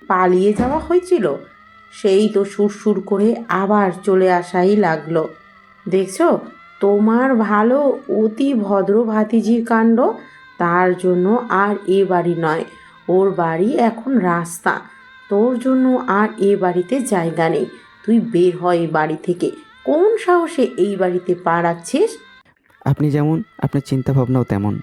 পালিয়ে যাওয়া হয়েছিল, সেই তো সুরসুর করে আবার চলে আসাই লাগলো। দেখছো, তোমার ভালো অতি ভদ্র ভাতিজির কাণ্ড। তার জন্য আর এ বাড়ি নয়, ওর বাড়ি এখন রাস্তা। তোর জন্য আর এ বাড়িতে জায়গা নেই। তুই বের হয় এই বাড়ি থেকে। কোন সাহসে এই বাড়িতে পা রাখছিস? আপনি যেমন, আপনার চিন্তাভাবনাও তেমন।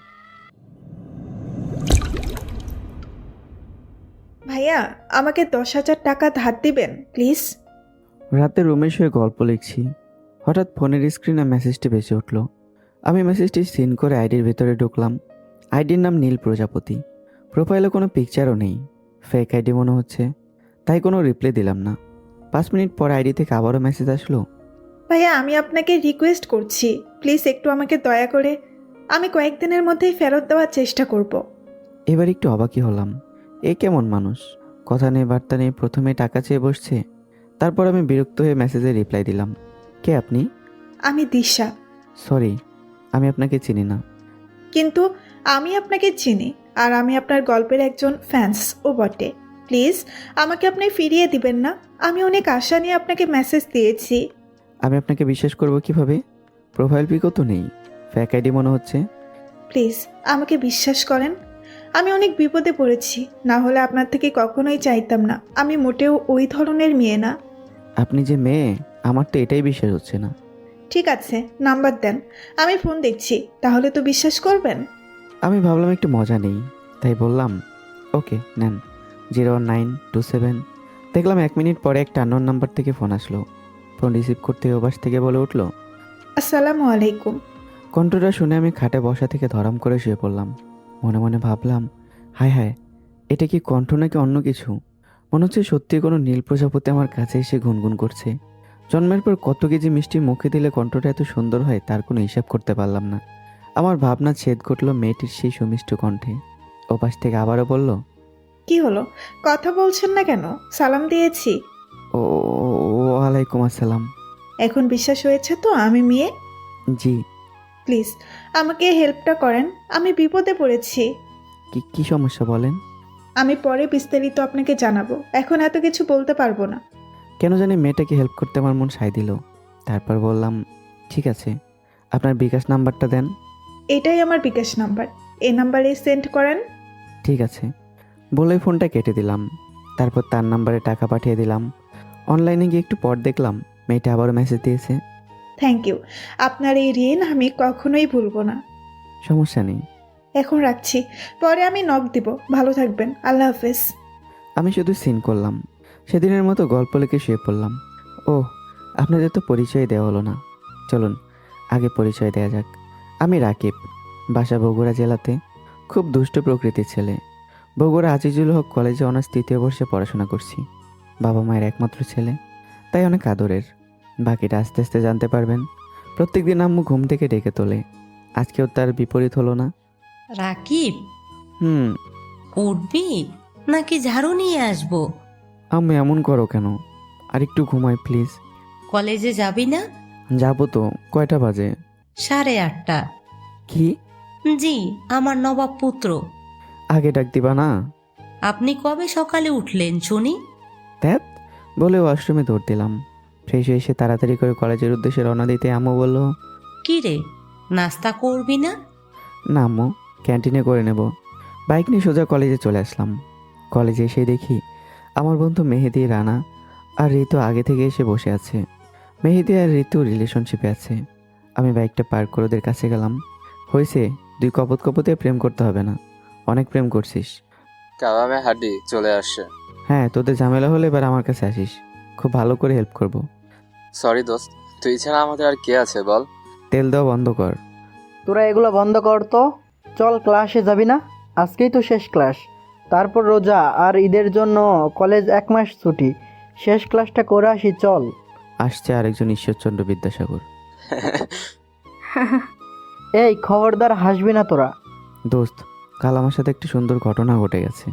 ভাইয়া, আমাকে 10,000 টাকা ধার দিবেন প্লিজ। রাতে রুমে শুয়ে গল্প লিখছি, হঠাৎ ফোনের স্ক্রিনে মেসেজটি ভেসে উঠল। আমি মেসেজটি সিন করে আইডির ভেতরে ঢুকলাম। আইডির নাম নীল প্রজাপতি। প্রোফাইলে কোনো পিকচারও নেই, ফেক আইডি মনে হচ্ছে, তাই কোনো রিপ্লাই দিলাম না। 5 মিনিট পর আইডি থেকে আবারও মেসেজ আসলো। ভাইয়া, আমি আপনাকে রিকোয়েস্ট করছি, প্লিজ একটু আমাকে দয়া করে, আমি কয়েকদিনের মধ্যেই ফেরত দেওয়ার চেষ্টা করব। এবার একটু অবাকই হলাম, এ কেমন মানুষ, কথা নেই বার্তা নেই, প্রথমে টাকা চেয়ে বসছে। তারপর আমি বিরক্ত হয়ে মেসেজে রিপ্লাই দিলাম, কে আপনি? আমি দিশা। সরি, আমি আপনাকে চিনি না। কিন্তু আমি আপনাকে চিনি, আর আমি আপনার গল্পের একজন ফ্যান্সও বটে। প্লিজ আমাকে আপনি ফিরিয়ে দিবেন না। আমি অনেক আশা নিয়ে আপনাকে মেসেজ দিয়েছি। আমি আপনাকে বিশ্বাস করব কিভাবে? প্রোফাইল পিকও তো নেই, ফেক আইডি মনে হচ্ছে। প্লিজ আমাকে বিশ্বাস করেন, আমি অনেক বিপদে পড়েছি, না হলে আপনার থেকে কখনোই চাইতাম না। আমি মোটেও ওই ধরনের মেয়ে না। আপনি যে মেয়ে, আমার তো এটাই বিশ্বাস হচ্ছে না। ঠিক আছে, নাম্বার দেন, আমি ফোন দিচ্ছি, তাহলে তো বিশ্বাস করবেন। আমি ভাবলাম একটু মজা নেই, তাই বললাম ওকে নেন। 01927। দেখলাম 1 মিনিট পরে একটা আননোন নাম্বার থেকে ফোন আসলো। ফোন রিসিভ করতে ওপাশ থেকে বলে উঠলো, আসসালামু আলাইকুম। কণ্ঠটা শুনে আমি খাটে বসা থেকে ধরাম করে শুয়ে পড়লাম। মনে মনে ভাবলাম, হায় হায়, এটা কি কণ্ঠ নাকি অন্য কিছু? মনে হচ্ছে সত্যি কোনো নীল প্রজাপতি আমার কাছে এসে গুনগুন করছে। জন্মের পর কত কেজি মিষ্টি মুখে দিলে কণ্ঠটা এত সুন্দর হয় তার কোনো হিসাব করতে পারলাম না। আমার ভাবনা ছেদ ঘটল মেয়েটির সেই সুমিষ্ট কণ্ঠে। ওপাশ থেকে আবারও বলল, কি হলো, কথা বলছেন না কেন? সালাম দিয়েছি। ও ওয়ালাইকুম আসসালাম। এখন বিশ্বাস হয়েছে তো আমি মেয়ে? জি। প্লিজ আমাকে হেল্পটা করেন, আমি বিপদে পড়েছি। কি কি সমস্যা বলেন? আমি পরে বিস্তারিত আপনাকে জানাবো, এখন এত কিছু বলতে পারবো না। কেন জানি মেয়েটাকে হেল্প করতে আমার মন সায় দিল। তারপর বললাম, ঠিক আছে, আপনার বিকাশ নাম্বারটা দেন। এটাই আমার বিকাশ নাম্বার, এই নাম্বারে সেন্ড করেন। ঠিক আছে বলে ফোনটা কেটে দিলাম। তারপর তার নাম্বারে টাকা পাঠিয়ে দিলাম। অনলাইনে গিয়ে একটু পর দেখলাম মেয়েটা আবারও মেসেজ দিয়েছে। থ্যাংক ইউ, আপনার এই ঋণ আমি কখনোই ভুলবো না। সমস্যা নেই। এখন রাখছি, পরে আমি নক দিব। ভালো থাকবেন, আল্লাহ হাফেজ। আমি শুধু সিন করলাম, সেদিনের মতো গল্প লিখে শুয়ে পড়লাম। ও, আপনাদের তো পরিচয় দেওয়া হলো না, চলুন আগে পরিচয় দেওয়া যাক। আমি রাকিব, বাসা বগুড়া জেলাতে। খুব দুষ্ট প্রকৃতির ছেলে। বগুড়া আজিজুল হক কলেজে অনার্স 3য় বর্ষে পড়াশোনা করছি। বাবা মায়ের একমাত্র ছেলে, তাই অনেক আদরের। বাকিটা আস্তে আস্তে জানতে পারবেন। প্রত্যেকদিন আম্মু ঘুম থেকে ডেকে তোলে, আজকেও তার বিপরীত হলো না। রাকিব, হুম। উঠবি নাকি ঝাড়ু নিয়ে আসবো? আম্মু এমন করো কেন? আর একটু ঘুমাই প্লিজ। কলেজে যাবি না? যাবো তো, কয়টা বাজে? 8:30। কি? জি, আমার নবাব পুত্র। আগে ডাক দিবা না? আপনি কবে সকালে উঠলেন শুনি? ধ্যাত, বলে ওয়াশরুমে দৌড় দিলাম। ফ্রেশ হয়ে এসে তাড়াতাড়ি করে কলেজের উদ্দেশ্যে রওনা দিতে আম্মু বলল, কি রে, নাস্তা করবি না? না আম্মু, ক্যান্টিনে করে নেব। বাইক নিয়ে সোজা কলেজে চলে আসলাম। কলেজে এসে দেখি আমার বন্ধু মেহেদি, রানা আর ঋতু আগে থেকে এসে বসে আছে। মেহেদি আর ঋতু রিলেশনশিপে আছে। আমি বাইকটা পার্ক করে ওদের কাছে গেলাম। হয়েছে, 2 কপত কপতে প্রেম করতে হবে না, অনেক প্রেম করছিস। কাবামে হাড্ডি চলে আসছে। হ্যাঁ, তোদের ঝামেলা হলে এবার আমার কাছে আসিস, খুব ভালো করে হেল্প করব। সরি দোস্ত, তুই ছাড়া আমাদের আর কে আছে বল? তেল দেওয়া বন্ধ কর। তোরা এগুলো বন্ধ কর তো। চল, ক্লাসে যাবি না? আজকেই তো শেষ ক্লাস। তারপর রোজা আর ঈদের জন্য কলেজ 1 মাস ছুটি। শেষ ক্লাসটা করে আসি, চল। আসছে আরেকজন ঈশ্বরচন্দ্র বিদ্যাসাগর। এই খবরদার হাসবি না তোরা। দোস্ত, কাল আমার সাথে একটি সুন্দর ঘটনা ঘটে গেছে।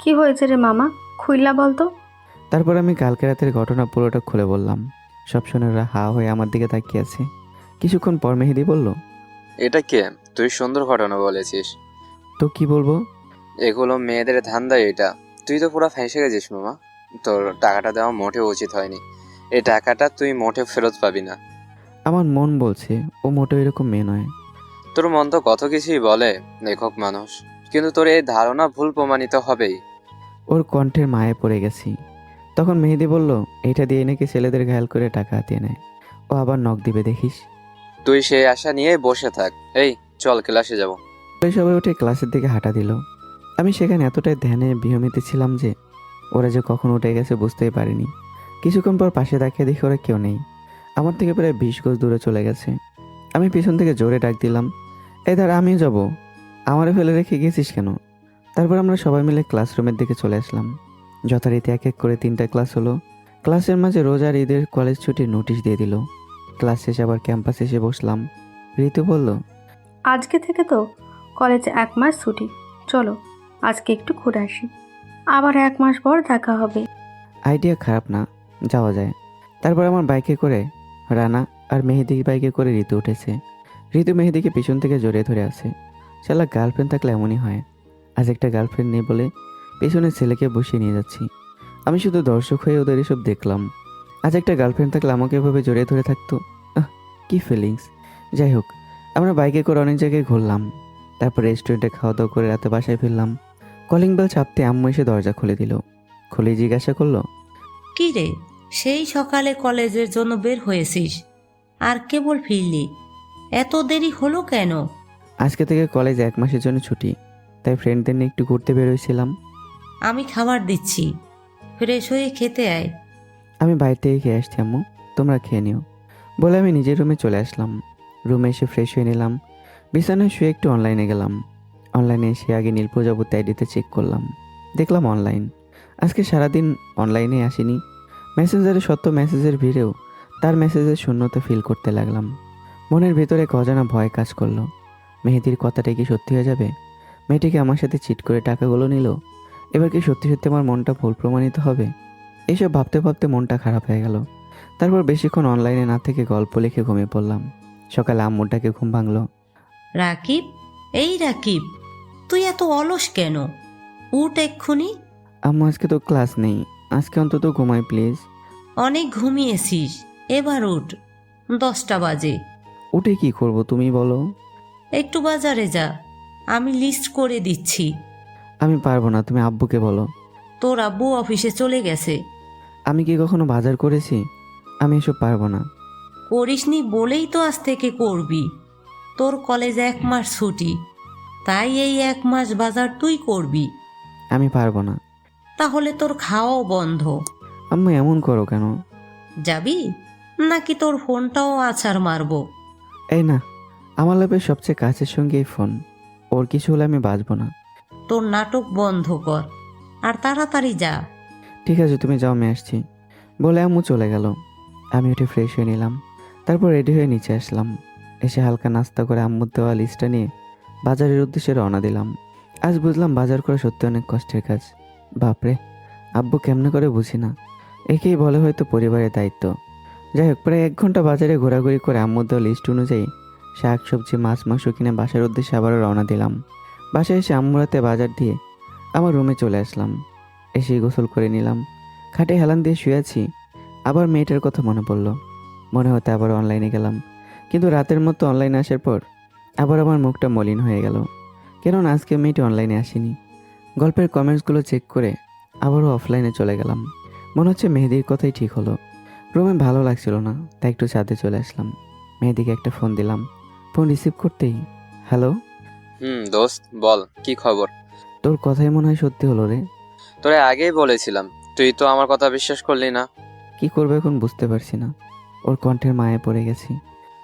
কি হয়েছে রে মামা, খুইলা বলতো। তারপর আমি কালকে রাতের ঘটনা পুরোটা খুলে বললাম। সব শোনেরা হা হয়ে আমার দিকে তাকিয়ে আছে। কিছুক্ষণ পর মেহেদি বলল, এটা কে? তুই সুন্দর ঘটনা বলেছিস। তো কি বলবো? এগুলো মেয়েদের ধান্দা এটা। তুই তো পুরো ফেঁসে গেছিস মামা। তোর টাকাটা দেওয়া মোটেও উচিত হয়নি। এই টাকাটা তুই মোটেও ফেরত পাবি না। আমার মন বলছে ও মোটেও এরকম মেয়ে নয়। তোর মন তো কত কিছুই বলে, লেখক মানুষ, কিন্তু তোর এই ধারণা ভুল প্রমাণিত হবেই। ওর কণ্ঠের মায়ে পড়ে গেছি। তখন মেহেদি বলল, এটা দিয়ে নাকি ছেলেদের ঘায়াল করে টাকা হাতিয়ে নেয়। ও আবার নখ দিবে দেখিস। তুই সেই আশা নিয়ে বসে থাক। এই চল ক্লাসে যাব। ওই সবাই উঠে ক্লাসের দিকে হাঁটা দিল। আমি সেখানে এতটাই ধ্যানে বিহমিত ছিলাম যে ওরা যে কখন উঠে গেছে বুঝতেই পারিনি। কিছুক্ষণ পর পাশে তাকিয়ে দেখি ওরা কেউ নেই। আমার থেকে প্রায় 20 গজ দূরে চলে গেছে। আমি পিছন থেকে জোরে ডাক দিলাম, এই দাঁড়া, আমিও যাব। আমারে ফেলে রেখে গেছিস কেন? তারপর আমরা সবাই মিলে ক্লাসরুমের দিকে চলে আসলাম। যথারীতি এক এক করে 3টা ক্লাস হলো। ক্লাসের মাঝে রোজার ঈদের কলেজ ছুটির নোটিশ দিয়ে দিল। ক্লাস শেষে আবার ক্যাম্পাসে এসে বসলাম। ঋতু বলল, আজকে থেকে তো কলেজে 1 মাস ছুটি, চলো আজকে একটু ঘুরে আসি, আবার 1 মাস পর দেখা হবে। আইডিয়া খারাপ না, যাওয়া যায়। তারপর আমার বাইকে করে রানা আর মেহেদি বাইকে করে ঋতু উঠেছে। ঋতু মেহেদিকে পিছন থেকে জড়িয়ে ধরে আছে। শালা গার্লফ্রেন্ড থাকলে এমনই হয়। আজ একটা গার্লফ্রেন্ড নেই বলে পেছনের ছেলেকে বসিয়ে নিয়ে যাচ্ছি। আমি শুধু দর্শক হয়ে ওদের এসব দেখলাম। আজ একটা গার্লফ্রেন্ড থাকলে আমাকে এভাবে জড়িয়ে ধরে থাকতো, কি ফিলিংস। যাই হোক, আমরা বাইকে করে অনেক জায়গায় ঘুরলাম। তারপর রেস্টুরেন্টে খাওয়া দাওয়া করে রাতে বাসায় ফিরলাম। কলিং বেল চাপতে আম্মু এসে দরজা খুলে দিল। খুলে জিজ্ঞাসা করলো, কি রে, সেই সকালে কলেজের জন্য বের হয়েছিস আর কেবল ফিরলি? এত দেরি হলো কেন? আজকে থেকে কলেজ 1 মাসের জন্য ছুটি, তাই ফ্রেন্ডদের নিয়ে একটু ঘুরতে বেরোইছিলাম। আমি খাবার দিচ্ছি, ফ্রেশ হয়ে খেতে আয়। আমি বাইরে থেকে খেয়ে আসছি আম্মু, তোমরা খেয়ে নিও বলে আমি নিজের রুমে চলে আসলাম। রুমে এসে ফ্রেশ হয়ে নিলাম। বিছানায় শুয়ে একটু অনলাইনে গেলাম। অনলাইনে এসে আগে নীল প্রজাপতি আইডিতে চেক করলাম। দেখলাম অনলাইন। আজকে সারাদিন অনলাইনে আসিনি। মেসেঞ্জারে শত মেসেজের ভিড়েও তার মেসেজের শূন্যতা ফিল করতে লাগলাম। মনের ভিতরে এক অজানা ভয় কাজ করলো। মেহেদির কথাটা কি সত্যি হয়ে যাবে? মেয়েটিকে আমার সাথে চিট করে টাকাগুলো নিল। এবার কি সত্যি সত্যি আমার মনটা ভুল প্রমাণিত হবে? এইসব ভাবতে ভাবতে মনটা খারাপ হয়ে গেল। তারপর বেশিক্ষণ অনলাইনে না থেকে গল্প লিখে ঘুমিয়ে পড়লাম। সকালে আম্মুটাকে ঘুম ভাঙলো। রাকিব, এই রাকিব, তুই এত অলস কেন? উঠ এক্ষুনি। আম্মু, আজকে তো ক্লাস নেই, আজকে অন্তত ঘুমাই প্লিজ। অনেক ঘুমিয়েছিস, এবার উঠ। 10টা বাজে। উঠে কি করব তুমি বলো? একটু বাজারে যা, আমি লিস্ট করে দিচ্ছি। আমি পারবো না, তুমি আব্বুকে বলো। তোর আব্বু অফিসে চলে গেছে। আমি কি কখনো বাজার করেছি? আমি এসব পারবো না। করিসনি বলেই তো আজ থেকে করবি। তোর কলেজ 1 মাস ছুটি, তাই এই 1 মাস বাজার তুই করবি। আমি পারবো না। তাহলে তোর খাওয়াও বন্ধ। আম্মু এমন করো কেন? যাবি নাকি তোর ফোনটাও আছাড় মারবো? এই না, আমার লাইফের সবচেয়ে কাছের সঙ্গে এই ফোন। ওর কিছু হলে আমি বাঁচবো না। তোর নাটক বন্ধ কর আর তাড়াতাড়ি যা। ঠিক আছে, তুমি যাও, আমি আসছি বলে আম্মু চলে গেল। আমি উঠে ফ্রেশ হয়ে নিলাম। তারপর রেডি হয়ে নিচে আসলাম। এসে হালকা নাস্তা করে আম্মুর দেওয়া লিস্টটা নিয়ে বাজারের উদ্দেশ্যে রওনা দিলাম। আজ বুঝলাম বাজার করা সত্যি অনেক কষ্টের কাজ। বাপরে, আব্বু কেমনে করে বুঝি না। একেই বলে হয়তো পরিবারের দায়িত্ব। যাই হোক, প্রায় 1 ঘন্টা বাজারে ঘোরাঘুরি করে আম্মুর দেওয়া লিস্ট অনুযায়ী শাক সবজি মাছ মাংস কিনে বাসার উদ্দেশ্যে আবারও রওনা দিলাম। বাসায় এসে আম্মুর হাতে বাজার দিয়ে আমার রুমে চলে আসলাম। এসেই গোসল করে নিলাম। খাটে হেলান দিয়ে শুয়ে আছি। আবার মেয়েটার কথা মনে পড়লো। মনে হতে আবার অনলাইনে গেলাম, কিন্তু রাতের মতো অনলাইনে আসার পর আবার আমার মুখটা মলিন হয়ে গেল। কেননা আজকে মেয়েটি অনলাইনে আসেনি। গল্পের কমেন্টসগুলো চেক করে আবারও অফলাইনে চলে গেলাম। মনে হচ্ছে মেহেদির কথাই ঠিক হলো। রুমে ভালো লাগছিল না, তাই একটু ছাদে চলে আসলাম। মেহেদিকে একটা ফোন দিলাম। ফোন রিসিভ করতেই, হ্যালো। দোস্ত বল, কি খবর? তোর কথাই মনে হয় সত্যি হলো রে। তোরে আগেই বলেছিলাম, তুই তো আমার কথা বিশ্বাস করলি না। কি করবো এখন বুঝতে পারছি না। ওর কণ্ঠের মায়ে পড়ে গেছি।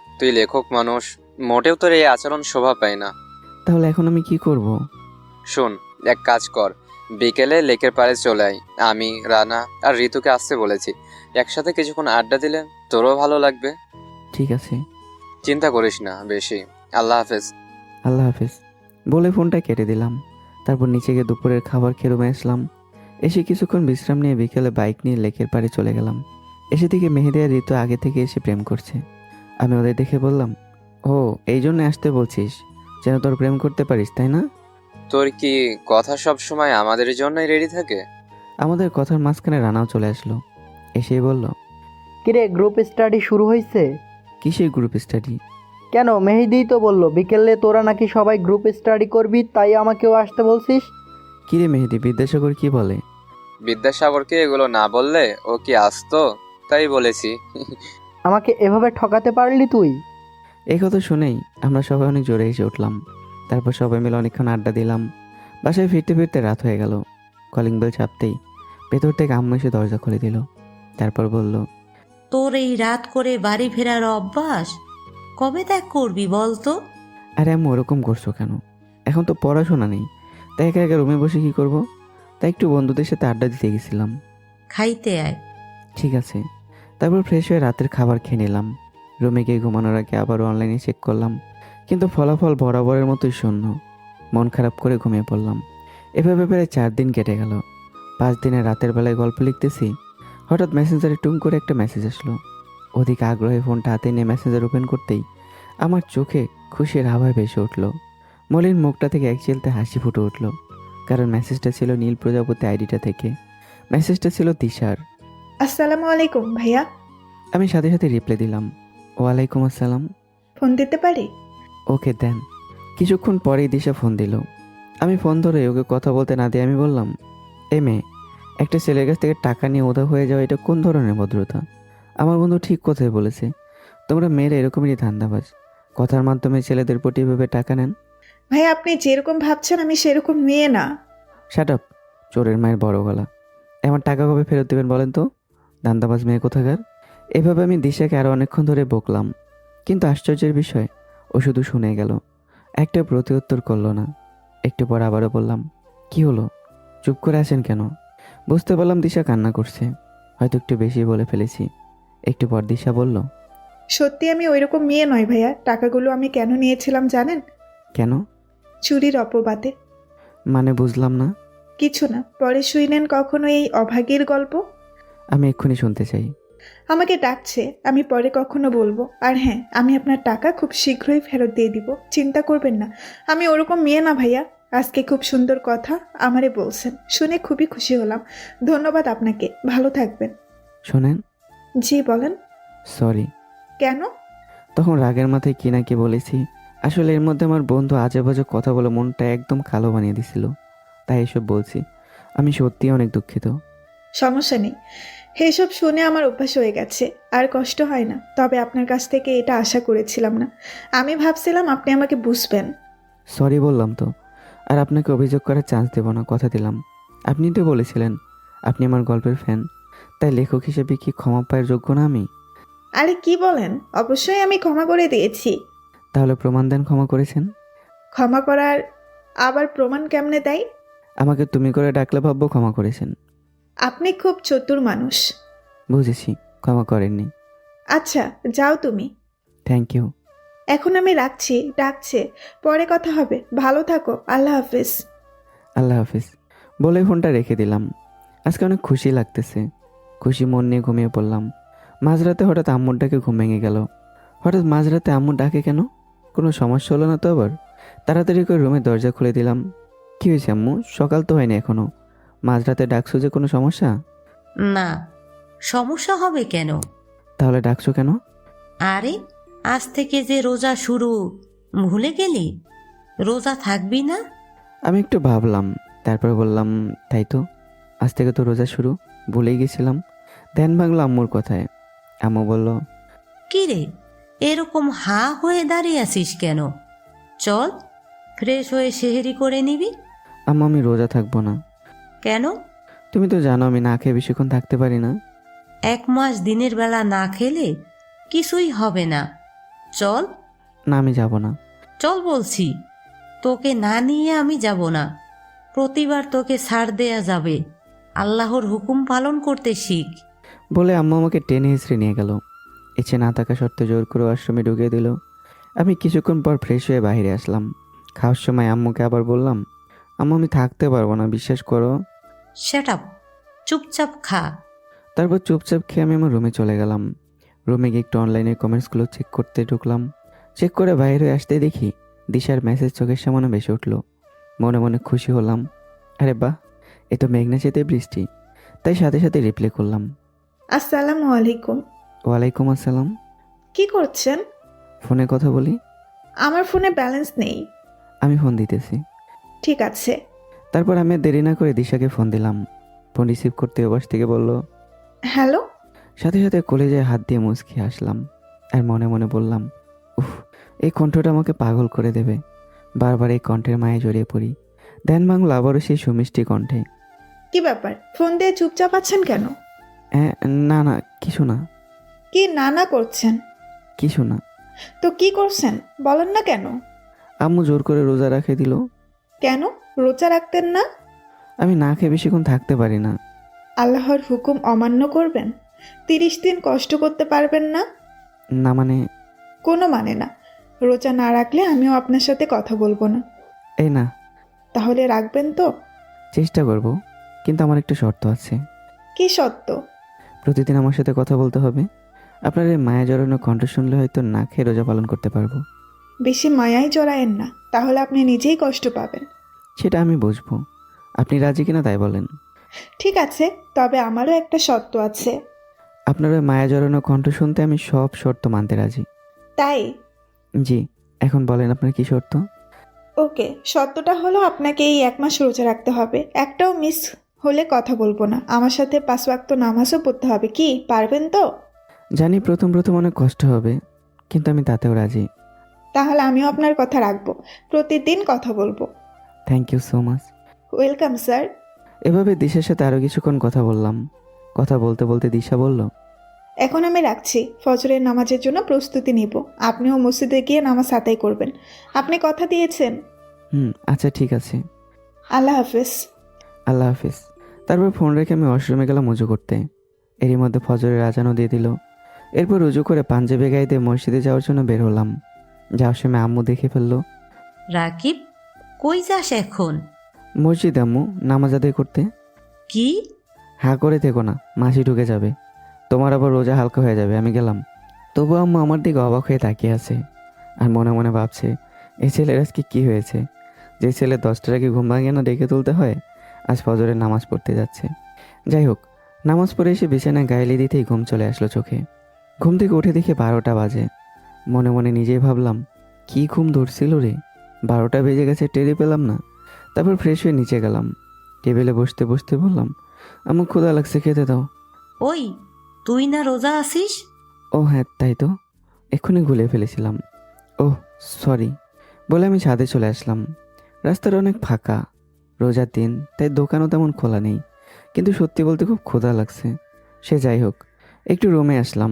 তুই লেখক মানুষ, মোটেও তোর এই আচরণ শোভা পায় না। তাহলে এখন আমি কি করব? শোন, এক কাজ কর, বিকেলে লেকের পাড়ে চলে আয়। আমি, রানা আর ঋতুকে আসতে বলেছি। একসাথে কিছুক্ষণ আড্ডা দিলে তোরও ভালো লাগবে। ঠিক আছে। চিন্তা করিস না বেশি। আল্লাহ হাফেজ। আল্লাহ হাফেজ বলে ফোনটা কেটে দিলাম। তারপর নিচে গিয়ে দুপুরের খাবার খেয়ে রুমে আসলাম। এসে কিছুক্ষণ বিশ্রাম নিয়ে বিকেলে বাইক নিয়ে লেকের পাড়ে চলে গেলাম। এসে থেকে মেহেদি আর ঋতু আগে থেকে এসে প্রেম করছে। আমি ওদের দেখে বললাম, ও এই জন্য আসতে বলছিস, যেন তোর প্রেম করতে পারিস, তাই না? তোর কি কথা সব সময় আমাদের জন্যই রেডি থাকে? আমাদের কথার মাঝখানে রানাও চলে আসলো। এসেই বলল, কিরে, গ্রুপ স্টাডি শুরু হয়েছে? কিসের গ্রুপ স্টাডি? কেন, মেহেদিই তো বললো বিকেলে তোরা নাকি সবাই গ্রুপ স্টাডি করবি, তাই আমাকেও আসতে বলছিস। কিরে মেহেদি, বিদ্যাসাগর কি বলে? বিদ্যাসাগরকে এগুলো না বললে ও কি আসতো? তাই বলেছি। আমাকে এভাবে ঠকাতে পারলি তুই? এই কথা শুনেই আমরা সবাই অনেক জোরে এসে উঠলাম। তারপর সবাই মিলে অনেকক্ষণ আড্ডা দিলাম। বাসায় ফিরতে ফিরতে রাত হয়ে গেল। কলিং বেল চাপতেই ভেতর থেকে আম্মু এসে দরজা খুলে দিল। তারপর বলল, তোর এই রাত করে বাড়ি ফেরার অভ্যাস কবে ত্যাগ করবি বল তো? আরে আম্মু ওরকম করছো কেন? এখন তো পড়াশোনা নেই, তাই একা একা রুমে বসে কি করব? তাই একটু বন্ধুদের সাথে আড্ডা দিতে গেছিলাম। খাইতে আয়। ঠিক আছে। তারপর ফ্রেশ হয়ে রাতের খাবার খেয়ে নিলাম। রুমে গিয়ে ঘুমানোর আগে আবারও অনলাইনে চেক করলাম, কিন্তু ফলাফল বরাবরের মতোই শূন্য। মন খারাপ করে ঘুমিয়ে পড়লাম। এভাবে প্রায় 4 দিন কেটে গেল। 5 দিনে রাতের বেলায় গল্প লিখতেছি, হঠাৎ মেসেঞ্জারে টুং করে একটা মেসেজ আসলো। অধিক আগ্রহে ফোনটা হাতে নিয়ে মেসেঞ্জার ওপেন করতেই আমার চোখে খুশির আভা ভেসে উঠল। মলিন মুখটা থেকে এক চিলতে হাসি ফুটে উঠল, কারণ মেসেজটা ছিল নীল প্রজাপতি আইডিটা থেকে। মেসেজটা ছিল দিশার। আসসালামু আলাইকুম ভাইয়া। আমি সাথে সাথে রিপ্লাই দিলাম, ওয়ালাইকুম আসসালাম। ফোন দিতে পারি? ওকে দেন। কিছুক্ষণ পরেই দিশা ফোন দিল। আমি ফোন ধরে ওকে কথা বলতে না দিয়ে আমি বললাম, এ মেয়ে, একটা ছেলের কাছ থেকে টাকা নিয়ে উধাও হয়ে যাওয়া এটা কোন ধরনের ভদ্রতা? আমার বন্ধু ঠিক কথাই বলেছে, তোমরা মেয়েরা এরকমই ধান্দাবাজ, কথার মাধ্যমে ছেলেদের প্রতি এভাবে টাকা নেন। ভাইয়া, আপনি যেরকম ভাবছেন আমি সেরকম মেয়ে না। শাট আপ, চোরের মায়ের বড় গলা। আমার টাকা কবে ফেরত দেবেন বলেন তো, ধান্দাবাজ মেয়ে কোথাকার? এভাবে আমি দিশাকে আরও অনেকক্ষণ ধরে বকলাম, কিন্তু আশ্চর্যের বিষয় ও শুধু শুনে গেল, একটা প্রতি উত্তর করলো না। একটু পর আবারও বললাম, কি হলো, চুপ করে আছেন কেন? বুঝতে পারলাম দিশা কান্না করছে, হয়তো একটু বেশি বলে ফেলেছি। একটু পর দিশা বলল, সত্যি আমি ওইরকম মেয়ে নয় ভাইয়া। টাকাগুলো আমি কেন নিয়েছিলাম জানেন? কেন? চুরির অপবাদে। মানে বুঝলাম না। কিছু না, পরে শুইলেন কখনো এই অভাগীর গল্প? আমি এক্ষুনি শুনতে চাই। আমাকে ডাকছে, আমি পরে কখনো বলবো। আর হ্যাঁ, আমি আপনার টাকা খুব শীঘ্রই ফেরত দিয়ে দিব, চিন্তা করবেন না। আমি ওরকম মেয়ে না ভাইয়া। আজকে খুব সুন্দর কথা আমারে বলছেন, শুনে খুবই খুশি হলাম। ধন্যবাদ আপনাকে, ভালো থাকবেন। শোনেন। জি বলেন। সরি। কেন? তখন রাগের মাথায় কি না কি বলেছি। আসলে এর মধ্যে আমার বন্ধু আজে বাজে কথা বলে মনটা একদম কালো বানিয়ে দিছিল, তাই এসব বলছি। আমি সত্যিই অনেক দুঃখিত। সমস্যা নেই, এসব শুনে আমার অভ্যাস হয়ে গেছে, আর কষ্ট হয় না। তবে আপনার কাছ থেকে এটা আশা করেছিলাম না। আমি ভাবছিলাম আপনি আমাকে বুঝবেন। সরি বললাম তো, আর আপনাকে অভিযোগ করার চান্স দেব না, কথা দিলাম। আপনি তো বলেছিলেন আপনি আমার গল্পের ফ্যান, তাই লেখক হিসেবে কি ক্ষমা পাওয়ার যোগ্য না আমি? আরে কি বলেন, অবশ্যই আমি ক্ষমা করে দিয়েছি। তাহলে প্রমাণ দেন ক্ষমা করেছেন। ক্ষমা করার আবার প্রমাণ কেমনে দেয়? আমাকে তুমি করে ডাকলে ভাববো ক্ষমা করেছেন। আপনি খুব চতুর মানুষ। বুঝেছি, ক্ষমা করেননি। আচ্ছা, যাও তুমি। Thank you. এখন আমি রাখছি, ডাকছে, পরে কথা হবে। ভালো থাকো, আল্লাহ হাফিজ। আল্লাহ হাফিজ বলে ফোনটা রেখে দিলাম। আজকে অনেক খুশি লাগতেছে। খুশি মন নিয়ে ঘুমিয়ে পড়লাম। মাঝরাতে হঠাৎ আম্মুর ডাকে ঘুম ভেঙে গেল। হঠাৎ মাঝরাতে আম্মুর ডাকে কেন? কোনো সমস্যা হলো না তো আবার? তাড়াতাড়ি করে রুমের দরজা খুলে দিলাম। কি হয়েছে আম্মু, সকাল তো হয়নি এখনো, মাঝরাতে ডাকছো যে, কোনো সমস্যা? না, সমস্যা হবে কেন? তাহলে ডাকছো কেন? আরে, আজ থেকে যে রোজা শুরু, ভুলে গেলি? রোজা থাকবি না? আমি একটু ভাবলাম, তারপর বললাম, তাই তো, আজ থেকে তো রোজা শুরু, ভুলেই গেছিলাম। ধ্যান ভাঙলো আম্মুর কথায়। আম্মু বলল, কি রে, এরকম হা হয়ে দাঁড়িয়ে আছিস কেন? চল, ফ্রেশ হয়ে সেহেরি করে নিবি। আম্মু আমি রোজা থাকবো না। কেন? তুমি তো জানো আমি না খেয়ে বেশিক্ষণ থাকতে পারি না। 1 মাস দিনের বেলা না খেলে কিছুই হবে না। চল। না আমি যাব না। চল বলছি, তোকে না নিয়ে আমি যাব না। প্রতিবার তোকে ছাড় দেয়া যাবে। আল্লাহর হুকুম পালন করতে শিখ। বলে আম্মু আমাকে টেনে হিঁচড়ে নিয়ে গেল। ইচ্ছে না থাকা সত্ত্বেও জোর করে ওয়াশরুমে ঢুকিয়ে দিল। আমি কিছুক্ষণ পর ফ্রেশ হয়ে বাইরে আসলাম। খাওয়ার সময় আম্মুকে আবার বললাম, আম্মু আমি থাকতে পারবো না, বিশ্বাস করো। সেট আপ, চুপচাপ খা। তারপর চুপচাপ খেয়ে আমি আমার রুমে চলে গেলাম। রুমে গিয়ে একটু অনলাইনে কমেন্টসগুলো চেক করতে ঢুকলাম। চেক করে বাইরে আসতে দেখি দিশার মেসেজ চোখের সামনে ভেসে উঠল। মনে মনে খুশি হলাম। আরে বাহ, এ তো মেঘনা চেতে বৃষ্টি। তাই সাথে সাথে রিপ্লাই করলাম, আসসালামু আলাইকুম। ওয়ালাইকুম আসসালাম। কি করছেন? ফোনে কথা বলি। আমার ফোনে ব্যালেন্স নেই। আমি ফোন দিতেছি। ঠিক আছে। তারপর আমি আর দেরি না করে দিশাকে ফোন দিলাম। ফোন রিসিভ করতে ওপাশ থেকে বলল, হ্যালো। সাথে সাথে কলেজায় হাত দিয়ে মুচকি আসলাম আর মনে মনে বললাম, উফ, এই কণ্ঠটা আমাকে পাগল করে দেবে। বারবার এই কণ্ঠের মায়ে জড়িয়ে পড়ি। ধ্যান ভাঙল আবারও সেই সুমিষ্টি কণ্ঠে। কি ব্যাপার, ফোন দিয়ে চুপচাপ আছেন কেন? হ্যাঁ, না না, কিছু না, কি নানা করছেন? কিছু না। তো কি করছেন বলেন না কেন? আম্মু জোর করে রোজা রাখে দিল। কেন রোজা রাখতেন না? আমি না খেয়ে বেশিক্ষণ থাকতে পারি না। আল্লাহর হুকুম অমান্য করবেন? 30 দিন কষ্ট করতে পারবেন না? না মানে, কোনো মানে না। রোজা না রাখলে আমিও আপনার সাথে কথা বলবো না। এই না, তাহলে রাখবেন তো? চেষ্টা করব, কিন্তু আমার একটা শর্ত আছে। কি সত্য? প্রতিদিন আমার সাথে কথা বলতে হবে। আপনার এই মায়া জড়ানো কণ্ঠ শুনলে হয়তো না খেয়ে রোজা পালন করতে পারবো। বেশি মায়ায় জড়ায়েন না, তাহলে আপনি নিজেই কষ্ট পাবেন। সেটা আমি বুঝবো। আপনি রাজি কিনা তাই বলেন। ঠিক আছে, তবে আমারও একটা শর্ত আছে। আপনার ওই মায়া জড়ানো কণ্ঠ শুনতে আমি সব শর্ত মানতে রাজি। তাই? জি, এখন বলেন আপনার কি শর্ত? ওকে, শর্তটা হলো আপনাকে এই 1 মাস রোজা রাখতে হবে। একটাও মিস হলে কথা বলবো না। আমার সাথে 5 ওয়াক্ত নামাজও পড়তে হবে। কি পারবেন তো? জানি প্রথম প্রথম অনেক কষ্ট হবে, কিন্তু আমি তাতেও রাজি। তাহলে আমিও আপনার কথা রাখবো, প্রতিদিন কথা বলবো। Thank you so much. Welcome sir. এভাবে দিশার সাথে আরও কিছুক্ষণ কথা বললাম। কথা বলতে বলতে দিশা বলল, এখন আমি রাখছি, ফজরের নামাজের জন্য প্রস্তুতি নিব। আপনিও মসজিদে গিয়ে নামাজ আদায় করবেন। আপনি কথা দিয়েছেন। আচ্ছা ঠিক আছে। আল্লাহ হাফেজ। আল্লাহ হাফিজ। তারপর ফোন রেখে আমি ওয়াশরুমে গেলাম উজু করতে। এরই মধ্যে ফজরের আজানও দিয়ে দিল। এরপর উজু করে পাঞ্জাবি গায়ে দিয়ে মসজিদে যাওয়ার জন্য বের হলাম। যাওয়ার সময় আম্মু দেখে ফেললো। রাকিব, কই যাস এখন? মসজিদ আম্মু, নামাজ আদায় করতে। কি? হা করে থেকো না, মাসি ঢুকে যাবে। তোমার আবার রোজা হালকা হয়ে যাবে। আমি গেলাম। তবু আম্মু আমার দিকে অবাক হয়ে তাকিয়ে আছে আর মনে মনে ভাবছে, এই ছেলের আজকে কী হয়েছে? যে ছেলে 10টার আগে ঘুম ভাঙে না ডেকে তুলতে হয়, আজ ফজরের নামাজ পড়তে যাচ্ছে। যাই হোক, নামাজ পড়ে এসে বিছানায় গায়েলি দিতেই ঘুম চলে আসলো চোখে। ঘুম থেকে উঠে দেখে 12টা বাজে। মনে মনে নিজেই ভাবলাম, কি ঘুম ধরছিল রে, 12টা বেজে গেছে, টেরি পেলাম না। তারপর ফ্রেশ হয়ে নিচে গেলাম। টেবিলে বসতে বসতে বললাম, আমার ক্ষুধা লাগছে, খেতে দাও। ওই, তুই না রোজা আছিস? ও হ্যাঁ, তাই তো, এক্ষুনি গুলে ফেলেছিলাম। ওহ সরি বলে আমি ছাদে চলে আসলাম। রাস্তাটা অনেক ফাঁকা, রোজার দিন, তাই দোকানও তেমন খোলা নেই। কিন্তু সত্যি বলতে খুব ক্ষুধা লাগছে। সে যাই হোক, একটু রুমে আসলাম।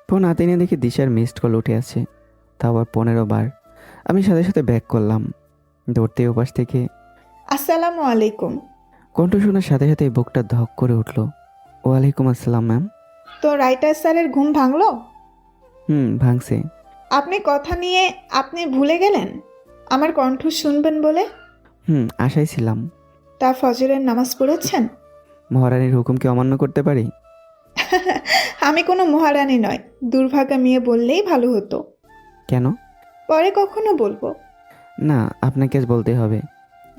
ফোন হাতে নিয়ে দেখি দিশার মিসড কল উঠে আছে, তা আবার 15 বার। আমি সাথে সাথে ব্যাক করলাম। দৌড়তে ওপাশ থেকে আসসালামু আলাইকুম। কণ্ঠ শোনার সাথে সাথে বুকটা ধক করে উঠল। ওয়ালাইকুম আসসালাম ম্যাম। তো রাইটার স্যারের ঘুম ভাঙলো? ভাঙছে। আপনি কথা নিয়ে আপনি ভুলে গেলেন আমার কণ্ঠ শুনবেন বলে। আশায় ছিলাম। তা ফজরের নামাজ পড়েছেন? মহারানীর হুকুম কি অমান্য করতে পারি? আমি কোনো মহারানী নয়, দুর্ভাগা মেয়ে বললেই ভালো হতো। কেন? পরে কখনো বলবো। না, আপনাকে আজ বলতে হবে।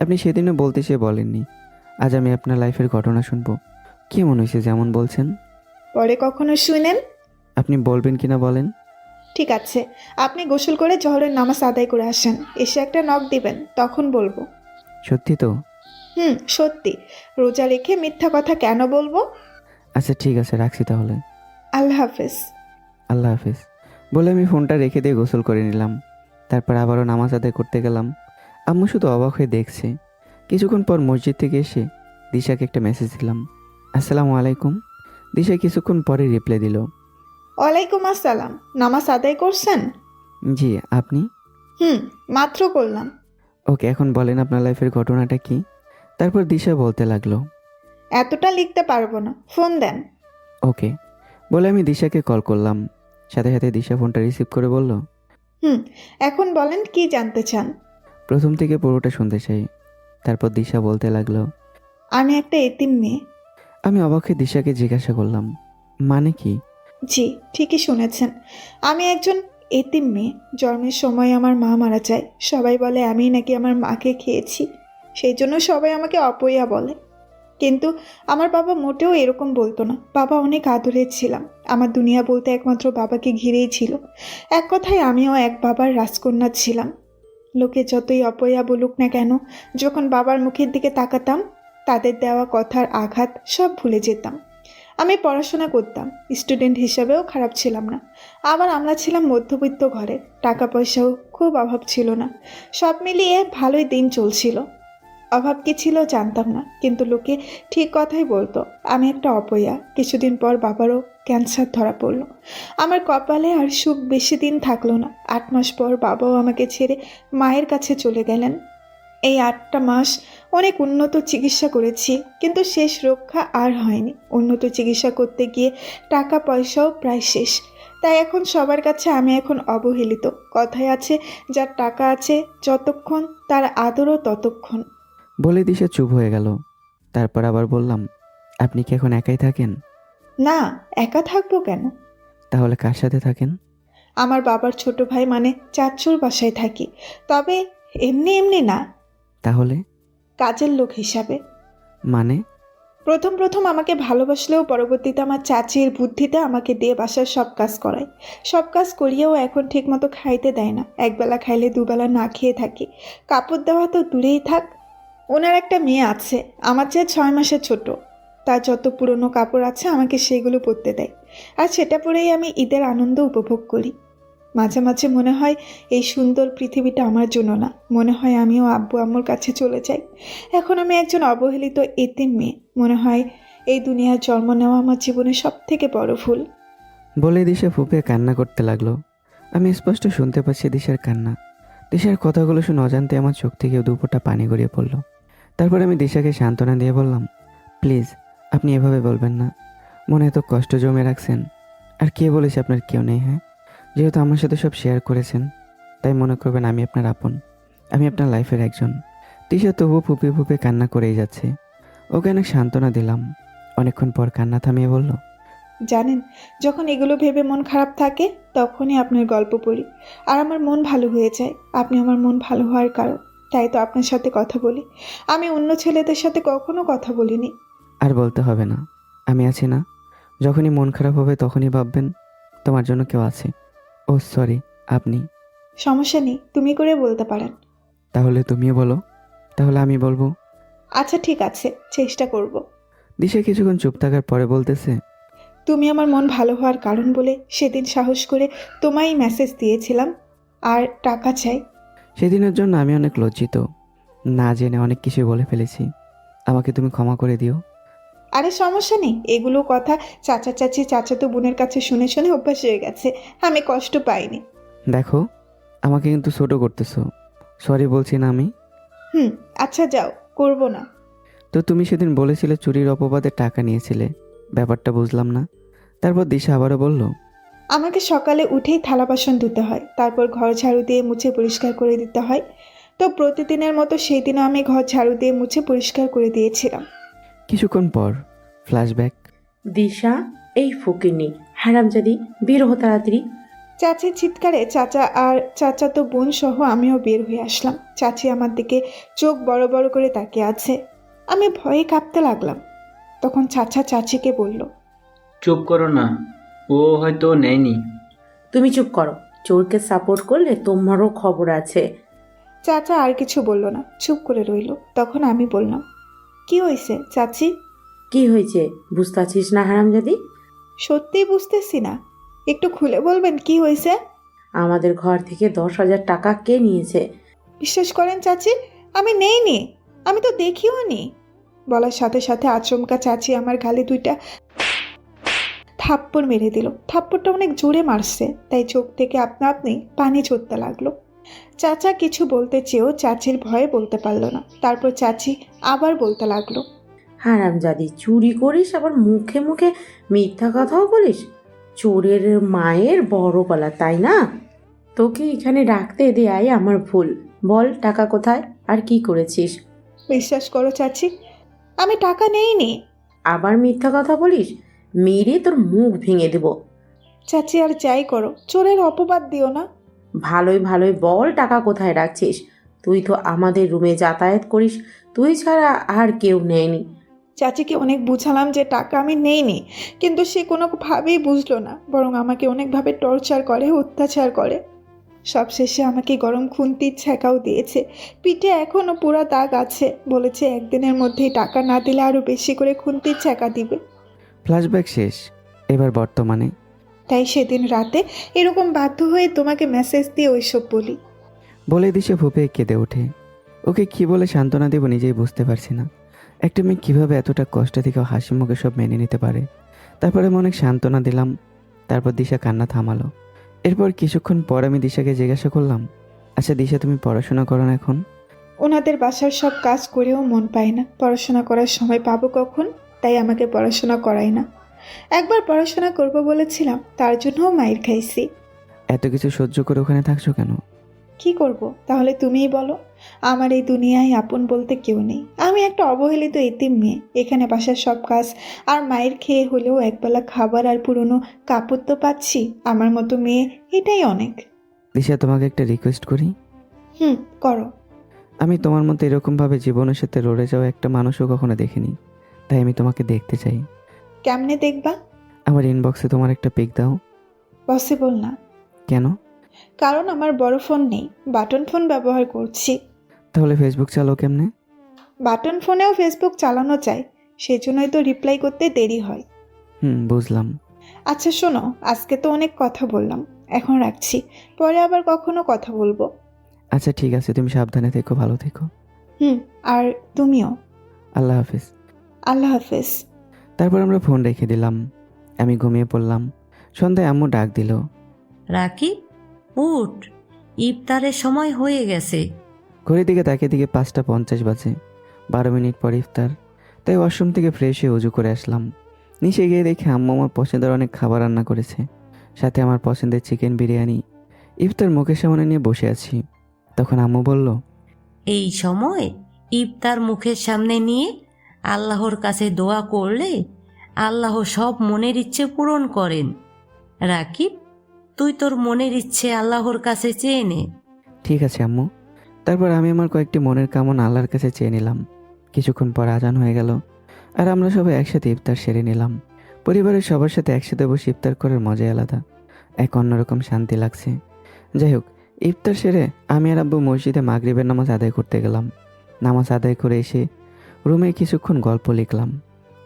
আপনি সেদিনও বলতে সে বলেননি। আজ আমি আপনার লাইফের ঘটনা শুনবো। কি মনে হয়েছে যেমন বলছেন? পরে কখনো শুনেন। আপনি বলবেন কিনা বলেন। ঠিক আছে, আপনি গোসল করে জহরের নামাজ আদায় করে আসেন, এসে একটা নখ দিবেন, তখন বলবো। সত্যি তো? সত্যি। রোজা রেখে মিথ্যা কথা কেন বলবো? আচ্ছা ঠিক আছে, রাখছি তাহলে। আল্লাহ হাফেজ। আল্লাহ হাফিজ বলে আমি ফোনটা রেখে দিয়ে গোসল করে নিলাম। তারপর আবারও নামাজ আদায় করতে গেলাম। আম্মু শুধু অবাক হয়ে দেখছে। কিছুক্ষণ পর মসজিদ থেকে এসে দিশাকে একটা মেসেজ দিলাম, আসসালামু আলাইকুম। দিশা কিছুক্ষণ পরে রিপ্লাই দিল, ওয়ালাইকুম আসসালাম। নামাজ আদায় করছেন? জি, আপনি? মাত্র করলাম। ওকে, এখন বলেন আপনার লাইফের ঘটনাটা কি? তারপর দিশা বলতে লাগলো, এতটা লিখতে পারবো না, ফোন দেন। ওকে বলে আমি দিশাকে কল করলাম। সাথে সাথে দিশা ফোনটা রিসিভ করে বলল, এখন বলেন কি জানতে চান? প্রথম থেকে পুরোটা শুনতে চাই। তারপর দিশা বলতে লাগলো, আমি একটা এতিম মেয়ে। আমি অবাক হয়ে দিশাকে জিজ্ঞাসা করলাম, মানে কি? জি, ঠিকই শুনেছেন, আমি একজন এতিম মেয়ে। জন্মের সময় আমার মা মারা যায়। সবাই বলে আমি নাকি আমার মাকে খেয়েছি। সেই জন্য সবাই আমাকে অপয়া বলে। কিন্তু আমার বাবা মোটেও এরকম বলতো না। বাবা অনেক আদরের ছিলাম। আমার দুনিয়া বলতে একমাত্র বাবাকে ঘিরেই ছিল। এক কথায় আমিও এক বাবার রাজকন্যা ছিলাম। লোকে যতই অপয়া বলুক না কেন, যখন বাবার মুখের দিকে তাকাতাম, তাদের দেওয়া কথার আঘাত সব ভুলে যেতাম। আমি পড়াশোনা করতাম, স্টুডেন্ট হিসাবেও খারাপ ছিলাম না। আবার আমরা ছিলাম মধ্যবিত্ত ঘরে, টাকা পয়সাও খুব অভাব ছিল না। সব মিলিয়ে ভালোই দিন চলছিল। অভাব কি ছিল জানতাম না, কিন্তু লোকে ঠিক কথাই বলতো আমি একটা অপয়া। কিছুদিন পর বাবারও ক্যান্সার ধরা পড়লো। আমার কপালে আর সুখ বেশি দিন থাকলো না। 8 মাস পর বাবাও আমাকে ছেড়ে মায়ের কাছে চলে গেলেন। এই 8টা মাস অনেক উন্নত চিকিৎসা করেছি, কিন্তু শেষ রক্ষা আর হয়নি। উন্নত চিকিৎসা করতে গিয়ে টাকা পয়সাও প্রায় শেষ। তাই এখন সবার কাছে আমি এখন অবহেলিত। কথায় আছে, যার টাকা আছে যতক্ষণ, তার আদরও ততক্ষণ। বলে দিশা চুপ হয়ে গেল। তারপর আবার বললাম, আপনি কি এখন একাই থাকেন? না, একা থাকবো কেন? তাহলে কার সাথে থাকেন? আমার বাবার ছোট ভাই মানে চাচ্চুর বাসায় থাকি। তবে এমনি এমনি না, তাহলে কাজের লোক হিসাবে। মানে? প্রথম প্রথম আমাকে ভালোবাসলেও পরবর্তীতে আমার চাচির বুদ্ধিতে আমাকে দিয়ে বাসার সব কাজ করায়। সব কাজ করিয়েও এখন ঠিকমতো খাইতে দেয় না। একবেলা খাইলে দুবেলা না খেয়ে থাকি। কাপড় দেওয়া তো দূরেই থাক। ওনার একটা মেয়ে আছে, আমার চেয়ে 6 মাসের ছোট। তার যত পুরনো কাপড় আছে আমাকে সেগুলো পরতে দেয়, আর সেটা পরেই আমি ঈদের আনন্দ উপভোগ করি। মাঝে মাঝে মনে হয় এই সুন্দর পৃথিবীটা আমার জন্য না। মনে হয় আমিও আব্বু আম্মুর কাছে চলে যাই। এখন আমি একজন অবহেলিত এতিম মেয়ে। মনে হয় এই দুনিয়ার জন্ম নেওয়া আমার জীবনের সব থেকে বড় ভুল। বলে দিশা ফুপে কান্না করতে লাগলো। আমি স্পষ্ট শুনতে পাচ্ছি দিশার কান্না। দিশার কথাগুলো শুনে অজান্তে আমার চোখ থেকে দুপোটা পানি গড়িয়ে পড়লো। তারপর আমি দিশাকে সান্ত্বনা দিয়ে বললাম, প্লিজ আপনি এভাবে বলবেন না। মনে এত কষ্ট জমে রাখছেন। আর কে বলেছে আপনার কেউ নেই? হ্যাঁ, যেহেতু আমার সাথে সব শেয়ার করেছেন, তাই মনে করবেন আমি আপনার আপন, আমি আপনার লাইফের একজন। দিশা তবুও ফুপে ফুপে কান্না করেই যাচ্ছে। ওকে অনেক সান্ত্বনা দিলাম। অনেকক্ষণ পর কান্না থামিয়ে বলল, জানেন, যখন এগুলো ভেবে মন খারাপ থাকে তখনই আপনার গল্প পড়ি, আর আমার মন ভালো হয়ে যায়। আপনি আমার মন ভালো হওয়ার কারণ, তাই তো আপনার সাথে কথা বলি। আমি অন্য ছেলেদের সাথে কখনো কথা বলিনি। আর বলতে হবে না, আমি আছি না। যখনই মন খারাপ হবে তখনই ভাববেন তোমার জন্য কেউ আছে। ও সরি, আপনি। সমস্যা নেই, তুমি করে বলতে পারেন। তাহলে তুমিও বলো। তাহলে আমি বলবো। আচ্ছা ঠিক আছে, চেষ্টা করব। দিশা কিছুক্ষণ চুপ থাকার পরে বলতেছে, তুমি আমার মন ভালো হওয়ার কারণ বলে সেদিন সাহস করে তোমায় মেসেজ দিয়েছিলাম, আর টাকা চাই। সেদিনের জন্য আমি অনেক লজ্জিত। না জেনে অনেক কিছু বলে ফেলেছি। আমাকে তুমি ক্ষমা করে দিও। আরে সমস্যা নেই, এগুলো কথা চাচা চাচি চাচাতো বোনের কাছে শুনে শুনে অভ্যাস হয়ে গেছে। আমি কষ্ট পাইনি। দেখো, আমাকে কিন্তু ছোট করতেছো। সরি বলছি না আমি। আচ্ছা যাও, করব না। তো তুমি সেদিন বলেছিলে চুরির অপবাদে টাকা নিয়েছিলে, ব্যাপারটা বুঝলাম না। তারপর দিশা আবারও বলল, আমাকে সকালে উঠেই থালা বাসন ধুতে হয়, তারপর ঘর ঝাড়ু দিয়ে মুছে পরিষ্কার করে দিতে হয়। তো প্রতিদিনের মতো সেই দিনও আমি ঘর ঝাড়ু দিয়ে মুছে পরিষ্কার করে দিয়েছিলাম। কিছুক্ষণ পর ফ্ল্যাশব্যাক। দিশা, এই ফকিনি হারামজাদি, বের হো তাড়াতাড়ি। চাচির চিৎকারে চাচা আর চাচাতো বোন সহ আমিও বের হয়ে আসলাম। চাচি আমার দিকে চোখ বড় বড় করে তাকিয়ে আছে। আমি ভয়ে কাঁপতে লাগলাম। তখন চাচা চাচিকে বলল, চুপ করো না, ও হয়তো নেয়নি। তুমি চুপ করো, চোরকে সাপোর্ট করলে তোমারও খবর আছে। চাচা আর কিছু বলল না, চুপ করে রইল। তখন আমি বললাম, কি হয়েছে চাচি? কি হয়েছে বুঝতে পারছিস না হারামজাদি? সত্যিই বুঝতেছি না, একটু খুলে বলবেন কি হয়েছে? আমাদের ঘর থেকে 10,000 টাকা কে নিয়েছে? বিশ্বাস করেন চাচি, আমি নেইনি, আমি তো দেখিও নি। বলার সাথে সাথে আচমকা চাচি আমার গালে 2টা থাপ্পড় মেরে দিল। থাপ্পড়টা অনেক জোরে মারছে, তাই চোখ থেকে আপনা আপনি পানি ঝরতে লাগলো। চাচা কিছু বলতে চেয়েও চাচির ভয়ে বলতে পারলো না। তারপর চাচি আবার বলতে লাগলো, হারামজাদি, চুরি করিস আবার মুখে মুখে মিথ্যা কথাও বলিস। চোরের মায়ের বড় গলা, তাই না? তোকে এখানে রাখতে দেয়াই আমার ভুল। বল টাকা কোথায় আর কি করেছিস? বিশ্বাস করো চাচি, আমি টাকা নেইনি। আবার মিথ্যা কথা বলিস, মেরে তোর মুখ ভেঙে দেব। চাচি আর যাই করো, চোরের অপবাদ দিও না। ভালোই ভালোই বল টাকা কোথায় রাখছিস। তুই তো আমাদের রুমে যাতায়াত করিস, তুই ছাড়া আর কেউ নেয়নি। চাচিকে অনেক বুঝালাম যে টাকা আমি নেইনি, কিন্তু সে কোনোভাবেই বুঝলো না, বরং আমাকে অনেকভাবে টর্চার করে, অত্যাচার করে। সবশেষে আমাকে গরম খুন্তির ছ্যাঁকাও দিয়েছে। পিঠে এখনও পুরা দাগ আছে। বলেছে একদিনের মধ্যেই টাকা না দিলে আরও বেশি করে খুন্তির ছ্যাঁকা দিবে। ফ্ল্যাশব্যাক শেষ, এবার বর্তমানে। তাই সেদিন রাতে এরকম বাধ্য হয়ে তোমাকে মেসেজ দিয়ে ওইসব বলি। বলে দিশা ফুপে কেঁদে ওঠে। ওকে কি বলে সান্ত্বনা দেব নিজেই বুঝতে পারছি না। একটা মেয়ে কীভাবে এতটা কষ্ট থেকে হাসি মুখে সব মেনে নিতে পারে। তারপরে আমি অনেক সান্ত্বনা দিলাম। তারপর দিশা কান্না থামালো। এরপর কিছুক্ষণ পর আমি দিশাকে জিজ্ঞাসা করলাম, আচ্ছা দিশা, তুমি পড়াশোনা করো না এখন? ওনাদের বাসার সব কাজ করেও মন পায় না, পড়াশোনা করার সময় পাবো কখন? তাই আমাকে পড়াশোনা করায় না। একবার পড়াশোনা করব বলেছিলাম, তার জন্যও মাইর খাইছি। এত কিছু সহ্য করে ওখানে থাকছো কেন? কি করব তাহলে তুমিই বলো। আমার এই দুনিয়ায় আপন বলতে কেউ নেই। আমি একটা অবহেলিত এতিম মেয়ে। এখানে বাসার সব কাজ আর মায়ের খেয়ে হলেও একবেলা খাবার আর পুরনো কাপড় তো পাচ্ছি। আমার মতো মেয়ে এটাই অনেক। দিশা, তোমাকে একটা রিকোয়েস্ট করি। করো। আমি তোমার মতো এরকমভাবে জীবনের সাথে লড়ে যাওয়া একটা মানুষও কখনো দেখিনি। তাই আমি তোমাকে দেখতে চাই। কেমনে দেখবা? আমার ইনবক্সে তোমার একটা পিক দাও। পসিবল না। কেন? কারণ আমার বড় ফোন নেই, বাটন ফোন ব্যবহার করছি। তাহলে ফেসবুক চালাও কেমনে? বাটন ফোনেও ফেসবুক চালানো যায়, সেজন্যই তো রিপ্লাই করতে দেরি হয়। বুঝলাম। আচ্ছা শোনো, আজকে তো অনেক কথা বললাম, এখন রাখছি, পরে আবার কখনো কথা বলবো। আচ্ছা ঠিক আছে, তুমি সাবধানে থেকো, ভালো থেকো। আর তুমিও। আল্লাহ হাফিজ। আল্লাহ হাফেজ। তারপর আমরা ফোন রেখে দিলাম। আমি ঘুমিয়ে পড়লাম। সন্ধ্যায় আম্মু ডাক দিল। রাকিব, উঠ, ইফতারের সময় হয়ে গেছে। ঘড়ির দিকে তাকিয়ে দিকে 5:50 বাজে। 12 মিনিট পর ইফতার। তাই ওয়াশরুম থেকে ফ্রেশ হয়ে উজু করে আসলাম। নিচে গিয়ে দেখি আম্মু আমার পছন্দের অনেক খাবার রান্না করেছে, সাথে আমার পছন্দের চিকেন বিরিয়ানি। ইফতার মুখের সামনে নিয়ে বসে আছি। তখন আম্মু বলল, এই সময় ইফতার মুখের সামনে নিয়ে আল্লাহর কাছে দোয়া করলে আল্লাহ সব মনের ইচ্ছে পূরণ করেন। রাকিব, তুই তোর মনের ইচ্ছে আল্লাহর কাছে চেয়ে নে। ঠিক আছে আম্মু। তারপর আমি আমার কয়েকটি মনের কামনা আল্লাহর কাছে চেয়ে নিলাম। কিছুক্ষণ পর আজান হয়ে গেল, আর আমরা সবাই একসাথে ইফতার সেরে নিলাম। পরিবারের সবার সাথে একসাথে বসে ইফতার করার মজাই আলাদা, এক অন্যরকম শান্তি লাগছে। যাই হোক, ইফতার সেরে আমি আর আব্বু মসজিদে মাগরিবের নামাজ আদায় করতে গেলাম। নামাজ আদায় করে এসে রুমে কিছুক্ষণ গল্প লিখলাম।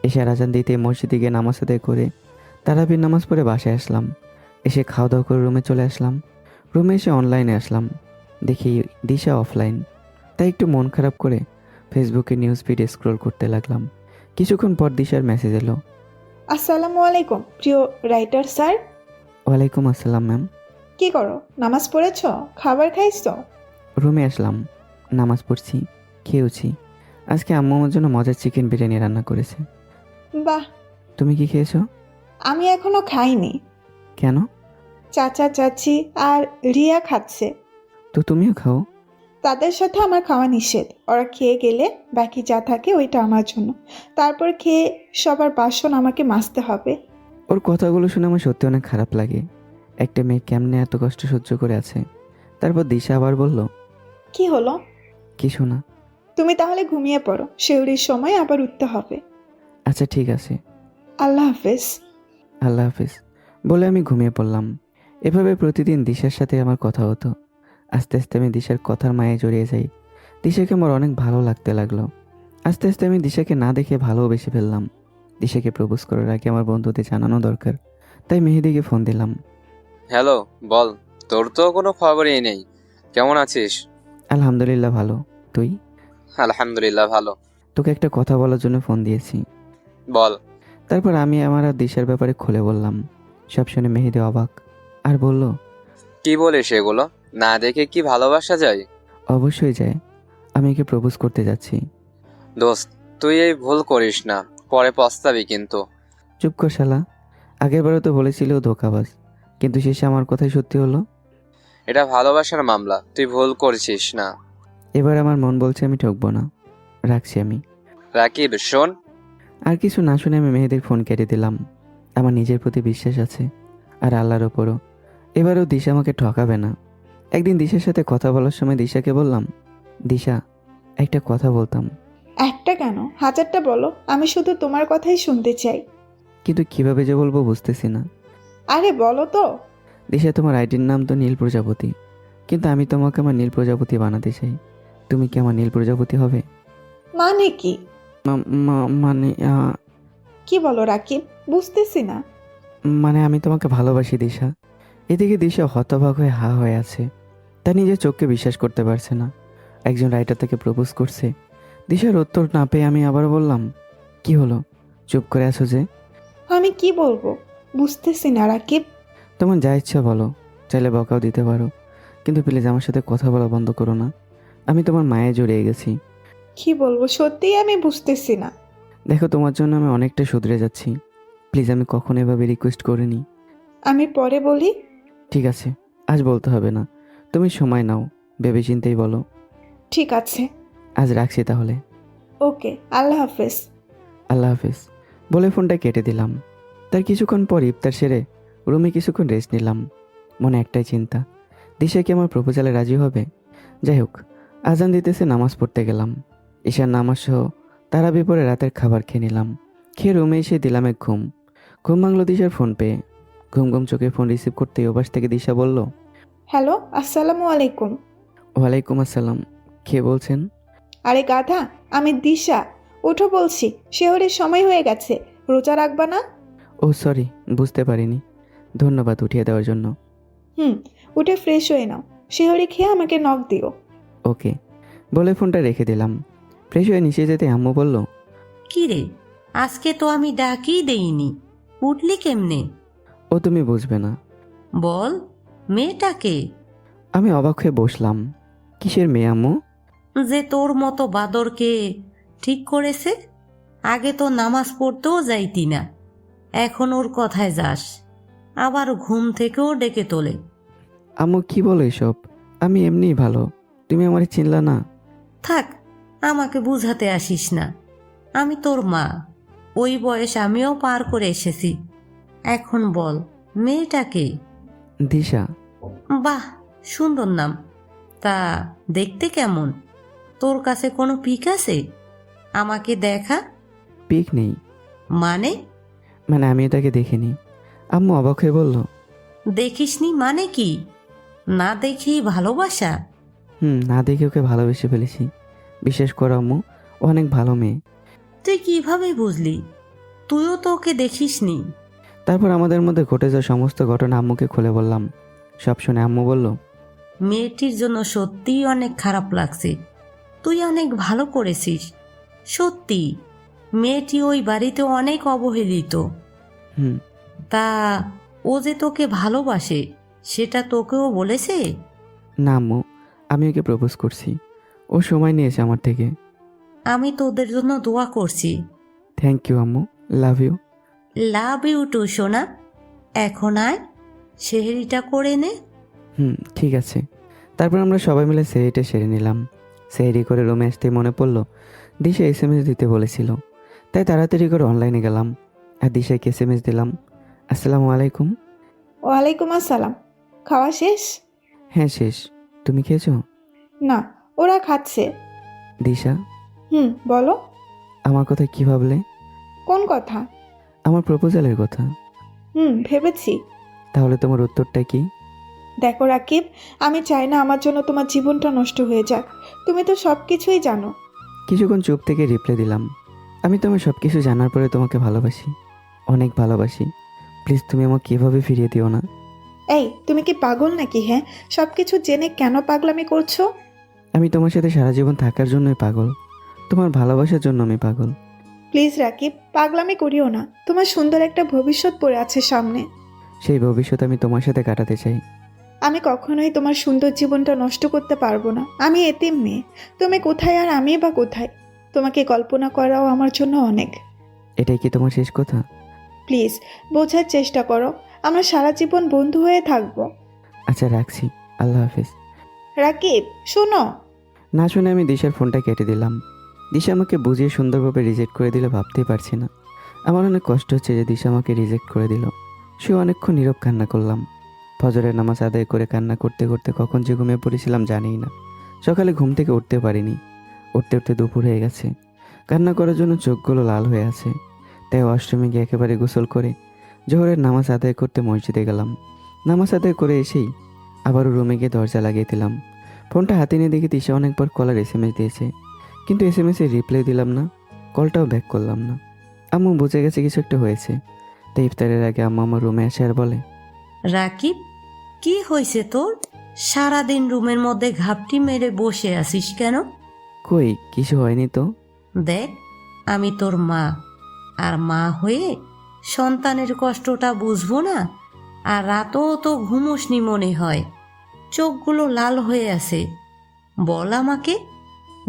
এসে আজান দিতে মসজিদে গিয়ে নামাজ আদায় করে তারাবির নামাজ পড়ে বাসায় আসলাম। এসে খাওয়া দাওয়া করে রুমে চলে আসলাম। রুমে এসে অনলাইনে আসলাম, দেখি দিশা অফলাইন। তাই একটু মন খারাপ করে ফেসবুকে নিউজ ফিড স্ক্রল করতে লাগলাম। কিছুক্ষণ পর দিশার মেসেজ এলো। আসসালামু আলাইকুম প্রিয় রাইটার স্যার। ওয়ালাইকুম আসসালাম ম্যাম। কি করো? নামাজ পড়েছ? খাবার খাইছো? রুমে আসলাম, নামাজ পড়ছি, খেয়েওছি। আজকে আম্মু আমার জন্য মজার চিকেন বিরিয়ানি রান্না করেছে। বাহ। তুমি কি খেয়েছো? আমি এখনো খাইনি। কেন? চাচা চাচি আর রিয়া খাচ্ছে। তো তুমিও খাও। তাদের সাথে আমার খাওয়া নিষেধ। ওরা খেয়ে গেলে বাকি যা থাকে ওইটা আমার জন্য। তারপর খেয়ে সবার বাসন আমাকে মাজতে হবে। ওর কথাগুলো শুনে আমার সত্যি অনেক খারাপ লাগে। একটা মেয়ে কেমনে এত কষ্ট সহ্য করে আছে। তারপর দিশা আবার বলল, কি হলো? কিছু না। তুমি তাহলে ঘুমিয়ে পড়ো, সেউরির সময় আবার উঠতে হবে। আচ্ছা ঠিক আছে। আল্লাহ হাফেজ। আল্লাহ হাফিজ বলে আমি ঘুমিয়ে পড়লাম। এভাবে প্রতিদিন দিশার সাথে আমার কথা হতো। আস্তে আস্তে আমি দিশার কথার মায়ে জড়িয়ে যাই। দিশাকে আমার অনেক ভালো লাগতে লাগলো। আস্তে আস্তে আমি দিশাকে না দেখে ভালোবেসে ফেললাম। দিশাকে প্রপোজ করার আগে আমার বন্ধুদের জানানো দরকার, তাই মেহেদিকে ফোন দিলাম। হ্যালো, বল। তোর তো কোনো খবরই নেই, কেমন আছিস? আলহামদুলিল্লাহ ভালো, তুই? আলহামদুলিল্লাহ ভালো। তোকে একটা কথা বলার জন্য ফোন দিয়েছি। বল। তারপর আমি আমার আর দিশার ব্যাপারে খুলে বললাম। সব শুনে মেহেদি অবাক, আর বলল, কি বলিস এগুলো? না দেখে কি ভালোবাসা যায়? অবশ্যই যায়, আমি একে প্রপোজ করতে যাচ্ছি। দোস্ত, তুই এই ভুল করিস না, পরে পস্তাবি কিন্তু। চুপ কর শালা, আগেরবারও তো বলেছিল ও ধোঁকাবাজ, কিন্তু শেষে আমার কথাই সত্যি হলো। এটা ভালোবাসার মামলা, তুই ভুল করছিস না। এবার আমার মন বলছে আমি ঠকবো না, রাখছি আমি। রাকিব শোন। আর কিছু না শুনে আমি মেহেদির ফোন কেটে দিলাম। আমার নিজের প্রতি বিশ্বাস আছে, আর আল্লাহর ওপরও। এবারও দিশা আমাকে ঠকাবে না। একদিন দিশার সাথে কথা বলার সময় দিশাকে বললাম, দিশা, একটা কথা বলতাম, একটা কেন, হাজারটা বলো, আমি শুধু তোমার কথাই শুনতে চাই। কিন্তু কিভাবে যে বলবো বুঝতেছি না। আরে বলো তো। দিশা, তোমার আইডির নাম তো নীল প্রজাপতি, কিন্তু আমি তোমাকে আমার নীল প্রজাপতি বানাতে চাই। তুমি কি আমার নীল প্রজাপতি হবে? মানে কি? মানে কি বলো রাকিব, বুঝতেছি না। মানে আমি তোমাকে ভালোবাসি দিশা। এদিকে দিশা হতবাক হয়ে হা হয়ে আছে। তা নিজের চোখকে বিশ্বাস করতে পারছে না। একজন রাইটার তাকে প্রপোজ করছে। দিশার উত্তর না পেয়ে আমি আবার বললাম, কি হলো, চুপ করে আছো যে? আমি কি বলবো বুঝতেছি না রাকিব। তোমার যা ইচ্ছা বলো, চাইলে বকাও দিতে পারো, কিন্তু প্লিজ আমার সাথে কথা বলা বন্ধ করো না। আমি তোমার মায়ে জড়িয়ে গেছি। কি বলবো সত্যিই আমি বুঝতেছি না। দেখো, তোমার জন্য আমি অনেকটা শুধরে যাচ্ছি। প্লিজ, আমি কখনো এভাবে রিকোয়েস্ট করিনি। আমি পরে বলি। ঠিক আছে, আজ বলতে হবে না। তুমি সময় নাও, ভেবে চিন্তেই বলো। ঠিক আছে। আজ রাখছি তাহলে। ওকে, আল্লাহ হাফেজ। আল্লাহ হাফিজ বলে ফোনটা কেটে দিলাম। তার কিছুক্ষণ পর ইফতার সেরে রুমে কিছুক্ষণ রেস্ট নিলাম। মনে একটাই চিন্তা, দিশা কি আমার প্রপোজালে রাজি হবে? যাই হোক, আজান দিতেছে, নামাজ পড়তে গেলাম। ঈশার নামাজ সহ তারাবি পরে রাতের খাবার খেয়ে নিলাম। খেয়ে রুমে এসে দিলাম এক ঘুম। ঘুম ভাঙলো দিশার ফোন পেয়ে। ঘুম ঘুম চোখে ফোন রিসিভ করতেই ওপাশ থেকে দিশা বলল, হ্যালো, আসসালামু আলাইকুম। ওয়ালাইকুম আসসালাম। কে বলছেন? আরে গাধা, আমি দিশা। ওঠো বলছি, শেহরের সময় হয়ে গেছে, রোজা রাখবা না? ও সরি, বুঝতে পারিনি। ধন্যবাদ উঠিয়ে দেওয়ার জন্য। উঠে ফ্রেশ হয়ে নাও, শেহরি খেয়ে আমাকে নক দিও। ওকে বলে ফোনটা রেখে দিলাম। ফ্রেশ হয়ে নিচে যেতে আম্মু বলল, কি রে, আজকে তো আমি ডাকই দেইনি, উঠলি কেমনে? ও তুমি বুঝবে না। বল, মেয়েটাকে? আমি অবাক হয়ে বসলাম। কিসের মেয়ে আম্মু? যে তোর মতো বাদরকে ঠিক করেছে। আগে তো নামাজ পড়তেও যাইতি না, এখন ওর কথায় যাস, আবার ঘুম থেকেও ডেকে তোলে। আম্মু কি বলো এসব? আমি এমনিই ভালো, তুমি আমার চিনলা না? থাক, আমাকে বুঝাতে আসিস না। আমি তোর মা, ওই বয়স আমিও পার করে এসেছি। এখন বল, মেয়েটাকে? দিশা। বাহ, সুন্দর নাম। তা দেখতে কেমন? তোর কাছে কোনো পিক আছে? আমাকে দেখা। পিক নেই। মানে? মানে আমিও তাকে দেখিনি। আম্মু অবাক হয়ে বলল, দেখিসনি মানে কি? না দেখি ভালোবাসা? না দেখে ওকে ভালোবেসে ফেলেছি। বিশ্বাস করো আম্মু, ও অনেক ভালো মেয়ে। তুই কিভাবে বুঝলি? তুইও তো ওকে দেখিসনি। তারপর আমাদের মধ্যে ঘটে যাওয়া সমস্ত ঘটনা আম্মুকে খুলে বললাম। সব শুনে আম্মু বলল, মেয়েটির জন্য সত্যিই অনেক খারাপ লাগছে। তুই অনেক ভালো করেছিস। সত্যি, মেয়েটি ওই বাড়িতে অনেক অবহেলিত। হুম। তা ও যে তোকে ভালোবাসে সেটা তোকেও বলেছে? না আম্মু, আমি ওকে প্রপোজ করছি। ও সময় নিয়েছে আমার থেকে। আমি তোদের জন্য দোয়া করছি। থ্যাংক ইউ আম্মু, love you. Love you too সোনা। এখন আয়, সেহেরিটা করে নে। ঠিক আছে। তারপর আমরা সবাই মিলে সেহরিটা সেরে নিলাম। সেহরি করে রুমে আসতেই মনে পড়লো দিশা SMS দিতে বলেছিল, তাই তাড়াতাড়ি করে অনলাইনে গেলাম আর দিশাকে SMS দিলাম, আসসালামু আলাইকুম। ওয়ালাইকুম আসসালাম। খাওয়া শেষ? হ্যাঁ শেষ। তুমি খেয়েছো? না, ওরা খাচ্ছে। দিশা, বলো। আমার কথা কি ভাবলে? কোন কথা? আমার প্রপোজালের কথা। ভেবেছি। তাহলে তোমার উত্তরটা কি? দেখো রাকিব, আমি চাই না আমার জন্য তোমার জীবনটা নষ্ট হয়ে যাক। তুমি তো সব কিছুই জানো। কিছুক্ষণ চুপ থেকে রিপ্লাই দিলাম, আমি তোমার সব কিছু জানার পরে তোমাকে ভালোবাসি, অনেক ভালোবাসি। প্লিজ তুমি আমাকে এভাবে ফিরিয়ে দিও না। এই, তুমি কি পাগল নাকি? হ্যাঁ, সব কিছু জেনে কেন পাগলামি করছো? আমি তোমার সাথে সারা জীবন থাকার জন্যই পাগল, তোমার ভালোবাসার জন্য আমি পাগল। প্লিজ রাকিব, পাগলামি করিও না। তোমার সুন্দর একটা ভবিষ্যৎ পড়ে আছে সামনে। সেই ভবিষ্যৎ আমি তোমার সাথে কাটাতে চাই। আমি কখনোই তোমার সুন্দর জীবনটা নষ্ট করতে পারবো না। আমি এতিম মেয়ে, তুমি কোথায় আর আমি বা কোথায়? তোমাকে কল্পনা করাও আমার জন্য অনেক। এটাই কি তোমার শেষ কথা? প্লিজ বোঝার চেষ্টা করো, আমরা সারা জীবন বন্ধু হয়ে থাকবো। আচ্ছা রাখছি, আল্লাহ হাফেজ। রাকিব শোনো। না শুনে আমি দিশার ফোনটা কেটে দিলাম। দিশা আমাকে বুঝিয়ে সুন্দরভাবে রিজেক্ট করে দিলে ভাবতেই পারছি না। আমার অনেক কষ্ট হচ্ছে যে দিশা আমাকে রিজেক্ট করে দিল। সে অনেকক্ষণ নীরব কান্না করলাম। ফজরের নামাজ আদায় করে কান্না করতে করতে কখন যে ঘুমিয়ে পড়েছিলাম জানিই না। সকালে ঘুম থেকে উঠতে পারিনি। উঠতে উঠতে দুপুর হয়ে গেছে। কান্না করার জন্য চোখগুলো লাল হয়ে আছে। তাই ওয়াশরুমে গিয়ে একেবারে গোসল করে জোহরের নামাজ আদায় করতে মসজিদে গেলাম। নামাজ আদায় করে এসেই আবারও রুমে গিয়ে দরজা লাগিয়ে দিলাম। ফোনটা হাতে নিয়ে দেখি দিশা অনেকবার কলার SMS দিয়েছে, কিন্তু SMS-এর রিপ্লাই দিলাম না, কলটাও ব্যাক করলাম না। আম্মু বুঝে গেছে কিছু একটা হয়েছে। তাই ইফতারের আগে আম্মু আমার রুমে আসে আর বলে, রাকিব, কি হয়েছে তোর? সারাদিন রুমের মধ্যে ঘাপটি মেরে বসে আছিস কেন? কই কিছু হয়নি তো। দেখ, আমি তোর মা, আর মা হয়ে সন্তানের কষ্টটা বুঝবো না? আর রাতও তো ঘুমোসনি মনে হয়, চোখগুলো লাল হয়ে আছে। বল আমাকে,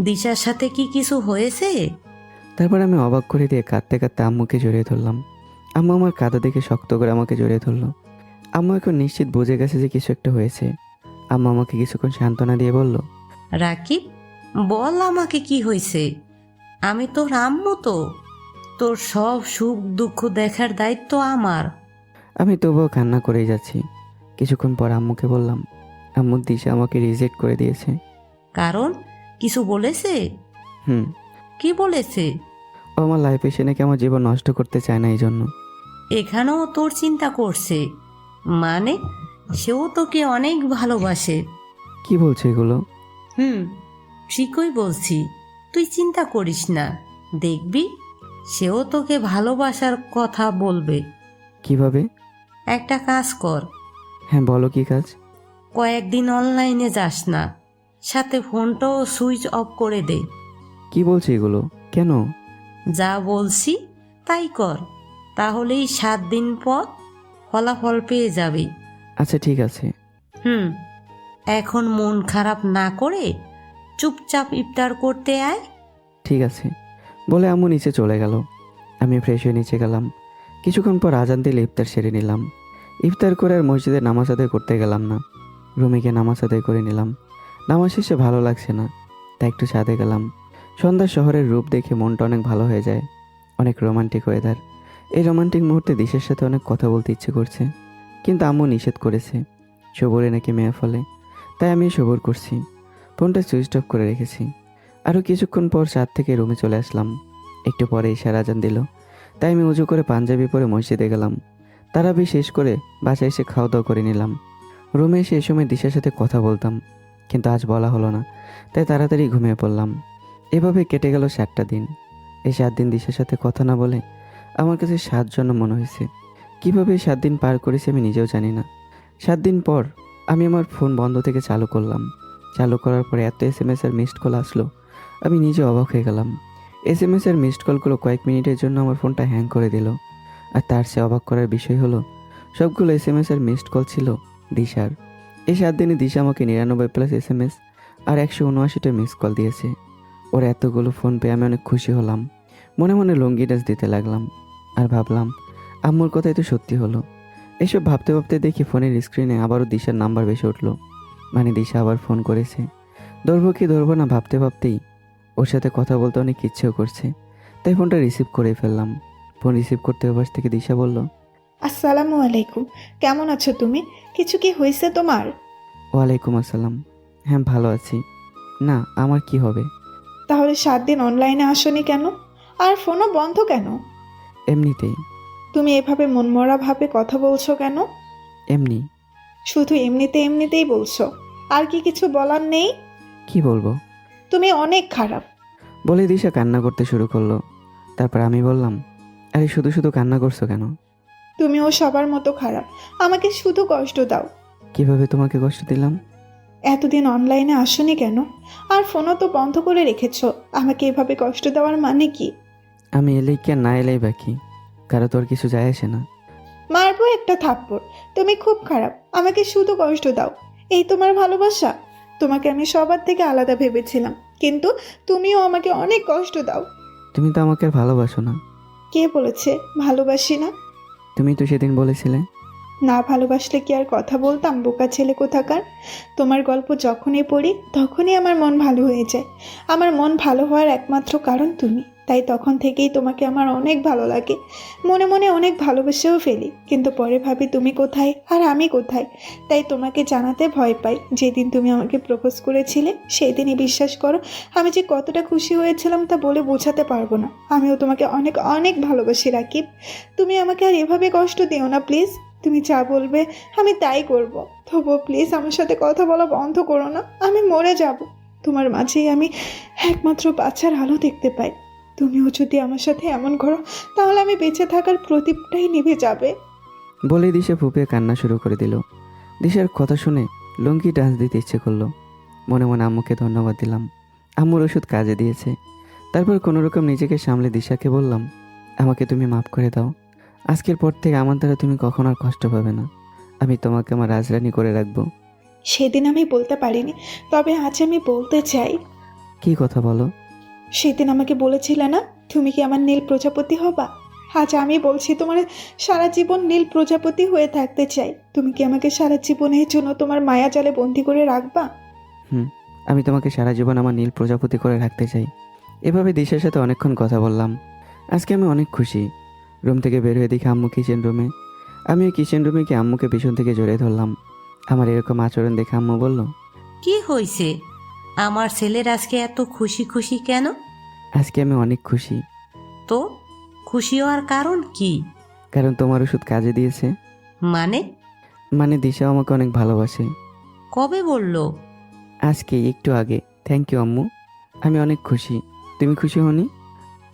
দিশার সাথে কি কিছু হয়েছে? তারপর আমি অবাক করে দিয়ে কাঁদতে কাঁদতে আম্মুকে জড়িয়ে ধরলাম। আম্মু আমার কাঁদা দেখে শক্ত করে আমাকে জড়িয়ে ধরলো। আম্মু এখন নিশ্চিত বুঝে গেছে যে কিছু একটা হয়েছে। আম্মু আমাকে কিছুক্ষণ সান্ত্বনা দিয়ে বলল, রাকিব, বল আমাকে কি হয়েছে? আমি তোর আম্মু তো, তোর সব সুখ দুঃখ দেখার দায়িত্ব আমার। আমি তবুও কান্না করেই যাচ্ছি। কিছুক্ষণ পর আম্মুকে বললাম, আম্মু দিশা আমাকে রিজেক্ট করে দিয়েছে। কারণ কিছু বলেছে? হুম, কি বলেছে? ও আমার লাইফে এসে নাকি আমার জীবন নষ্ট করতে চায় না, এই জন্য। এখানেও তোর চিন্তা করছে? মানে সেও তোকে অনেক ভালোবাসে। কি বলছে এগুলো? ঠিকই বলছি, তুই চিন্তা করিস না, দেখবি সেও তোকে ভালোবাসার কথা বলবে। কিভাবে? একটা কাজ কর, হ্যাঁ বলো, কি কাজ? কয়েকদিন অনলাইনে যাস না, সাথে ফোনটাও সুইচ অফ করে দে। কি বলছে এগুলো? কেন? যা বলছি তাই কর, তাহলেই 7 দিন পর ফলাফল পেয়ে যাবি। আচ্ছা ঠিক আছে। এখন মন খারাপ না করে চুপচাপ ইফতার করতে আয়। ঠিক আছে বলে আম্মু নিচে চলে গেল। আমি ফ্রেশ হয়ে নিচে গেলাম। কিছুক্ষণ পর আজান দিলে ইফতার সেরে নিলাম। ইফতার করে আর মসজিদে নামাজ আদায় করতে গেলাম না, রুমে গিয়ে নামাজ আদায় করে নিলাম। নামাজ শেষে ভালো লাগছে না, তাই একটু ছাদে গেলাম। সন্ধ্যার শহরের রূপ দেখে মনটা অনেক ভালো হয়ে যায়। অনেক রোমান্টিক ওয়েদার। এই রোমান্টিক মুহূর্তে দিশের সাথে অনেক কথা বলতে ইচ্ছে করছে, কিন্তু আম্মু নিষেধ করেছে, সবুরে নাকি মেয়ে ফলে। তাই আমি সবুর করছি, ফোনটা সুইচ অফ করে রেখেছি। আরও কিছুক্ষণ পর ছাদ থেকে রুমে চলে আসলাম। একটু পরে ঈশার আজান দিল, তাই আমি উজু করে পাঞ্জাবি পরে মসজিদে গেলাম। তারাবি শেষ করে বাসায় এসে খাওয়া দাওয়া করে নিলাম। রুমে এসে এ সময় দিশার সাথে কথা বলতাম, কিন্তু আজ বলা হলো না, তাই তাড়াতাড়ি ঘুমিয়ে পড়লাম। এভাবে কেটে গেল 7টা দিন। এই 7 দিন দিশার সাথে কথা না বলে আমার কাছে 7 জন্য মনে হয়েছে। কীভাবে 7 দিন পার করেছি আমি নিজেও জানি না। 7 দিন পর আমি আমার ফোন বন্ধ থেকে চালু করলাম। চালু করার পরে এত SMS আর মিসড কল আসলো, আমি নিজে অবাক হয়ে গেলাম। SMS আর মিসড কলগুলো কয়েক মিনিটের জন্য আমার ফোনটা হ্যাং করে দিল। আর তার চেয়ে অবাক করার বিষয় হলো, সবগুলো SMS আর মিসড কল ছিল দিশার। এই 7 দিনে দিশা আমাকে 99+ SMS আর 179টা মিস কল দিয়েছে। ওর এতগুলো ফোন পেয়ে আমি অনেক খুশি হলাম। মনে মনে লঙ্গি ডান্স দিতে লাগলাম আর ভাবলাম আম্মুর কথাই তো সত্যি হলো। এসব ভাবতে ভাবতে দেখি ফোনের স্ক্রিনে আবারও দিশার নাম্বার বেশি উঠলো। মানে দিশা আবার ফোন করেছে। ধরবো কি ধরবো না ভাবতে ভাবতেই ওর সাথে কথা বলতে অনেক ইচ্ছেও করছে, তাই ফোনটা রিসিভ করে ফেললাম। ফোন রিসিভ করতে পাশ থেকে দিশা বলল, আসসালামু আলাইকুম, কেমন আছো তুমি? কিছু কি হয়েছে তোমার? ওয়ালাইকুম আসসালাম। হ্যাঁ ভালো আছি। না, আমার কি হবে? তাহলে 7 দিন অনলাইনে আসোনি কেন? আর ফোনও বন্ধ কেন? এমনিতেই। তুমি এভাবে মনমরা ভাবে কথা বলছো কেন? এমনি। শুধু এমনিতেই বলছো, আর কি কিছু বলার নেই? কি বলবো? তুমি অনেক খারাপ। বলে দিশা কান্না করতে শুরু করলো। তারপর আমি বললাম, আরে শুধু শুধু কান্না করছো কেন? তুমিও সবার মতো খারাপ, আমাকে শুধু কষ্ট দাও। কিভাবে তোমাকে কষ্ট দিলাম? এতদিন অনলাইনে আসোনি কেন? আর ফোনও তো বন্ধ করে রেখেছো, আমাকে এভাবে কষ্ট দেওয়ার মানে কি? আমি এলেই কি আর না এলেই বাকি, কারো তোর কিছু যায় আসে না। মারবো একটা থাপ্পড়। তুমি খুব খারাপ, আমাকে শুধু কষ্ট দাও। এই তোমার ভালোবাসা? তোমাকে আমি সবার থেকে আলাদা ভেবেছিলাম, কিন্তু তুমিও আমাকে অনেক কষ্ট দাও। তুমি তো আমাকে আর ভালোবাসো না। কে বলেছে ভালোবাসি না? তুমি তো সেদিন বলেছিলে। না ভালোবাসলে কি আর কথা বলতাম, বোকা ছেলে কোথাকার। তোমার গল্প যখনই পড়ি তখনই আমার মন ভালো হয়ে যায়। আমার মন ভালো হওয়ার একমাত্র কারণ তুমি। তাই তখন থেকেই তোমাকে আমার অনেক ভালো লাগে, মনে মনে অনেক ভালোবেসেও ফেলি, কিন্তু পরে ভাবি তুমি কোথায় আর আমি কোথায়। তাই তোমাকে জানাতে ভয় পাই। যেদিন তুমি আমাকে প্রপোজ করেছিলে সেই দিনই বিশ্বাস করো আমি যে কতটা খুশি হয়েছিলাম তা বলে বোঝাতে পারবো না। আমিও তোমাকে অনেক অনেক ভালোবাসি রাকিব। তুমি আমাকে আর এভাবে কষ্ট দিও না প্লিজ। তুমি যা বলবে আমি তাই করব। তবুও প্লিজ আমার সাথে কথা বলা বন্ধ করো না। আমি মরে যাব, তোমার মাঝেই আমি একমাত্র বাচ্চার আলো দেখতে পাই। তুমিও যদি আমার সাথে এমন করো তাহলে আমি বেঁচে থাকার প্রদীপটাই নিভে যাবে। বলে দিশা ফুপিয়ে কান্না শুরু করে দিল। দিশার কথা শুনে লুঙ্গি ডান্স দিতে ইচ্ছে করলো। মনে মনে আম্মুকে ধন্যবাদ দিলাম, আম্মুর ওষুধ কাজে দিয়েছে। তারপর কোনোরকম নিজেকে সামলে দিশাকে বললাম, আমাকে তুমি মাফ করে দাও। আজকের পর থেকে আমার দ্বারা তুমি কখনো আর কষ্ট পাবে না। আমি তোমাকে আমার রাজরানী করে রাখবো। সেদিন আমি বলতে পারিনি, তবে আজ আমি বলতে চাই। কি কথা বলো? সেদিন আমাকে বলেছিলে না তুমি কি আমার নীল প্রজাপতি হবা? আজ আমি বলছি তোমার সারা জীবন নীল প্রজাপতি হয়ে থাকতে চাই। তুমি কি আমাকে সারা জীবনের জন্য তোমার মায়া জালে বন্দি করে রাখবা? আমি তোমাকে সারা জীবন আমার নীল প্রজাপতি করে রাখতে চাই। এভাবে দিশার সাথে অনেকক্ষণ কথা বললাম। আজকে আমি অনেক খুশি। রুম থেকে বের হয়ে দেখি আম্মু কিচেন রুমে। আমি ওই কিচেন রুমে গিয়ে আম্মুকে পিছন থেকে জড়িয়ে ধরলাম। আমার এরকম আচরণ দেখে আম্মু বলল, কি হয়েছে? আমার ছেলের আজকে এত খুশি খুশি কেন? আজকে আমি অনেক খুশি। তো খুশি হওয়ার কারণ কি? কারণ তোমার ওষুধ কাজে দিয়েছে। মানে দিশাও আমাকে অনেক ভালোবাসে। কবে বললো? আজকে একটু আগে। থ্যাংক ইউ আম্মু, আমি অনেক খুশি। তুমি খুশি হওনি?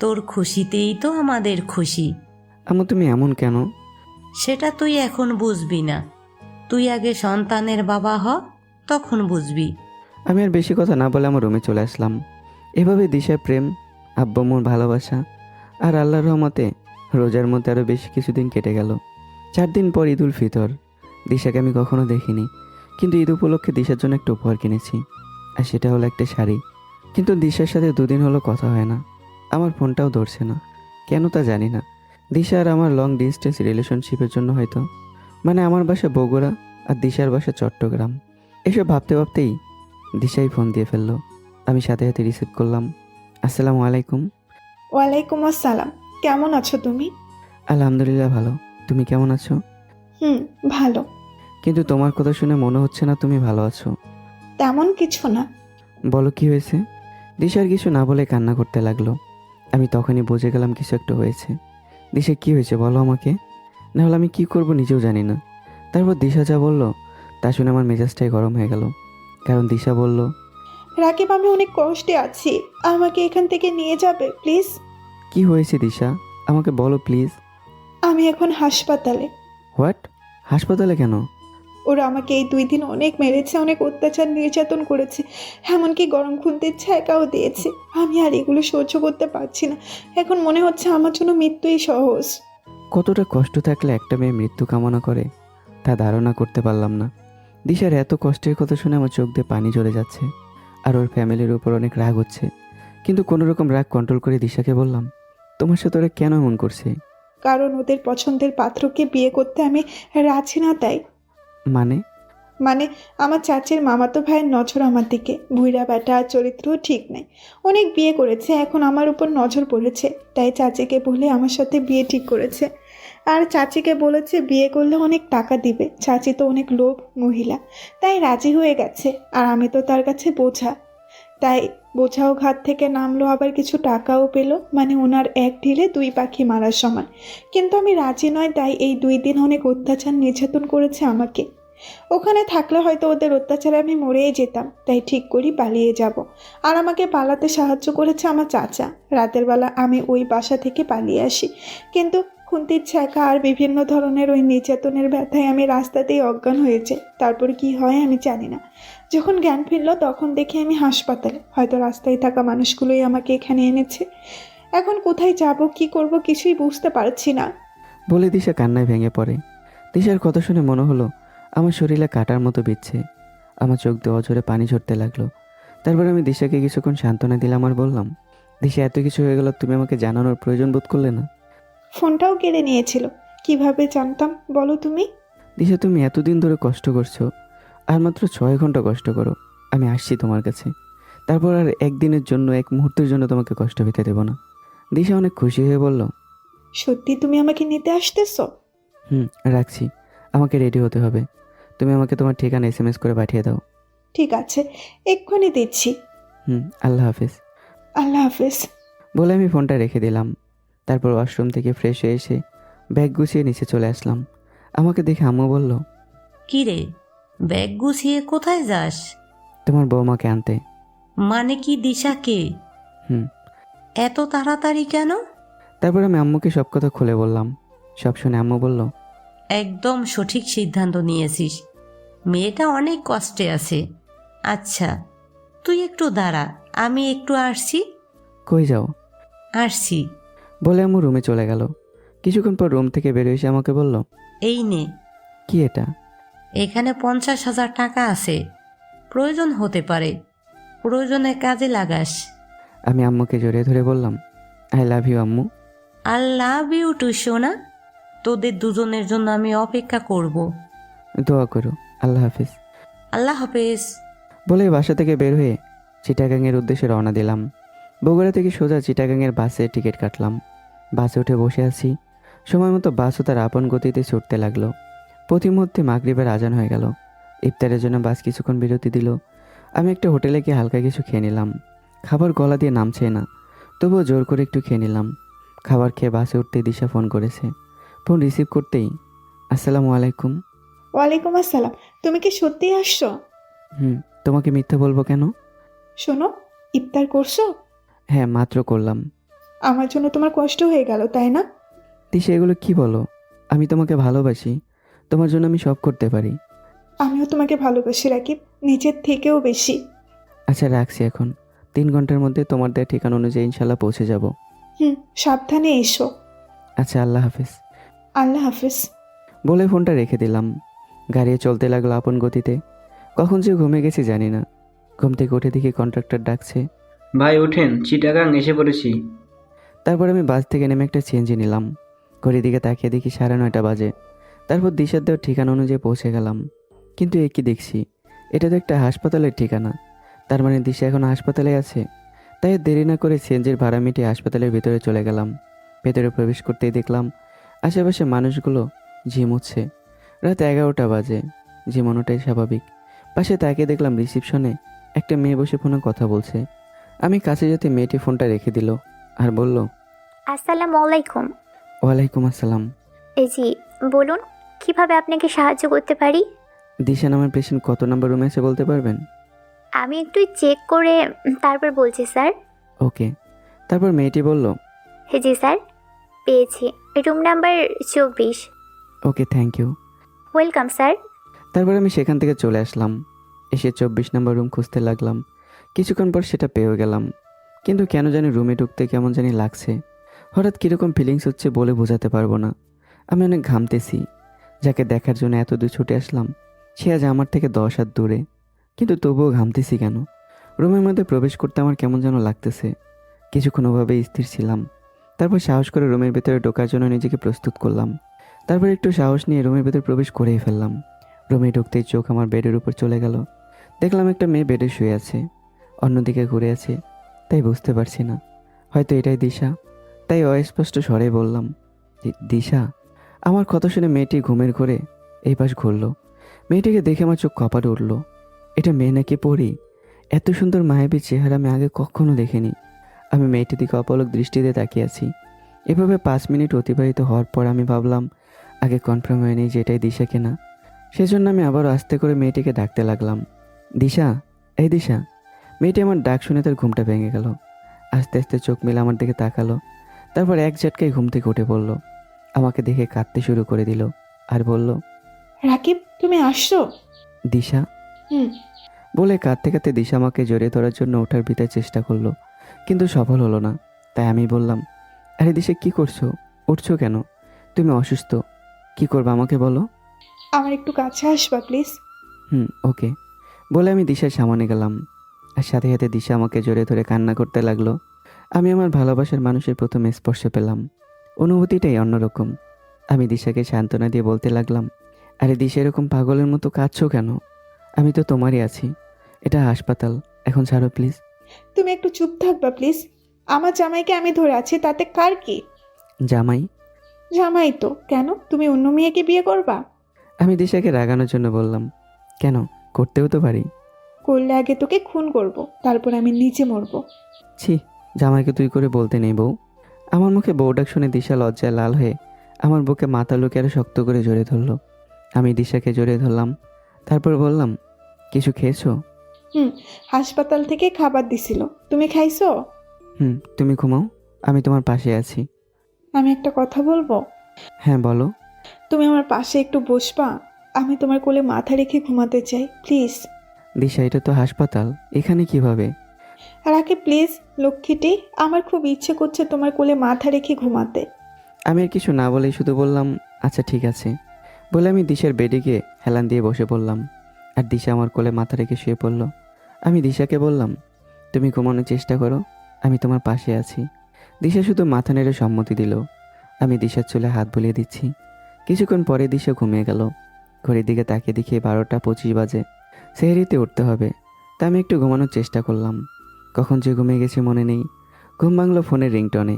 তোর খুশিতেই তো আমাদের খুশি। আম্মু তুমি এমন কেন? সেটা তুই এখন বুঝবি না। তুই আগে সন্তানের বাবা হ, তখন বুঝবি। আমি আর বেশি কথা না বলে আমার রুমে চলে আসলাম। এভাবে দিশার প্রেম, আব্বাম্মুর ভালোবাসা আর আল্লাহর রহমতে রোজার মধ্যে আরও বেশি কিছুদিন কেটে গেল। 4 দিন পর ঈদ উল ফিতর। দিশাকে আমি কখনো দেখিনি, কিন্তু ঈদ উপলক্ষে দিশার জন্য একটা উপহার কিনেছি, আর সেটা হলো একটা শাড়ি। কিন্তু দিশার সাথে 2 দিন হলো কথা হয় না, আমার ফোনটাও ধরছে না। কেন তা জানি না। দিশা আর আমার লং ডিস্টেন্স রিলেশনশিপের জন্য হয়তো। মানে আমার বাসা বগুড়া আর দিশার বাসা চট্টগ্রাম। এসব ভাবতে ভাবতেই দিশাই ফোন দিয়ে ফেললো। আমি সাথে সাথে রিসিভ করলাম। আসসালামু আলাইকুম। ওয়ালাইকুম আসসালাম। কেমন আছো তুমি? আলহামদুলিল্লাহ ভালো। তুমি কেমন আছো? ভালো। কিন্তু তোমার কথা শুনে মনে হচ্ছে না তুমি ভালো আছো। তেমন কিছু না। বলো কি হয়েছে? দিশার কিছু না বলে কান্না করতে লাগলো। আমি তখনই বুঝে গেলাম কিছু একটা হয়েছে। দিশা কি হয়েছে বলো আমাকে, না হলে আমি কি করব নিজেও জানি না। তারপর দিশা যা বললো তা শুনে আমার মেজাজটাই গরম হয়ে গেল। কারণ দিশা বলল, রাকিব আমি অনেক কষ্টে আছি, আমাকে এখান থেকে নিয়ে যাবে প্লিজ? কি হয়েছে দিশা, আমাকে বলো প্লিজ। আমি এখন হাসপাতালে। হোয়াট? হাসপাতালে কেন? ওরা আমাকে এই 2 দিন অনেক মেরেছে, অনেক অত্যাচার নির্যাতন করেছে, এমনকি গরম খুন্তির ছ্যাঁকাও দিয়েছে। আমি আর এগুলো সহ্য করতে পারছি না। এখন মনে হচ্ছে আমার জন্য মৃত্যুই সহজ। কতটা কষ্ট থাকলে একটা মেয়ে মৃত্যু কামনা করে তা ধারণা করতে পারলাম না। দিশার এত কষ্টের কথা শুনে আমার চোখ দিয়ে পানি ঝরে যাচ্ছে, আর ওর ফ্যামিলির উপর অনেক রাগ হচ্ছে। কিন্তু কোনো রকম রাগ কন্ট্রোল করে দিশাকে বললাম, তোমার সাথে ওরা কেন এমন করছে? কারণ ওদের পছন্দের পাত্রকে বিয়ে করতে আমি রাজি না তাই। মানে? আমার চাচির মামাতো ভাইয়ের নজর আমার দিকে। বুইড়া বেটা, চরিত্রও ঠিক নাই, অনেক বিয়ে করেছে, এখন আমার উপর নজর পড়েছে। তাই চাচিকে বলে আমার সাথে বিয়ে ঠিক করেছে। আর চাচিকে বলেছে বিয়ে করলে অনেক টাকা দিবে। চাচি তো অনেক লোভ মহিলা, তাই রাজি হয়ে গেছে। আর আমি তো তার কাছে বোঝা, তাই বোঝাও ঘাট থেকে নামলো, আবার কিছু টাকাও পেলো। মানে ওনার এক ঢিলে 2 পাখি মারার সমান। কিন্তু আমি রাজি নয়, তাই এই 2 দিন অনেক অত্যাচার নির্যাতন করেছে আমাকে। ওখানে থাকলে হয়তো ওদের অত্যাচারে আমি মরেই যেতাম, তাই ঠিক করি পালিয়ে যাব। আর আমাকে পালাতে সাহায্য করেছে আমার চাচা। রাতের বেলা আমি ওই বাসা থেকে পালিয়ে আসি, কিন্তু খুন্তির ছ্যাঁকা আর বিভিন্ন ধরনের ওই নির্যাতনের ব্যথায় আমি রাস্তাতেই অজ্ঞান হয়েছে। তারপর কি হয় আমি জানি না। যখন জ্ঞান ফিরল তখন দেখি আমি হাসপাতালে। হয়তো রাস্তায় থাকা মানুষগুলোই আমাকে এখানে এনেছে। এখন কোথায় যাব, কি করব কিছুই বুঝতে পারছি না। বলে দিশা কান্নায় ভেঙে পড়ে। দিশার কথা শুনে মনে হলো আমার শরীরে কাটার মতো বিচ্ছে। আমার চোখ দিয়ে অঝরে পানি ঝরতে লাগলো। তারপর আমি দিশাকে কিছুক্ষণ সান্ত্বনা দিলাম আর বললাম, দিশা এত কিছু হয়ে গেল, তুমি আমাকে জানানোর প্রয়োজন বোধ করলে না? ফোনটাও কেড়ে নিয়েছিল, কিভাবে জানতাম বলো তুমি? দিশা তুমি এতদিন ধরে কষ্ট করছো, আর মাত্র 6 ঘন্টা কষ্ট করো, আমি আসছি তোমার কাছে। তারপর আর একদিনের জন্য, এক মুহূর্তের জন্য তোমাকে কষ্ট পেতে দেবো না। দিশা অনেক খুশি হয়ে বলল, সত্যি তুমি আমাকে নিতে আসতেছো? হুম, রাখছি। আমাকে রেডি হতে হবে। তুমি আমাকে তোমার ঠিকানা SMS করে পাঠিয়ে দাও। ঠিক আছে, এক্ষুনি দিচ্ছি। হুম, আল্লাহ হাফিজ। আল্লাহ হাফেজ। বলে আমি ফোনটা রেখে দিলাম। তারপর ওয়াশরুম থেকে ফ্রেশ হয়ে এসে ব্যাগ গুছিয়ে নিচে চলে আসলাম। আমাকে দেখে আম্মু বলল, কি রে, ব্যাগ গুছিয়ে কোথায় যাস? তোমার বৌমাকে আনতে। মানে কি, দিশাকে? হুম। এত তাড়াতাড়ি কেন? তারপর আমি আম্মুকে সব কথা খুলে বললাম। সব শুনে আম্মু বলল, একদম সঠিক সিদ্ধান্ত নিয়েছিস, মেয়েটা অনেক কষ্টে আছে। আচ্ছা, তুই একটু দাঁড়া, আমি একটু আসছি। কই যাও? আসছি। বলে আম্মু রুমে চলে গেল। কিছুক্ষণ পর রুম থেকে বেরিয়ে এসে আমাকে বলল, এই নে, কি এটা? এখানে 50,000 টাকা আছে, প্রয়োজন হতে পারে, প্রয়োজনে কাজে লাগাস। আমি আম্মুকে জড়িয়ে ধরে বললাম, আই লাভ ইউ আম্মু। আই লাভ ইউ টু সোনা। তোদের দুজনের জন্য আমি অপেক্ষা করব। দোয়া করো। আল্লাহ হাফিজ। আল্লাহ হাফেজ। বলে বাসা থেকে বের হয়ে চিটাগাংয়ের উদ্দেশ্যে রওনা দিলাম। বগুড়া থেকে সোজা চিটাগাংয়ের বাসে টিকিট কাটলাম। বাসে উঠে বসে আছি। সময় মতো বাসও তার আপন গতিতে ছুটতে লাগলো। প্রতিমধ্যে মাগরিবের আজান হয়ে গেল। ইফতারের জন্য বাস কিছুক্ষণ বিরতি দিল। আমি একটা হোটেলে গিয়ে হালকা কিছু খেয়ে নিলাম। খাবার গলা দিয়ে নামছে না, তবুও জোর করে একটু খেয়ে নিলাম। খাবার খেয়ে বাসে উঠতেই দিশা ফোন করেছে। ফোন রিসিভ করতেই, আসসালামু আলাইকুম। ওয়ালাইকুম আসসালাম। তুমি কি সত্যিই আসছো? হুম, তোমাকে মিথ্যা বলবো কেন? শোনো, ইফতার করছো? হ্যাঁ, মাত্র করলাম। আমার জন্য তোমার কষ্ট হয়ে গেল, তাই না? দিশা, এগুলো কি বলো? আমি তোমাকে ভালোবাসি, তোমার জন্য আমি সব করতে পারি। আমিও তোমাকে ভালোবাসি রাকিব, নিজের থেকেও বেশি। আচ্ছা, রাখছি এখন। 3 ঘন্টার মধ্যে তোমার দেওয়া ঠিকানা অনুযায়ী ইনশাল্লাহ পৌঁছে যাব। সাবধানে এসো। আচ্ছা, আল্লাহ হাফিজ। আল্লাহ হাফেজ। বলে ফোনটা রেখে দিলাম। গাড়ি চলতে লাগলো আপন গতিতে। কখন যে ঘুমে গেছি জানি না। ঘুম থেকে উঠে দেখি কন্ট্রাক্টর ডাকছে। ভাই ওঠেন, চিটাগাং এসে পড়েছি। তারপর আমি বাস থেকে নেমে একটা সিএনজি নিলাম। ঘড়ির দিকে তাকিয়ে দেখি 9:30 বাজে। তারপর দিশার দেওয়ার ঠিকানা অনুযায়ী পৌঁছে গেলাম। কিন্তু এ কি দেখছি, এটা তো একটা হাসপাতালের ঠিকানা। তার মানে দিশা এখন হাসপাতালে আছে। তাই আর দেরি না করে সিএনজির ভাড়া মিটিয়ে হাসপাতালের ভিতরে চলে গেলাম। ভেতরে প্রবেশ করতেই দেখলাম আশেপাশে মানুষগুলো ঝিমুচ্ছে। রাত 11টা বাজে। ঝিমানোটাই স্বাভাবিক। পাশে তাকিয়ে দেখলাম রিসিপশনে একটা মেয়ে বসে ফোনে কথা বলছে। আমি কাছে যেতে মেয়েটি ফোনটা রেখে দিল আর বলল, আসসালামু আলাইকুম। ওয়ালাইকুম আসসালাম। এই জি, বলুন কিভাবে আপনাকে সাহায্য করতে পারি? দিশা নামের পেশেন্ট কত নম্বর রুমে আছে বলতে পারবেন? আমি একটু চেক করে তারপর বলছি স্যার। ওকে। তারপর মেয়েটি বলল, জি স্যার, পেয়েছি, room number 24। Okay, thank you. Welcome sir. তারপর আমি সেখান থেকে চলে আসলাম। এসে 24 নম্বর রুম খুঁজতে লাগলাম। কিছুক্ষণ পর সেটা পেয়েও গেলাম। কিন্তু কেন জানি রুমে ঢুকতে কেমন জানি লাগছে। হঠাৎ কীরকম ফিলিংস হচ্ছে বলে বোঝাতে পারবো না। আমি অনেক ঘামতেছি। যাকে দেখার জন্য এত দূর ছুটে আসলাম, সে আজ আমার থেকে 10 হাত দূরে। কিন্তু তবুও ঘামতেছি কেন? রুমের মধ্যে প্রবেশ করতে আমার কেমন যেন লাগতেছে। কিছুক্ষণ ওভাবেই স্থির ছিলাম। তারপর সাহস করে রুমের ভেতরে ঢোকার জন্য নিজেকে প্রস্তুত করলাম। তারপর একটু সাহস নিয়ে রুমের ভেতর প্রবেশ করেই ফেললাম। রুমে ঢুকতেই চোখ আমার বেডের উপর চলে গেল। দেখলাম একটা মেয়ে বেডে শুয়ে আছে, অন্যদিকে ঘুরে আছে। তাই বুঝতে পারছি না, হয়তো এটাই দিশা। তাই অস্পষ্ট স্বরে বললাম, দিশা। আমার কথা শুনে মেয়েটি ঘুমের ঘোরে এই পাশ ঘুরল। মেয়েটিকে দেখে আমার চোখ কপালে উঠল। এটা মেয়ে নাকি পড়ি? এত সুন্দর মায়াবী চেহারা আমি আগে কখনো দেখিনি। আমি মেয়েটির দিকে অপলক দৃষ্টিতে তাকিয়ে আছি। এভাবে 5 মিনিট অতিবাহিত হওয়ার পর আমি ভাবলাম আগে কনফার্ম হয়নি যে এটাই দিশা কিনা। সেজন্য আমি আবারও আস্তে করে মেয়েটিকে ডাকতে লাগলাম, দিশা, এই দিশা। মেয়েটি আমার ডাক শুনে তার ঘুমটা ভেঙে গেল। আস্তে আস্তে চোখ মেলে আমার দিকে তাকালো। তারপর এক ঝটকায় ঘুম থেকে উঠে পড়ল। আমাকে দেখে কাঁদতে শুরু করে দিল আর বলল, রাকিব, তুমি আসছো? দিশা। হুম। বলে কাঁদতে কাঁদতে দিশা আমাকে জড়িয়ে ধরার জন্য ওঠার ভিতরে চেষ্টা করলো, কিন্তু সফল হলো না। তাই আমি বললাম, আরে দিশা, কি করছো? উঠছো কেন? তুমি অসুস্থ? কি করবে আমাকে বলো। আমার একটু কাছে আসবা প্লিজ? ওকে। বলে আমি দিশার সামনে গেলাম। আর সাথে সাথে দিশা আমাকে জড়িয়ে ধরে কান্না করতে লাগলো। আমি আমার ভালোবাসার মানুষের প্রথম স্পর্শ পেলাম। অনুভূতিটাই অন্যরকম। আমি দিশাকে সান্ত্বনা দিয়ে বলতে লাগলাম, আরে দিশা, এরকম পাগলের মতো কাঁদছো কেন? আমি তো তোমারই আছি। এটা হাসপাতাল, এখন ছাড়ো প্লিজ। তুমি একটু চুপ থাকবা প্লিজ? আমার জামাইকে আমি ধরে আছি, তাতে কার কি? জামাই? জামাই তো। কেন, তুমি অন্য মেয়েকে বিয়ে করবা? আমি দিশাকে রাগানোর জন্য বললাম। কেন, করতেও তো পারি। করলে আগে তোকে খুন করব, তারপর আমি নিচে মরবো। ছি, জামাইকে তুই করে বলতে নেই বউ। আমার মুখে বউ ডাক শুনে দিশা লজ্জায় লাল হয়ে আমার বুকে মাথা লুকিয়ে আরো শক্ত করে জড়িয়ে ধরলো। আমি দিশাকে জড়িয়ে ধরলাম, তারপর বললাম, কিছু খেয়েছো? হাসপাতাল থেকে খাবার দিছিল, তুমি খাইছো? তুমি ঘুমাও, আমি তোমার পাশে আছি। আমি একটা কথা বলবো? হ্যাঁ বলো। তুমি আমার পাশে একটু বসবা? আমি তোমার কোলে মাথা রেখে ঘুমাতে চাই, প্লিজ। দিশা, এটা তো হাসপাতাল, এখানে কিভাবে? রাকে প্লিজ, লক্ষ্মীটি, আমার খুব ইচ্ছে করছে তোমার কোলে মাথা রেখে ঘুমাতে। আমি আর কিছু না বলেই শুধু বললাম, আচ্ছা ঠিক আছে। বলে আমি দিশার বেডে গিয়ে হেলান দিয়ে বসে পড়লাম, আর দিশা আমার কোলে মাথা রেখে শুয়ে পড়ল। আমি দিশাকে বললাম, তুমি ঘুমানোর চেষ্টা করো, আমি তোমার পাশে আছি। দিশা শুধু মাথা নেড়ে সম্মতি দিল। আমি দিশার চুলে হাত বুলিয়ে দিচ্ছি। কিছুক্ষণ পরে দিশা ঘুমিয়ে গেল। ঘড়ির দিকে তাকিয়ে দেখি 12:25 বাজে। সেহরিতে উঠতে হবে, তা আমি একটু ঘুমানোর চেষ্টা করলাম। কখন যে ঘুমিয়ে গেছি মনে নেই। ঘুম ভাঙলো ফোনের রিংটনে।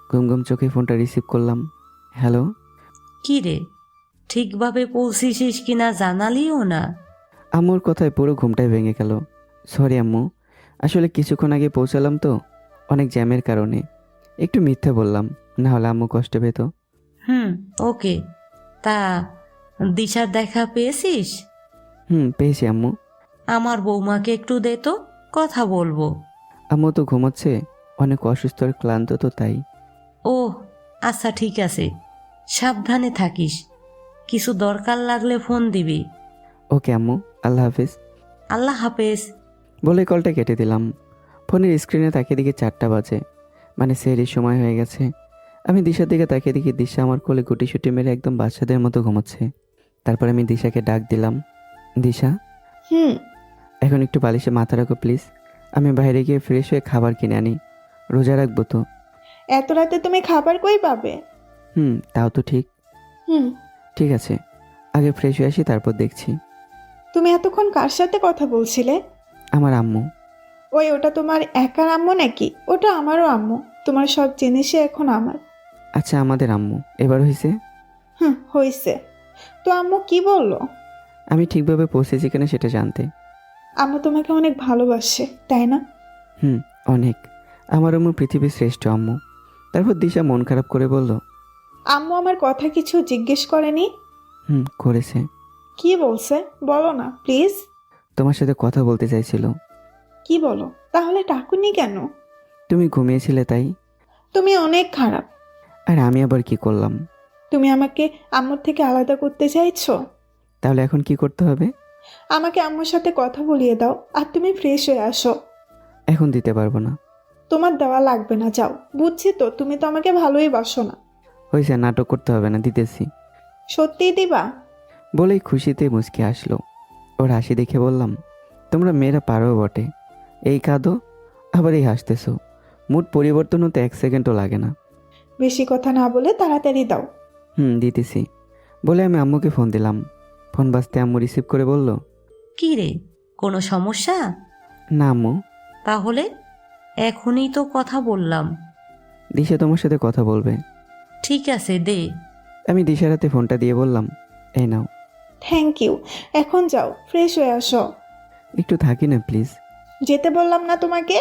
ঘুম ঘুম চোখে ফোনটা রিসিভ করলাম। হ্যালো। কি রে, ঠিকভাবে পৌঁছেছিস কিনা জানালিও না। আম্মুর কথায় পুরো ঘুমটাই ভেঙে গেল। সরি আম্মু, আসলে কিছুক্ষণ আগে পৌঁছালাম তো, অনেক জ্যামের কারণে। একটু মিথ্যা বললাম, না হলে আম্মু কষ্ট পেত। ওকে। তা দিশার দেখা পেয়েছিস? পেয়েছি আম্মু। আমার বৌমাকে একটু দে তো, কথা বলবো। আম্মু তো ঘুমাচ্ছে, অনেক অসুস্থ আর ক্লান্ত তো তাই। ওহ, আচ্ছা ঠিক আছে, সাবধানে থাকিস। কিছু দরকার লাগলে ফোন দিবি। ওকে আম্মু, আল্লাহ হাফিজ। আল্লাহ হাফেজ। বলে কলটা কেটে দিলাম। ফোনের স্ক্রিনে তাকিয়ে দেখি 4টা বাজে, মানে সেহরির সময় হয়ে গেছে। আমি দিশার দিকে তাকিয়ে দেখি দিশা আমার কোলে গুটিসুটি মেরে একদম বাচ্চাদের মতো ঘুমোচ্ছে। তারপর আমি দিশাকে ডাক দিলাম, দিশা এখন একটু বালিশে মাথা রাখো প্লিজ। আমি বাইরে গিয়ে ফ্রেশ হয়ে খাবার কিনে আনি, রোজা রাখবো তো। এত রাতে তুমি খাবার কই পাবে? তাও তো ঠিক। হুম ঠিক আছে, আগে ফ্রেশ হয়ে আসি, তারপর দেখছি। তুমি এতক্ষণ কার সাথে কথা বলছিলে? আমার আম্মু। ওটা তোমার একার আম্মু নাকি? ওটা আমারও আম্মু। তোমার সব জিনিসই এখন আমার। আচ্ছা, আমাদের আম্মু। এবার হয়েছে? হয়েছে। তো আম্মু কি বললো? আমি ঠিকভাবে পৌঁছেছি কিনা সেটা জানতে। আম্মু তোমাকে অনেক ভালোবাসে, তাই না? অনেক। আমার আম্মু পৃথিবীর শ্রেষ্ঠ আম্মু। তারপর দিশা মন খারাপ করে বলল, আম্মু আমার কথা কিছু জিজ্ঞেস করেনি? করেছে। কি বলছে বলো না প্লিজ। তোমার সাথে কথা বলতে চাইছিল। কি বলো? তাহলে ডাকুনি কেন? তুমি ঘুমিয়েছিলে তাই। তুমি অনেক খারাপ। আর আমি আবার কি করলাম? তুমি আমাকে আম্মুর থেকে আলাদা করতে চাইছো? তাহলে এখন কি করতে হবে? আমাকে আম্মুর সাথে কথা বলিয়ে দাও, আর তুমি ফ্রেশ হয়ে আসো। এখন দিতে পারবো না। তোমার দেওয়া লাগবে না, যাও। বুঝছি তো তুমি তো আমাকে ভালোই বাসো না। হয়েছে, নাটক করতে হবে না, দিতেছি। সত্যিই দিবা? বলেই খুশিতে মুচকি আসলো। ওর হাসি দেখে বললাম, তোমরা মেয়েরা পারো বটে, এই কাঁদো আবার এই হাসতেছো। মুড পরিবর্তন হতে 1 সেকেন্ডও লাগে না। বেশি কথা না বলে তাড়াতাড়ি দাও। দিতেছি। বলে আমি আম্মুকে ফোন দিলাম। ফোন বাজতে আম্মু রিসিভ করে বলল, কি রে, কোনো সমস্যা? না আম্মু। তাহলে এখনই তো কথা বললাম। দিশা তোমার সাথে কথা বলবে। ঠিক আছে, দে। আমি দিশার হাতে ফোনটা দিয়ে বললাম, এই নাও। Thank you. এখন যাও, ফ্রেশ হয়ে আসো। একটু থাকি না প্লিজ। যেতে বললাম না তোমাকে?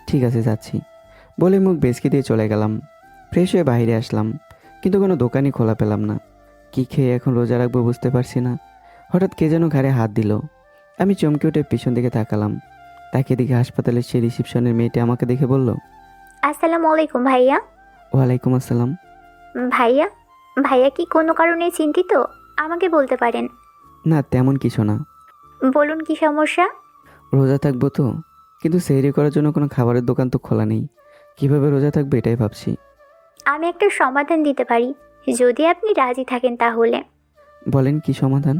ঠিক আছে, যাচ্ছি। বলে মুখ বেসকে দিয়ে চলে গেলাম। ফ্রেশ হয়ে বাইরে আসলাম, কিন্তু কোনো দোকানই খোলা পেলাম না। কি খেয়ে এখন রোজা রাখবো বুঝতে পারছি না। হঠাৎ কে যেন ঘাড়ে হাত দিল। আমি চমকে উঠে পিছন দিকে তাকালাম। তাকিয়ে দেখি হাসপাতালের সেই রিসিপশনের মেয়েটি আমাকে দেখে বলল, আসসালামু আলাইকুম ভাইয়া। ওয়ালাইকুম আসসালাম। ভাইয়া, ভাইয়া কি কোনো কারণে চিন্তিত? আমাকে বলতে পারেন। না, তেমন কিছু না। বলুন কি সমস্যা? রোজা থাকবো তো, কিন্তু সেহরি করার জন্য কোনো খাবারের দোকান তো খোলা নেই। কিভাবে রোজা থাকবো এটাই ভাবছি। আমি একটা সমাধান দিতে পারি, যদি আপনি রাজি থাকেন তাহলে। বলেন কি সমাধান?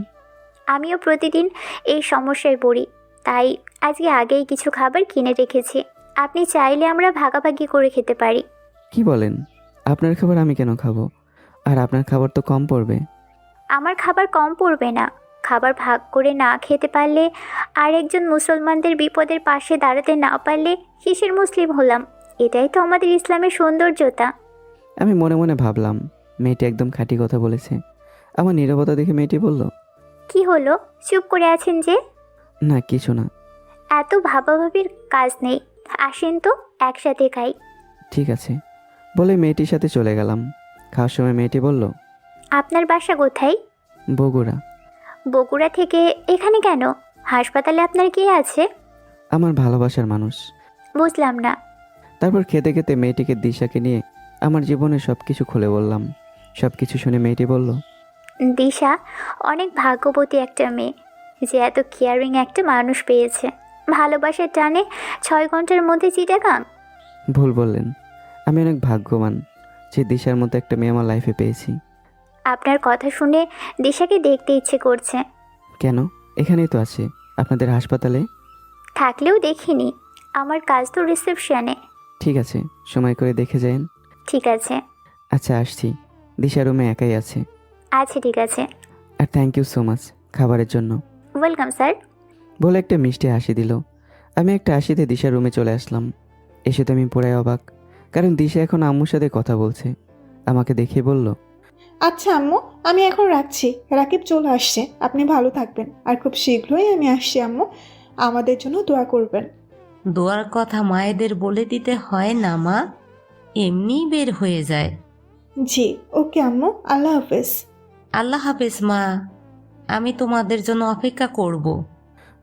আমিও প্রতিদিন এই সমস্যায় পড়ি, তাই আজকে আগেই কিছু খাবার কিনে রেখেছি। আপনি চাইলে আমরা ভাগাভাগি করে খেতে পারি। কি বলেন? আপনার খাবার আমি কেন খাবো? আর আপনার খাবার তো কম পড়বে। আমার খাবার কম পড়বে না, খাবার ভাগ করে না খেতে পারলে আর একজন মুসলমানদের বিপদের পাশে দাঁড়াতে না পারলে কিসের মুসলিম হলাম? এটাই তো আমাদের ইসলামের সৌন্দর্যতা। আমি মনে মনে ভাবলাম মেয়েটি একদম খাঁটি কথা বলেছে। আমার নীরবতা দেখে মেয়েটি বলল, কি হলো, চুপ করে আছেন যে? না কিছু না। এত ভাবাভাবির কাজ নেই, আসেন তো একসাথে খাই। ঠিক আছে বলে মেয়েটির সাথে চলে গেলাম। খাওয়ার সময় মেয়েটি বলল, আপনার বাসা কোথায়? বগুড়া। বগুড়া থেকে এখানে কেন? হাসপাতালে আপনার কে আছে? আমার ভালোবাসার মানুষ। বুঝলাম না। তারপর খেতে খেতে মেয়েটিকে দিশাকে নিয়ে আমার জীবনের সব কিছু খুলে বললাম। সব কিছু শুনে মেয়েটি বলল, দিশা অনেক ভাগ্যবতী একটা মেয়ে যে এত কেয়ারিং একটা মানুষ পেয়েছে। ভালোবাসার টানে 6 ঘন্টার মধ্যে চিটাগাং। ভুল বললেন, আমি অনেক ভাগ্যবান যে দিশার মতো একটা মেয়ে আমার লাইফে পেয়েছি। আপনার কথা শুনে দিশাকে দেখতে ইচ্ছে করছে। কেন? এখানেই তো আছে, আপনাদের হাসপাতালে। থাকলেও দেখিনি, আমার কাজ তো রিসেপশনে। ঠিক আছে, সময় করে দেখে যান। ঠিক আছে। আচ্ছা আসছি। দিশা রুমে একাই আছে। আচ্ছা ঠিক আছে। আর থ্যাংক ইউ সো মাচ খাবারের জন্য। Welcome sir. বলে একটা মিষ্টি হাসি দিল। আমি একটা হাসিতে দিশার রুমে চলে আসলাম। এসে তো আমি পুরাই অবাক, কারণ দিশা এখন আম্মুর সাথে কথা বলছে। আমাকে দেখে বলল, আচ্ছা আম্মু, আমি এখন রাখছি। রাকিব চলে আসছে, আপনি ভালো থাকবেন। আর খুব শীঘ্রই আমি আসছি আম্মু, আমাদের জন্য দোয়া করবেন। দোয়ার কথা মায়েদের বলে দিতে হয় না মা, এমনিই বের হয়ে যায়। জি ওকে আম্মু, আল্লাহ হাফেজ। আল্লাহ হাফেজ মা, আমি তোমাদের জন্য অপেক্ষা করব।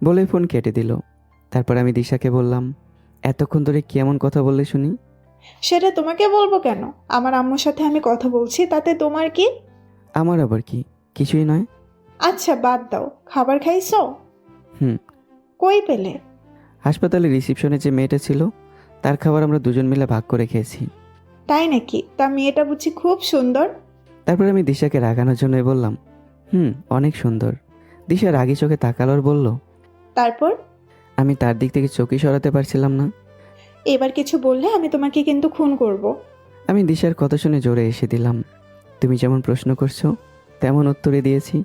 বলে ফোন কেটে দিল। তারপর আমি দিশাকে বললাম, এতক্ষণ ধরে কি এমন কথা বললে শুনি? সেটা তোমাকে বলবো কেন? আমার আম্মুর সাথে আমি কথা বলছি, তাতে তোমার কি? আমার আবার কি? কিছুই নয়। আচ্ছা বাদ দাও, খাবার খাইছো? হুম। কই পেলে? হাসপাতালে রিসেপশনে যে মেয়েটা ছিল তার খাবার আমরা দুজন মিলে ভাগ করে খেয়েছি। তাই নাকি? তা মেয়েটা বুঝি খুব সুন্দর? তারপর আমি দিশাকে রাগানোর জন্যই বললাম, অনেক সুন্দর। দিশা রাগী চোখে তাকালো আর বলল, তারপর? আমি তার দিক থেকে চোখই সরাতে পারছিলাম না। এবার কিছু বললে আমি তোমাকে কিন্তু খুন করব। আমি দিশার কথা শুনে জোরে এসে দিলাম। তুমি যেমন প্রশ্ন করছো তেমন উত্তরে দিয়েছি।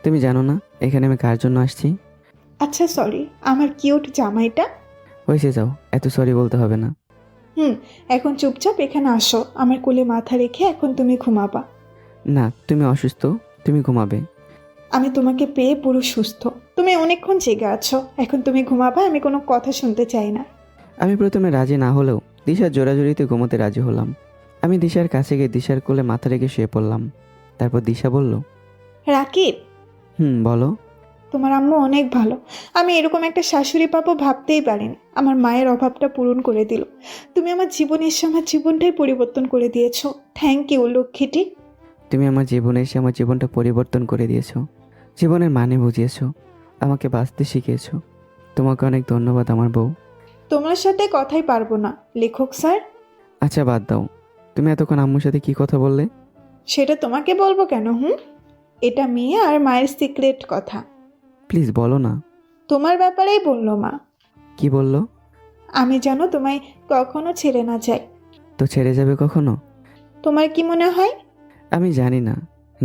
তুমি জানো না এখানে আমি কার জন্য আসছি? আচ্ছা সরি, আমার কিউট জামাইটা। হয়েছে, যাও, এত সরি বলতে হবে না। এখন চুপচাপ এখানে আসো, আমার কোলে মাথা রেখে এখন তুমি ঘুমাবা। না, তুমি অসুস্থ, তুমি ঘুমাবে। আমি তোমাকে পেয়ে পুরো সুস্থ। তুমি অনেকক্ষণ জেগে আছো, এখন তুমি ঘুমাবা, আমি কোনো কথা শুনতে চাই না। আমি প্রথমে রাজি না হলেও দিশার জোরাজুরিতে ঘুমোতে রাজি হলাম। আমি দিশার কাছে গিয়ে দিশার কোলে মাথা রেখে শুয়ে পড়লাম। তারপর দিশা বলল, রাকিব, বলো। তোমার আম্মু অনেক ভালো। আমি এরকম একটা শাশুড়ি পাবো ভাবতেই পারিনি। আমার মায়ের অভাবটা পূরণ করে দিল। তুমি আমার জীবনে এসে আমার জীবনটাই পরিবর্তন করে দিয়েছো। থ্যাংক ইউ লক্ষ্মীটি। তুমি আমার জীবনে এসে আমার জীবনটা পরিবর্তন করে দিয়েছো, জীবনের মানে বুঝিয়েছো, আমাকে বাঁচতে শিখিয়েছো। তোমাকে অনেক ধন্যবাদ আমার বউ। তোমার সাথে কথাই পারবো না লেখক স্যার। আচ্ছা বাদ দাও, তুমি এতক্ষণ আম্মুর সাথে কি কথা বললে? সেটা তোমাকে বলবো কেন? এটা মেয়ে আর মায়ের সিক্রেট কথা। প্লিজ বলো না। তোমার ব্যাপারেই বললো মা। কি বললো? আমি যেন তোমায় কখনো ছেড়ে না যাই। তো ছেড়ে যাবে কখনো? তোমার কি মনে হয়? আমি জানি না,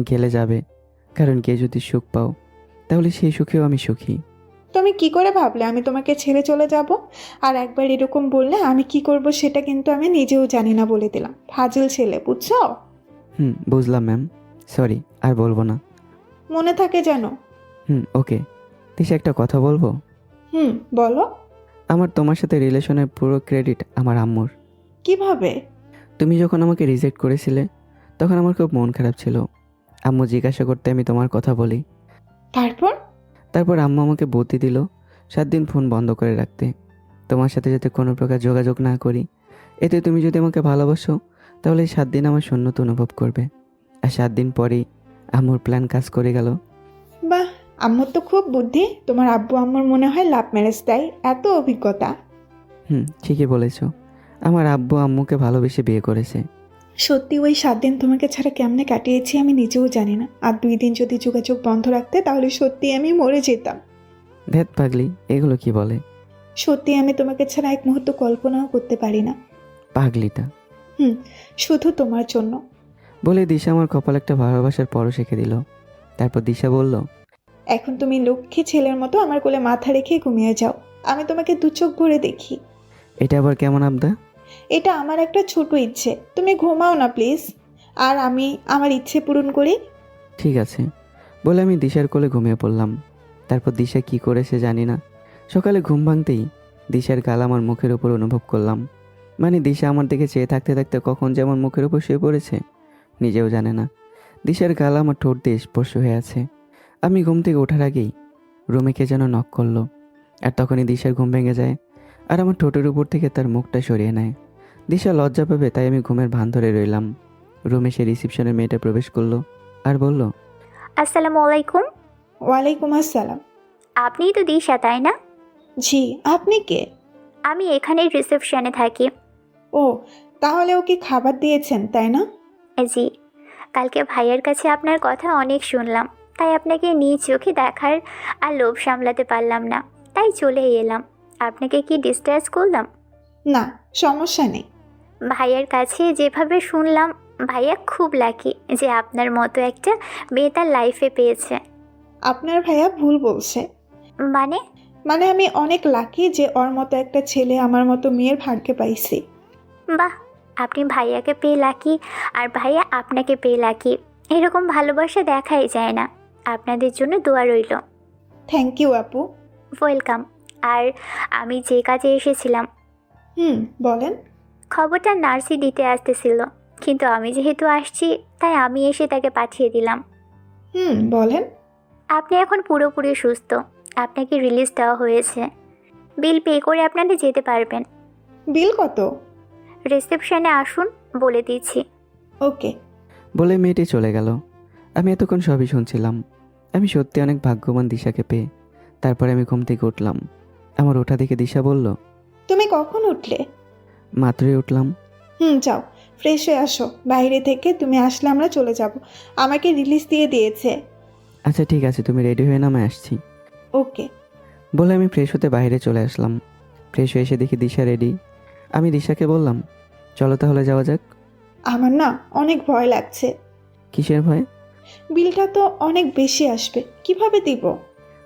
গেলে যাবে। কারণ কে যদি সুখ পাও তাহলে সেই সুখেও আমি সুখী। তুমি কি করে ভাবলে আমি তোমাকে ছেড়ে চলে যাব? আর একবার এরকম বললে আমি কি করব সেটা কিন্তু আমি নিজেও জানি না, বলে দিলাম। ফাজিল ছেলে, বুঝছো? বুঝলাম ম্যাম, সরি, আর বলবো না। মনে থাকে যেন। ওকে। দিশা, একটা কথা বলবো? বলো। আমার তোমার সাথে রিলেশনের পুরো ক্রেডিট আমার আম্মুর। কিভাবে? তুমি যখন আমাকে রিজেক্ট করেছিলে তখন আমার খুব মন খারাপ ছিল। আম্মু জিজ্ঞাসা করতে আমি তোমার কথা বলি। তারপর আম্মু আমাকে বুদ্ধি দিল 7 দিন ফোন বন্ধ করে রাখতে, তোমার সাথে যাতে কোনো প্রকার যোগাযোগ না করি। এতে তুমি যদি আমাকে ভালোবাসো তাহলে এই 7 দিন আমার শূন্যতা অনুভব করবে। আর 7 দিন পরেই আম্মুর প্ল্যান কাজ করে গেল। বাহ, আম্মুর তো খুব বুদ্ধি। তোমার আব্বু আম্মুর মনে হয় লাভ ম্যারেজ, তাই এত অভিজ্ঞতা। ঠিকই বলেছো, আমার আব্বু আম্মুকে ভালোবেসে বিয়ে করেছে। সত্যি ওই 7 দিন তোমাকে ছাড়া কেমনে কাটিয়েছি আমি নিজেও জানি না। আর 2 দিন যদি যোগাযোগ বন্ধ রাখতে তাহলে সত্যি আমি মরে যেতাম। ধ্যাত পাগলি, এগুলো কি বলে? সত্যি আমি তোমাকে ছাড়া এক মুহূর্ত কল্পনাও করতে পারি না। পাগলিটা। শুধু তোমার জন্য। বলে দিশা আমার কপাল একটা ভালোবাসার পরশ এঁকে দিল। তারপর দিশা বলল, এখন তুমি লক্ষ্মী ছেলের মতো আমার কোলে মাথা রেখে ঘুমিয়ে যাও, আমি তোমাকে 2 চোখ ভরে দেখি। এটা আবার কেমন আবদা? এটা আমার একটা ছোট ইচ্ছে, তুমি ঘুমাও না প্লিজ, আর আমি আমার ইচ্ছে পূরণ করি। ঠিক আছে বলে আমি দিশার কোলে ঘুমিয়ে পড়লাম। তারপর দিশা কি করেছে জানি না, সকালে ঘুম ভাঙতেই দিশার গাল আমার মুখের উপর অনুভব করলাম। মানে দিশা আমার দিকে চেয়ে থাকতে থাকতে কখন যেমন মুখের উপর শুয়ে পড়েছে নিজেও জানে না। দিশার গাল আমার ঠোঁট দিয়ে স্পর্শ হয়ে আছে। আমি ঘুম থেকে ওঠার আগেই রুমে কে যেন নক করলো, আর তখনই দিশার ঘুম ভেঙে যায় আর আমার ঠোঁটের উপর থেকে তার মুখটা সরিয়ে নেয়। দিশা লজ্জা পাবে তাই আমি ঘুমের ভান ধরে রইলাম। রুমে সে রিসেপশনের মেয়েটা প্রবেশ করলো আর বলল, আসসালামু আলাইকুম। ওয়ালাইকুম আসসালাম। আপনিই তো দিশা, তাই না? জি, আপনি কে? আমি এখানেই রিসেপশনে থাকি। ও, তাহলে ওকে খাবার দিয়েছেন তাই না? জি, কালকে ভাইয়ের কাছে আপনার কথা অনেক শুনলাম, তাই আপনাকে নিজ চোখে দেখার আর লোভ সামলাতে পারলাম না, তাই চলে এলাম। আপনাকে কি ডিস্টার্ব করলাম? না, সমস্যা নেই। ভাইয়ার কাছে যেভাবে শুনলাম, ভাইয়া খুব লাকি যে আপনার মতো একটা মেয়ে তার লাইফে পেয়েছে। আপনার ভাইয়া ভুল বলছে। মানে? মানে আমি অনেক লাকি যে ওর মতো একটা ছেলে আমার মতো মেয়ের ভাগ্যে পাইছি। বাহ, আপনি ভাইয়াকে পেয়ে লাকি আর ভাইয়া আপনাকে পেয়ে লাকি। এরকম ভালোবাসা দেখাই যায় না। আপনাদের জন্য দোয়া রইল। থ্যাংক ইউ আপু। ওয়েলকাম। আর আমি যে কাজে এসেছিলাম, বলেন। খবরটা নার্সি দিতে আসতেছিল, কিন্তু আমি যেহেতু আসছি তাই আমি এসে তাকে পাঠিয়ে দিলাম। বলেন। আপনি এখন পুরোপুরি সুস্থ, আপনাকে রিলিজ দেওয়া হয়েছে। বিল পে করে আপনারা যেতে পারবেন। বিল কত? রিসেপশনে আসুন, বলে দিচ্ছি। ওকে। বলে মেয়েটি চলে গেল। আমি এতক্ষণ সবই শুনছিলাম। আমি সত্যি অনেক ভাগ্যবান দিশাকে পেয়ে। তারপরে আমি ঘুম থেকে উঠলাম। আমার ওঠা দেখে দিশা বলল, তুমি কখন উঠলে? মাত্রই উঠলাম। যাও ফ্রেশ হয়ে আসো, বাইরে থেকে তুমি আসলে আমরা চলে যাব। আমাকে রিলিজ দিয়ে দিয়েছে। আচ্ছা ঠিক আছে, তুমি রেডি হয়ে নামে আসছি। ওকে। বলে আমি ফ্রেশ হতে বাইরে চলে আসলাম। ফ্রেশ হয়ে এসে দেখি দিশা রেডি। আমি দিশাকে বললাম, চলো তাহলে যাওয়া যাক। আমার না অনেক ভয় লাগছে। কিসের ভয়? বিলটা তো অনেক বেশি আসবে, কিভাবে দিব?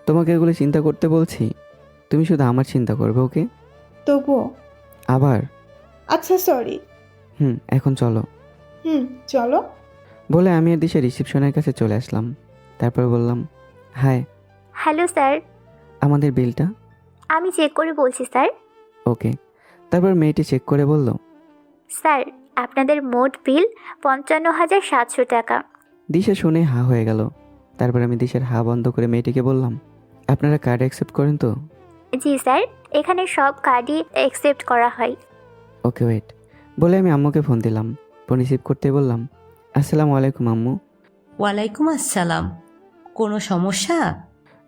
তোমাকে এগুলো চিন্তা করতে বলছি, তুমি শুধু আমার চিন্তা করবে, ওকে? তবুও। আবার? আচ্ছা সরি। এখন চলো। চলো। বলে আমি আর দিশা রিসেপশনের কাছে চলে আসলাম। তারপর বললাম, হাই। Hello sir. আমাদের বিলটা? আমি চেক করে বলছি স্যার। ওকে। তারপর মেয়েটি চেক করে বলল, স্যার, আপনাদের মোট বিল 55,700 টাকা। দিশা শুনে হা হয়ে গেল। তারপর আমি দিশার হা বন্ধ করে মেয়েটিকে বললাম, আপনারা কার্ড অ্যাকসেপ্ট করেন তো? জি স্যার, এখানে সব কার্ডই অ্যাকসেপ্ট করা হয়। Okay wait. বলে আমি আম্মুকে ফোন দিলাম। ফোন রিসিভ করতে বললাম, আসসালামু আলাইকুম আম্মু। ওয়ালাইকুম আসসালাম। কোনো সমস্যা?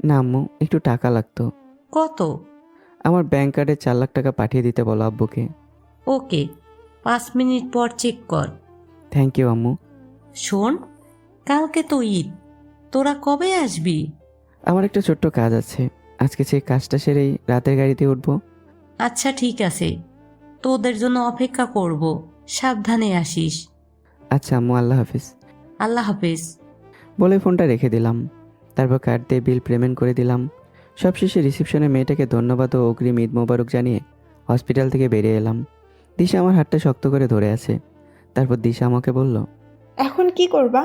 না আম্মু, একটু টাকা লাগতো। কত? আমার ব্যাংক কার্ডে 4 লাখ টাকা পাঠিয়ে দিতে বলো আব্বুকে। ওকে, 5 মিনিট পর চেক কর। থ্যাংক ইউ আম্মু। শোন, কালকে তো ঈদ, তোরা কবে আসবি? আমার একটা ছোট্ট কাজ আছে, আজকে সেই কাজটা সেরেই রাতের গাড়িতে উঠবো। আচ্ছা ঠিক আছে, তোদের জন্য অপেক্ষা করব, সাবধানে আসিস। আচ্ছা আম্মু, আল্লাহ হাফিজ। আল্লাহ হাফেজ। বলে ফোনটা রেখে দিলাম। তারপর কার্ড দিয়ে বিল পেমেন্ট করে দিলাম। সবশেষে রিসেপশনে মেয়েটাকে ধন্যবাদ ও অগ্রিম ঈদ মোবারক জানিয়ে হসপিটাল থেকে বেরিয়ে এলাম। দিশা আমার হাতটা শক্ত করে ধরে আছে। তারপর দিশা আমাকে বলল, এখন কি করবা?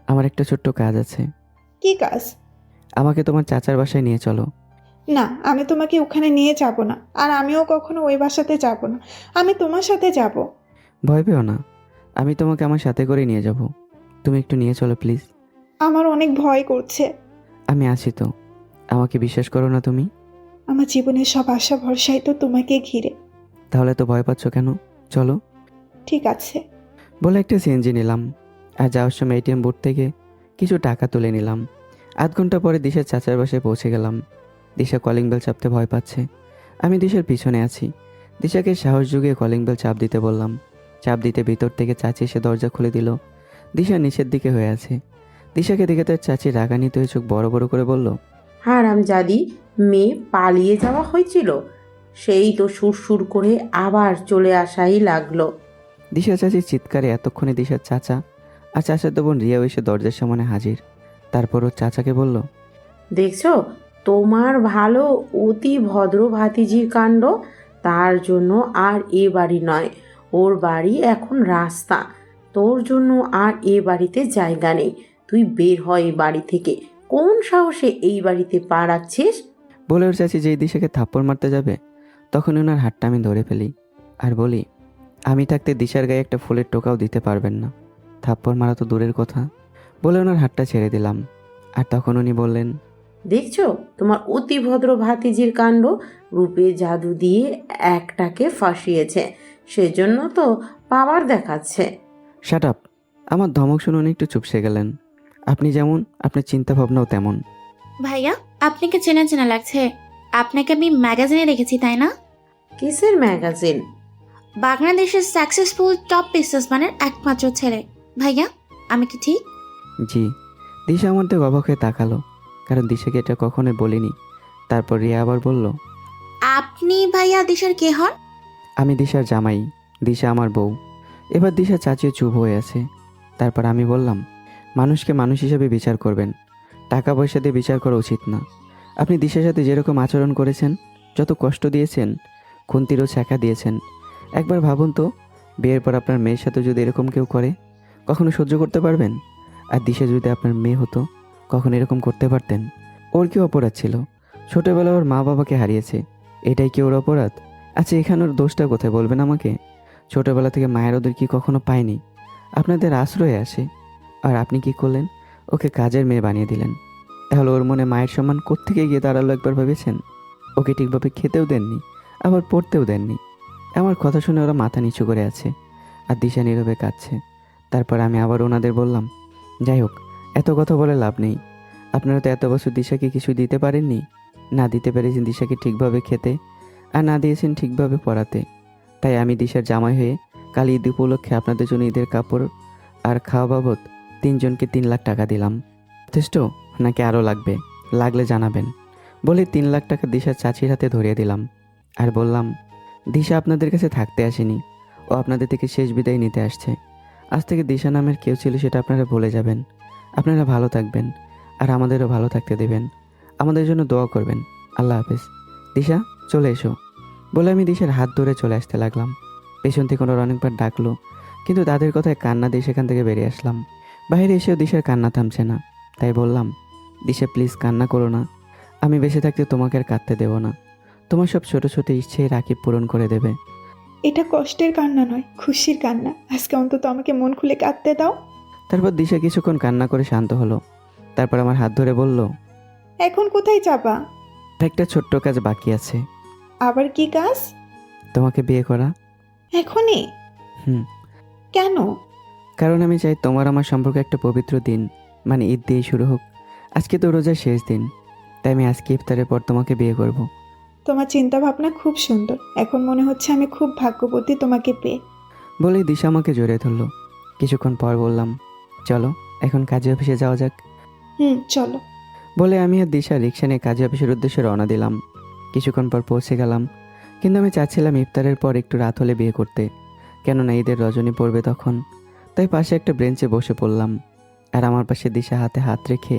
আমার একটা ছোট্ট কাজ আছে। কি কাজ? আমাকে তোমার চাচার বাসায় নিয়ে চলো। না, আমি তোমাকে ওখানে নিয়ে যাব না, আর আমিও কখনো ওই বাসাতে যাব না। আমি তোমার সাথে যাব। ভয় পেও না, আমি তোমাকে আমার সাথে করে নিয়ে যাব। তুমি একটু নিয়ে চলো প্লিজ। আমার অনেক ভয় করছে। আমি আছি তো, আমাকে বিশ্বাস করো না তুমি? আমার জীবনের সব আশা ভরসাই তো তোমাকে ঘিরে। তাহলে তো ভয় পাচ্ছ কেন? চলো। ঠিক আছে। বলে একটা সিএনজি নিলাম আর যাওয়ার সময় এটিএম বুথ থেকে কিছু টাকা তুলে নিলাম। আধ ঘন্টা পরে দিশার চাচার বাসায় পৌঁছে গেলাম। দিশা কলিং বেল চাপতে ভয় পাচ্ছে। আমি দিশার পিছনে আছি। দিশাকে সাহস জুগিয়ে কলিং বেল চাপ দিতে বললাম। চাপ দিতে ভিতর থেকে চাচি এসে দরজা খুলে দিল। দিশা নিচের দিকে হয়ে আছে। দিশাকে দেখে তার চাচি রাগান্বিত হয়ে চোখ বড় বড় করে বলল, হারামজাদি, মেয়ে পালিয়ে যাওয়া হয়েছিল, সেই তো সুরসুর করে আবার চলে আসাই লাগলো। দিশা চাচির চিৎকারে এতক্ষণে দিশার চাচা আর চাচাতো বোন রিয়াও এসে দরজার সামনে হাজির। তারপর ও চাচাকে বলল, দেখছো, তোমার ভালো অতি ভদ্র ভাতিজির কাণ্ড, তার জন্য আর এ বাড়ি নয়, ওর বাড়ি এখন রাস্তা। তোর জন্য আর এ বাড়িতে জায়গা নেই। তুই বের হয় এই বাড়ি থেকে। কোন সাহসে এই বাড়িতে পা রাখছিস? বলে ওর চাচি যেই দিশাকে থাপ্পড় মারতে যাবে তখন ওনার হাতটা আমি ধরে ফেলি আর বলি, আমি থাকতে দিশার গায়ে একটা ফুলের টোকাও দিতে পারবেন না, থাপ্পড় মারা তো দূরের কথা। বলে ওনার হাতটা ছেড়ে দিলাম। আর তখন উনি বললেন, দেখছো তোমার অতি ভদ্র ভাতিজির কাণ্ড। রূপে জাদু দিয়ে একটাকে ফাঁসিয়েছে, সেজন্য তো পাওয়ার দেখাচ্ছে। Shut up. আমার ধমক শুনে উনি একটু চুপসে গেলেন। আপনি যেমন, আপনার চিন্তা ভাবনাও তেমন। ভাইয়া, আপনাকে চেনা চেনা লাগছে। আপনাকে আমি ম্যাগাজিনে দেখেছি, তাই না? কিসের ম্যাগাজিন? বাংলাদেশের সাকসেসফুল টপ বিজনেসম্যানের একমাত্র ছেলে। ভাইয়া, আমি কি ঠিক? জি। দিশা আমার দিকে অবাক হয়ে তাকালো, কারণ দিশাকে এটা কখনোই বলিনি। তারপর রিয়া আবার বলল, আপনি ভাইয়া দিশার কে হন? আমি দিশার জামাই, দিশা আমার বউ। এবার দিশা চাচিয়ে চুপ হয়ে আছে। তারপর আমি বললাম, মানুষকে মানুষ হিসেবে বিচার করবেন, টাকা পয়সা দিয়ে বিচার করা উচিত না। আপনি দিশার সাথে যেরকম আচরণ করেছেন, যত কষ্ট দিয়েছেন, খুন্তিরও ছ্যাঁকা দিয়েছেন, একবার ভাবুন তো, বিয়ের পর আপনার মেয়ের সাথে যদি এরকম কেউ করে, কখনো সহ্য করতে পারবেন? আর দিশা যদি আপনার মেয়ে হতো, কখন এরকম করতে পারতেন? ওর কি অপরাধ ছিল? ছোটবেলায় ওর মা বাবাকে হারিয়েছে, এটাই কি ওর অপরাধ? আচ্ছা, এখানে ওর দোষটা কোথায় বলবেন আমাকে? ছোটবেলা থেকে মায়ের ওদের কি কখনো পায়নি? আপনাদের আশ্রয়ে আসে, আর আপনি কি করলেন? ওকে কাজের মেয়ে বানিয়ে দিলেন। তাহলে ওর মনে মায়ের সম্মান কোত্থেকে গিয়ে দাঁড়ালো একবার ভেবেছেন? ওকে ঠিকভাবে খেতেও দেননি, আবার পড়তেও দেননি। আমার কথা শুনে ওরা মাথা নিচু করে আছে, আর দিশা নীরবে কাঁদছে। তারপর আমি আবার ওনাদের বললাম, যাই হোক, এত কথা বলে লাভ নেই। আপনারা তো এত বছর দিশাকে কিছু দিতে পারেননি, না দিতে পেরেছেন দিশাকে ঠিকভাবে খেতে, আর না দিয়েছেন ঠিকভাবে পড়াতে। তাই আমি দিশার জামাই হয়ে কাল ঈদ উপলক্ষে আপনাদের জন্য ঈদের কাপড় আর খাওয়া বাবদ 3 জনকে 3 লাখ টাকা দিলাম। যথেষ্ট নাকি আরও লাগবে? লাগলে জানাবেন। বলে 3 লাখ টাকা দিশার চাচির হাতে ধরিয়ে দিলাম আর বললাম, দিশা আপনাদের কাছে থাকতে আসেনি, ও আপনাদের থেকে শেষ বিদায় নিতে আসছে। আজ থেকে দিশা নামের কেউ ছিল সেটা আপনারা ভুলে যাবেন। আপনারা ভালো থাকবেন, আর আমাদেরও ভালো থাকতে দেবেন। আমাদের জন্য দোয়া করবেন। আল্লাহ হাফেজ। দিশা, চলে এসো। বলে আমি দিশার হাত ধরে চলে আসতে লাগলাম। পেছন থেকে ওরা অনেকবার ডাকলো, কিন্তু তাদের কথায় কান্না দিয়ে সেখান থেকে বেরিয়ে আসলাম। বাইরে এসেও দিশার কান্না থামছে না। তাই বললাম, দিশা প্লিজ কান্না করো না। আমি বেঁচে থাকতে তোমাকে আর কাঁদতে দেব না। তোমার সব ছোট ছোট ইচ্ছে রাকিব পূরণ করে দেবে। এটা কষ্টের কান্না নয়, খুশির কান্না। আজকে অন্তত আমাকে মন খুলে কাঁদতে দাও। তারপর দিশা কিছুক্ষণ কান্না করে শান্ত হলো। তারপর আমার হাত ধরে বলল, এখন কোথায় যাবা? একটা ছোট্ট কাজ বাকি আছে। আবার কি কাজ? তোমাকে বিয়ে করা। এখনই? হুম। কেন? কারণ আমি চাই তোমার আমার সম্পর্ক একটা পবিত্র দিন, মানে ঈদ দিয়ে শুরু হোক। আজকে তো রোজার শেষ দিন, তাই আমি আজকে ইফতারের পর তোমাকে বিয়ে করব। তোমার চিন্তা ভাবনা খুব সুন্দর। এখন মনে হচ্ছে আমি খুব ভাগ্যবতী তোমাকে পেয়ে। বলেই দিশা আমাকে জড়িয়ে ধরলো। কিছুক্ষণ পর বললাম, চলো এখন কাজী অফিসে যাওয়া যাক। চলো। বলে আমি আর দিশা রিক্সা নিয়ে কাজী অফিসের উদ্দেশ্যে রওনা দিলাম। কিছুক্ষণ পর পৌঁছে গেলাম, কিন্তু আমি চাচ্ছিলাম ইফতারের পর একটু রাত হলে বিয়ে করতে, কেননা ঈদের রজনী পড়বে তখন। তাই পাশে একটা বেঞ্চে বসে পড়লাম, আর আমার পাশে দিশা হাতে হাত রেখে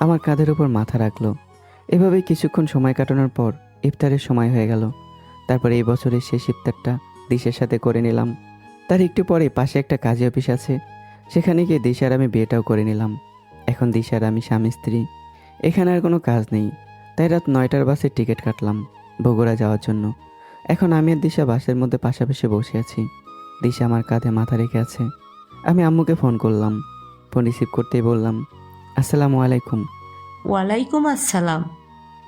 আমার কাঁধের উপর মাথা রাখলো। এভাবেই কিছুক্ষণ সময় কাটানোর পর ইফতারের সময় হয়ে গেল। তারপর এই বছরের শেষ ইফতারটা দিশার সাথে করে নিলাম। তার একটু পরে পাশে একটা কাজী অফিস আছে, সেখানে গিয়ে দিশার আমি বিয়েটাও করে নিলাম। এখন দিশার আমি স্বামী স্ত্রী। এখানে আর কোনো কাজ নেই, তাই রাত 9টার বাসের টিকিট কাটলাম বগুড়া যাওয়ার জন্য। এখন আমি আর দিশা বাসের মধ্যে পাশাপাশি বসে আছি। দিশা আমার কাঁধে মাথা রেখে আছে। আমি আম্মুকে ফোন করলাম। ফোন রিসিভ করতেই বললাম, আসসালামু আলাইকুম। ওয়ালাইকুম আসসালাম।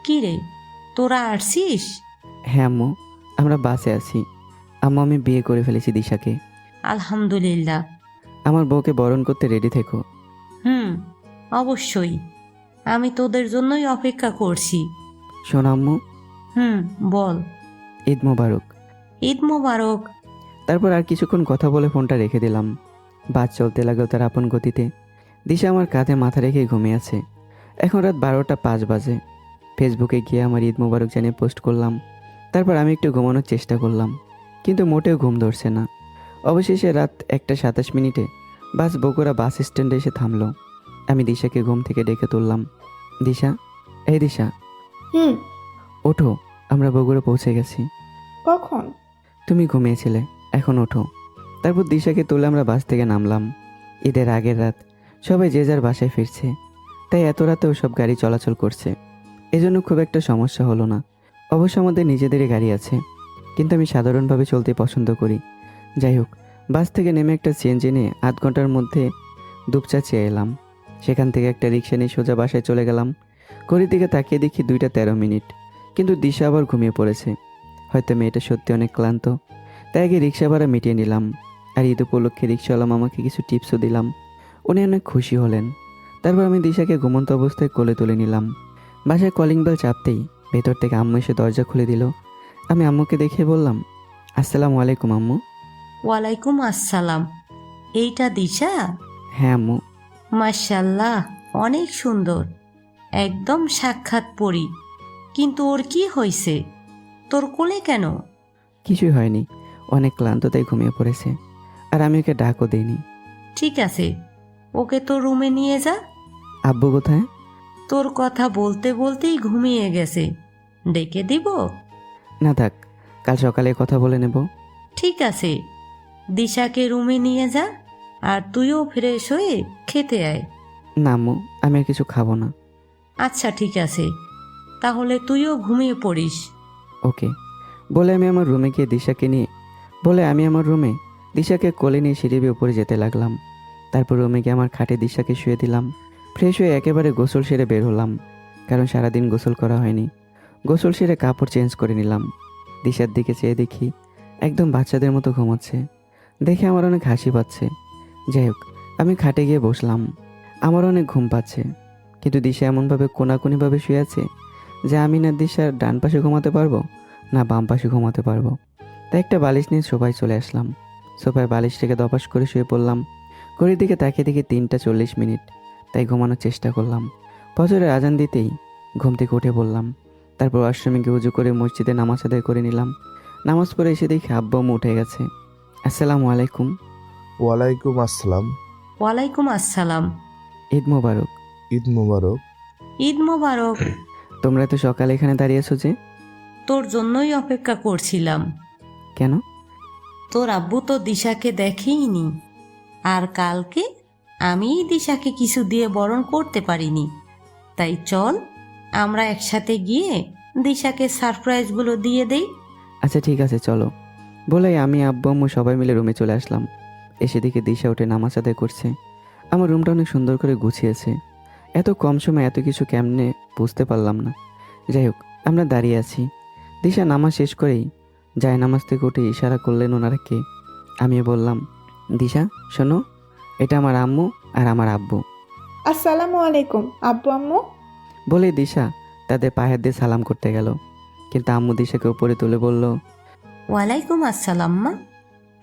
কি রে, তোরা আসছিস? হ্যাঁ আম্মু, আমরা বাসে আছি। আম্মু, আমি বিয়ে করে ফেলেছি দিশাকে। আলহামদুলিল্লাহ। আমার বউকে বরণ করতে রেডি থেকো। অবশ্যই, আমি তোদের জন্যই অপেক্ষা করছি। শোনো আম্মু। বল। ঈদ মোবারক। ঈদ মোবারক। তারপর আর কিছুক্ষণ কথা বলে ফোনটা রেখে দিলাম। বাস চলতে লাগলো তার আপন গতিতে। দিশা আমার কাঁধে মাথা রেখে ঘুমিয়ে আছে। এখন রাত 12টা 5 বাজে। ফেসবুকে গিয়ে আমার ঈদ মোবারক জানিয়ে পোস্ট করলাম। তারপর আমি একটু ঘুমানোর চেষ্টা করলাম, কিন্তু মোটেও ঘুম ধরছে না। অবশেষে রাত 1:27 বাস বগুড়া বাস স্ট্যান্ডে এসে থামলো। আমি দিশাকে ঘুম থেকে ডেকে তুললাম। দিশা, এই দিশা, ওঠো, আমরা বগুড়া পৌঁছে গেছি। কখন? তুমি ঘুমিয়েছিলে, এখন ওঠো। তারপর দিশাকে তুলে আমরা বাস থেকে নামলাম। ঈদের আগের রাত, সবাই যে যার বাসায় ফিরছে, তাই এত রাতেও সব গাড়ি চলাচল করছে। এজন্য খুব একটা সমস্যা হলো না। অবশ্য আমাদের নিজেদেরই গাড়ি আছে, কিন্তু আমি সাধারণভাবে চলতে পছন্দ করি। যাই হোক, বাস থেকে নেমে একটা সিএনজি নিয়ে 8 ঘন্টার মধ্যে দুপচাচিয়ে এলাম। সেখান থেকে একটা রিক্সা নিয়ে সোজা বাসায় চলে গেলাম। ঘড়ির দিকে তাকিয়ে দেখি 2টা 13 মিনিট, কিন্তু দিশা আবার ঘুমিয়ে পড়েছে। হয়তো মেয়েটা সত্যি অনেক ক্লান্ত, তাই আগে রিক্সা ভাড়া মিটিয়ে নিলাম। আর ঈদ উপলক্ষে রিক্সাওয়ালা আমাকে কিছু টিপসও দিলাম। উনি অনেক খুশি হলেন। তারপর আমি দিশাকে ঘুমন্ত অবস্থায় কোলে তুলে নিলাম। বাসায় কলিং বেল চাপতেই ভেতর থেকে আম্মু এসে দরজা খুলে দিল। আমি আম্মুকে দেখে বললাম, আসসালামু আলাইকুম আম্মু। ওয়ালাইকুম আসসালাম। এইটা দিশা? হ্যাঁ আম্মু। মাশাল্লাহ, অনেক সুন্দর, একদম সাক্ষাৎ পরী। কিন্তু ওর কি হয়েছে? তোর কোলে কেন? কিছুই হয়নি, অনেক ক্লান্ত তাই ঘুমিয়ে পড়েছে। আর আমি ওকে ডাকও দিইনি। ঠিক আছে, ওকে তোর রুমে নিয়ে যা। আব্বু কোথায়? তোর কথা বলতে বলতেই ঘুমিয়ে গেছে, ডেকে দিব? না থাক, কাল সকালে কথা বলে নেব। ঠিক আছে, দিশাকে রুমে নিয়ে যা, আর তুইও ফ্রেশ হয়ে খেতে আয়। না আম্মু, আমি আর কিছু খাবো না। আচ্ছা ঠিক আছে, তাহলে তুইও ঘুমিয়ে পড়িস। ওকে। বলে আমি আমার রুমে দিশাকে কোলে নিয়ে সিঁড়ি বেয়ে উপরে যেতে লাগলাম। তারপর রুমে গিয়ে আমার খাটে দিশাকে শুয়ে দিলাম। ফ্রেশ হয়ে একেবারে গোসল সেরে বের হলাম, কারণ সারাদিন গোসল করা হয়নি। গোসল সেরে কাপড় চেঞ্জ করে নিলাম। দিশার দিকে চেয়ে দেখি একদম বাচ্চাদের মতো ঘুমোচ্ছে। দেখে আমার অনেক হাসি পাচ্ছে। যাই হোক, আমি খাটে গিয়ে বসলাম। আমার অনেক ঘুম পাচ্ছে, কিন্তু দিশা এমনভাবে কোনাকুনিভাবে শুয়ে আছে যে আমি না দিশার ডান পাশে ঘুমাতে পারবো, না বাম পাশে ঘুমাতে পারবো। তাই একটা বালিশ নিয়ে সোফায় চলে আসলাম। সোফায় বালিশ থেকে দপাস করে শুয়ে পড়লাম। ঘড়ির দিকে তাকিয়ে দেখি 3টা 40 মিনিট, তাই ঘুমানোর চেষ্টা করলাম। ফজরের আজান দিতেই ঘুম থেকে উঠে পড়লাম। তারপর আশ্রমে গিয়ে উজু করে মসজিদে নামাজ আদায় করে নিলাম। নামাজ পড়ে এসে দেখি আব্বু আম্মু উঠে গেছে। আসসালামু আলাইকুম। ওয়ালাইকুম আসসালাম। ওয়ালাইকুম আসসালাম। ঈদ মোবারক। ঈদ মোবারক। ঈদ মোবারক। তোমরা তো সকালে এখানে দাঁড়িয়েছো যে? তোর জন্যই অপেক্ষা করছিলাম। কেন? তোর আব্বু তো দিশাকে দেখেইনি, আর কালকে আমিই দিশাকে কিছু দিয়ে বরণ করতে পারিনি। তাই চল আমরা একসাথে গিয়ে দিশাকে সারপ্রাইজগুলো দিয়ে দেই। আচ্ছা ঠিক আছে, চলো। বলে আমি আব্বু আম্মু সবাই মিলে রুমে চলে আসলাম। এসে দেখে দিশা উঠে নামাজ আদায় করছে। আমার রুমটা অনেক সুন্দর করে গুছিয়েছে। এত কম সময় এত কিছু কেমনে বুঝতে পারলাম না। যাই হোক, আমরা দাঁড়িয়ে আছি। দিশা নামাজ শেষ করেই যায় নামাজ থেকে উঠে ইশারা করলেন ওনারা কে। আমিও বললাম, দিশা শোনো, এটা আমার আম্মু আর আমার আব্বু। আসসালামু আলাইকুম আব্বু আম্মু। বলে দিশা তাদের পায়ের দিয়ে সালাম করতে গেল, কিন্তু আম্মু দিশাকে উপরে তুলে বলল, ওয়ালাইকুম আসসালাম মা।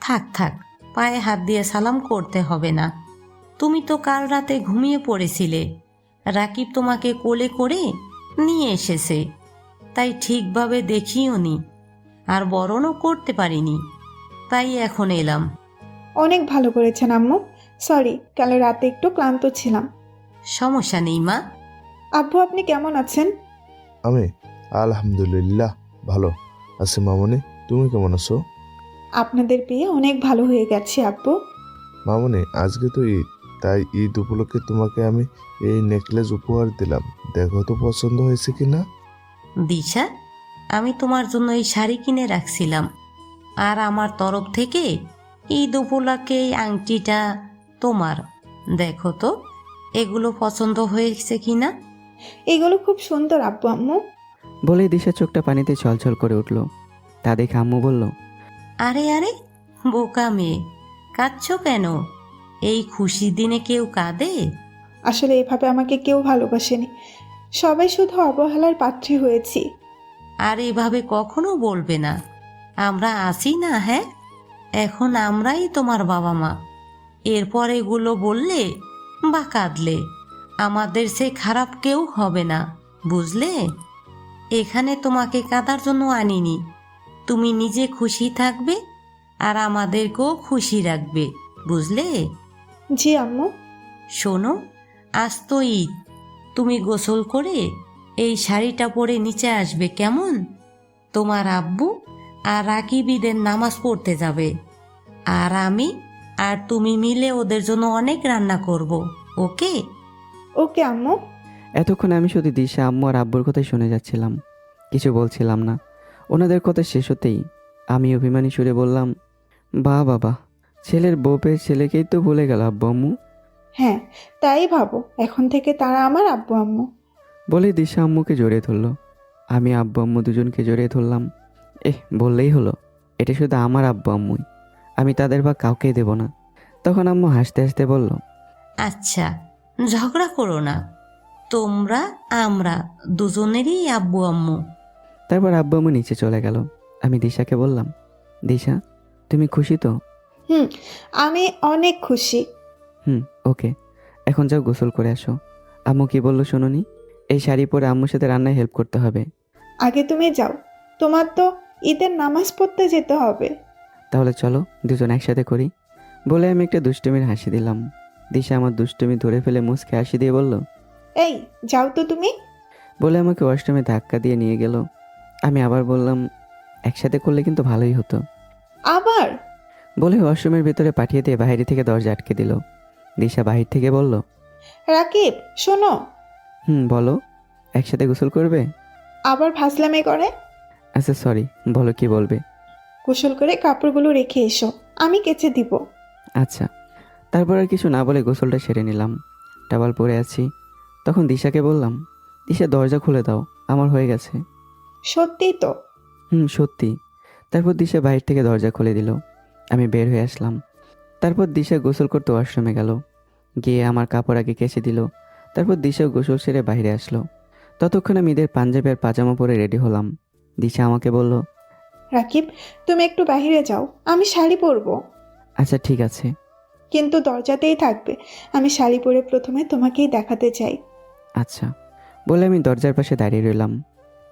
থাক থাক, পায়ে হাত দিয়ে সালাম করতে হবে না। তুমি তো কাল রাতে ঘুমিয়ে পড়েছিলে, রাকিব তোমাকে কোলে করে নিয়ে এসেছে, তাই ঠিকভাবে দেখিও নি, আর বরণও করতে পারিনি, তাই এখন এলাম। অনেক ভালো করেছেন আম্মু। সরি, কাল রাতে একটু ক্লান্ত ছিলাম। সমস্যা নেই মা। আব্বু আপনি কেমন আছেন? আমি আলহামদুলিল্লাহ ভালো আছি। মামনি, তুমি কেমন আছো? আপনাদের পেয়ে অনেক ভালো হয়ে গেছে আব্বু। মামনি, আজকে তো ঈদ, তাই ঈদ উপলক্ষে তোমাকে আমি এই নেকলেস উপহার দিলাম। দেখো তো পছন্দ হয়েছে কিনা। দিশা, আমি তোমার জন্য এই শাড়ি কিনে রাখছিলাম, আর আমার তরফ থেকে ঈদ উপলক্ষে এই আংটিটা তোমার। দেখো তো এগুলো পছন্দ হয়েছে কিনা। এগুলো খুব সুন্দর আব্বু আম্মু। বলেই দিশা চোখটা পানিতে ছলছল করে উঠল। তা দেখে আম্মু বলল, আরে আরে বোকা মেয়ে, কাঁদছো কেন? এই খুশি দিনে কেউ কাঁদে? আসলে এভাবে আমাকে কেউ ভালোবাসেনি, সবাই শুধু অবহেলার পাত্রী হয়েছি। আর এভাবে কখনো বলবে না, আমরা আছি না? হ্যাঁ, এখন আমরাই তোমার বাবা মা। এরপর এগুলো বললে বা কাঁদলে আমাদের সে খারাপ কেউ হবে না, বুঝলে? এখানে তোমাকে কাঁদার জন্য আনিনি। তুমি নিজে খুশি থাকবে আর আমাদেরকেও খুশি রাখবে, বুঝলে? জি আম্মু। শোনো, আজ তো ঈদ, তুমি গোসল করে এই শাড়িটা পরে নিচে আসবে, কেমন? তোমার আব্বু আর রাকিব ঈদের নামাজ পড়তে যাবে, আর আমি আর তুমি মিলে ওদের জন্য অনেক রান্না করব। ওকে? ওকে আম্মু। এতক্ষণ আমি শুধু দিশা, আম্মু আর আব্বুর কথাই শুনে যাচ্ছিলাম, কিছু বলছিলাম না। ওনাদের কথা শেষ হতেই আমি অভিমানী সুরে বললাম, বাবা, ছেলের বউ পেয়ে ছেলেকেই তো ভুলে গেল আব্বু আম্মু। হ্যাঁ, তাই ভাবো, এখন থেকে তারা আমার আব্বু আম্মু। বলে দিশা আম্মুকে জড়িয়ে ধরলো। আমি আব্বু আম্মু দুজনকে জড়িয়ে ধরলাম। বললেই হলো, এটা শুধু আমার আব্বু আম্মুই, আমি তাদের বা কাউকেই দেব না। তখন আম্মু হাসতে হাসতে বলল, আচ্ছা, ঝগড়া করো না, তোমরা আমরা দুজনেরই আব্বু আম্মু। তারপর আব্বু আম্মু নিচে চলে গেল। আমি দিশাকে বললাম, দিশা, তুমি খুশি তো? হুম, আমি অনেক খুশি। ওকে, এখন যাও গোসল করে আসো। আম্মু কি বললো শোনোনি? এই শাড়ি পরে আম্মুর সাথে রান্নায় হেল্প করতে হবে। আগে তুমি যাও, তোমার তো ঈদের নামাজ পড়তে যেতে হবে। তাহলে চলো দুজন একসাথে করি। বলে আমি একটা দুষ্টুমির হাসি দিলাম। দিশা আমার দুষ্টুমি ধরে ফেলে মুচকে হাসি দিয়ে বলল, এই যাও তো তুমি। বলে আমাকে ওয়াশরুমে ধাক্কা দিয়ে নিয়ে গেল। আমি আবার বললাম, একসাথে করলে কিন্তু ভালোই হতো। আবার? বলে ওয়াশরুমের ভিতরে পাঠিয়ে দিয়ে বাইরে থেকে দরজা আটকে দিল। দিশা বাহির থেকে বলল, রাকিব শোনো। বলো, একসাথে গোসল করবে? আবার ফাজলামি করে? আচ্ছা সরি, বলো কি বলবে। গোসল করে কাপড়গুলো রেখে এসো, আমি কেচে দিব। আচ্ছা। তারপর আর কিছু না বলে গোসলটা সেরে নিলাম। টাওয়াল পরে আছি, তখন দিশাকে বললাম, দিশা দরজা খুলে দাও, আমার হয়ে গেছে। সত্যিই তো? সত্যি। তারপর দিশা বাইরে থেকে দরজা খুলে দিল। আমি বের হয়ে আসলাম। তারপর দিশা গোসল করতে ওয়াশরুমে গেল, গিয়ে আমার কাপড় আগে কেচে দিল। তারপর দিশা গোসল সেরে বাইরে আসলো। ততক্ষণ আমি ঈদের পাঞ্জাবি আর পাজামা পরে রেডি হলাম। দিশা আমাকে বলল, রাকিব তুমি একটু বাইরে যাও, আমি শাড়ি পরবো। আচ্ছা ঠিক আছে। কিন্তু দরজাতেই থাকবে, আমি শাড়ি পরে প্রথমে তোমাকেই দেখাতে চাই। আচ্ছা। বলে আমি দরজার পাশে দাঁড়িয়ে রইলাম।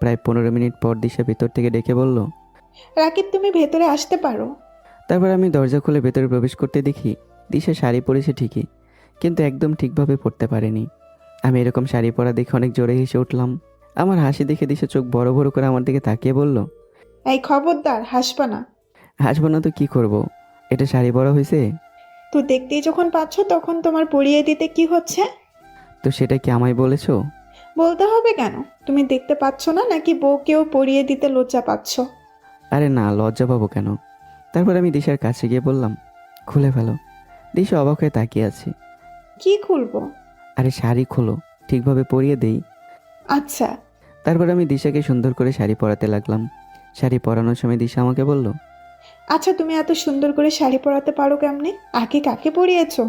প্রায় 15 মিনিট পর দিশা ভেতর থেকে ডেকে বলল, রাকিব তুমি ভেতরে আসতে পারো। তারপর আমি দরজা খুলে ভেতরে প্রবেশ করতে দেখি দিশা শাড়ি পরেছে ঠিকই, কিন্তু একদম ঠিকভাবে পরতে পারেনি। আমি এরকম শাড়ি পরা দেখে অনেক জোরে হেসে উঠলাম। আমার হাসি দেখে দিশা চোখ বড় বড় করে আমার দিকে তাকিয়ে বলল, এই খবরদার হাসবা না। হাসবো না তো কি করব, এটা শাড়ি পরা হয়েছে? তো দেখতেই যখন পাচ্ছ তখন তোমার পরিয়ে দিতে কি হচ্ছে? তো সেটা কি আমায় বলেছো? বলতে হবে কেন? তুমি দেখতে পাচ্ছ না নাকি বউকেও পরিয়ে দিতে লজ্জা পাচ্ছ? আরে না, লজ্জা পাবো কেন? তারপর আমি দিশার কাছে গিয়ে বললাম, খুলে ফেলো। দিশা অবাক হয়ে তাকিয়ে আছে। কি খুলবো? আরে শাড়ি খোলো, ঠিকভাবে পরিয়ে দেই। আচ্ছা। তারপর আমি দিশাকে সুন্দর করে শাড়ি পরাতে লাগলাম। শাড়ি পরানোর সময় দিশা আমাকে বলল, আচ্ছা তুমি এত সুন্দর করে শাড়ি পরাতে পারো কেমনে? আগে কাকে পরিয়েছো?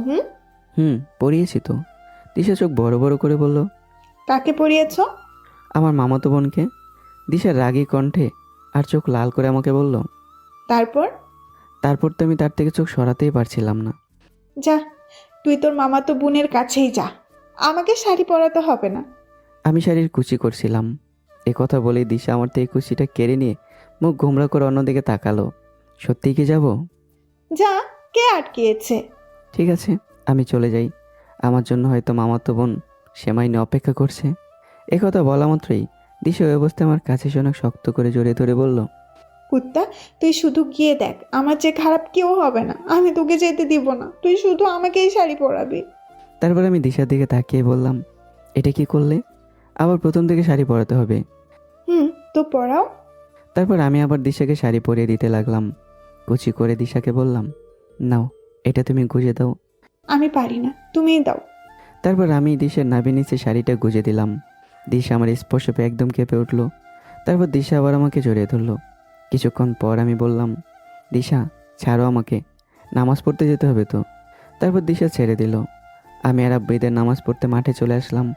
পরিয়েছি তো। দিশা চোখ বড় বড় করে বলল, কাকে পরিয়েছো? আমার মামাতো বোনকে। দিশা রাগী কণ্ঠে আর চোখ লাল করে আমাকে বলল, তারপর তো আমি তার থেকে চোখ সরাতেই পারছিলাম না। যা, তুই তোর মামাতো বোনের কাছেই যা, আমাকে শাড়ি পরাতে হবে না। আমি শাড়ির কুচি করছিলাম। এ কথা বলেই দিশা আমার থেকে কুচিটা কেড়ে নিয়ে মুখ গোমরা করে অন্যদিকে তাকালো। সত্যিই কি যাব? যা, কে আটকিয়েছে? ঠিক আছে, আমি চলে যাই। আমার জন্য হয়তো মামাতো বোন সেমাই নিয়ে অপেক্ষা করছে। এ কথা বলা মাত্রই দিশা ওই অবস্থায় আমার কাছে শোনা শক্ত করে জড়িয়ে ধরে বলল, কুত্তা, তুই শুধু গিয়ে দেখ, আমার যে খারাপ কেউ হবে না, আমি তোকে যেতে দিব না, তুই শুধু আমাকেই শাড়ি পরাবি। তারপর আমি দিশার দিকে তাকিয়ে বললাম, এটা কি করলে? আবার প্রথম থেকে শাড়ি পরাতে হবে? তো পরাও। তারপর আমি আবার দিশাকে শাড়ি পরিয়ে দিতে লাগলাম। কুচি করে দিশাকে বললাম, নাও, এটা তুমি গুজে দাও। আমি পারি না, তুমিই দাও। তারপর আমি দিশার নাভি নিচে শাড়িটা গুজে দিলাম। দিশা আমার স্পর্শ পেয়ে একদম কেঁপে উঠলো। তারপর দিশা আবার আমাকে জড়িয়ে ধরলো। কিছুক্ষণ পর আমি বললাম, দিশা ছাড়ো আমাকে, নামাজ পড়তে যেতে হবে তো। তারপর দিশা ছেড়ে দিল। আমি আর আব্বু ঈদের নামাজ পড়তে মাঠে চলে আসলাম,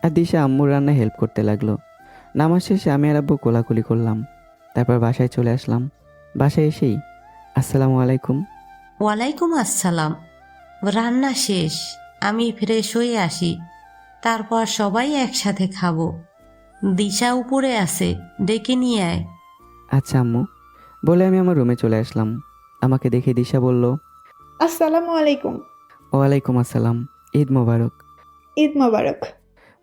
আর দিশা আম্মুর রান্নায় হেল্প করতে লাগলো। নামাজ শেষে আমি আর আব্বু কোলাকুলি করলাম। তারপর বাসায় চলে আসলাম। বাসায় এসেই আসসালামু আলাইকুম। ওয়ালাইকুম আসসালাম। রান্না শেষ, আমি ফ্রেশ হয়ে আসি, তারপর সবাই একসাথে খাবো। দিশা উপরে আছে, ডেকে নিয়ে আয়। আচ্ছা আম্মু। বলে আমি আমার রুমে চলে আসলাম। আমাকে দেখে দিশা বলল, আসসালামু আলাইকুম। ওয়ালাইকুম আসসালাম, ঈদ মোবারক। ঈদ মোবারক।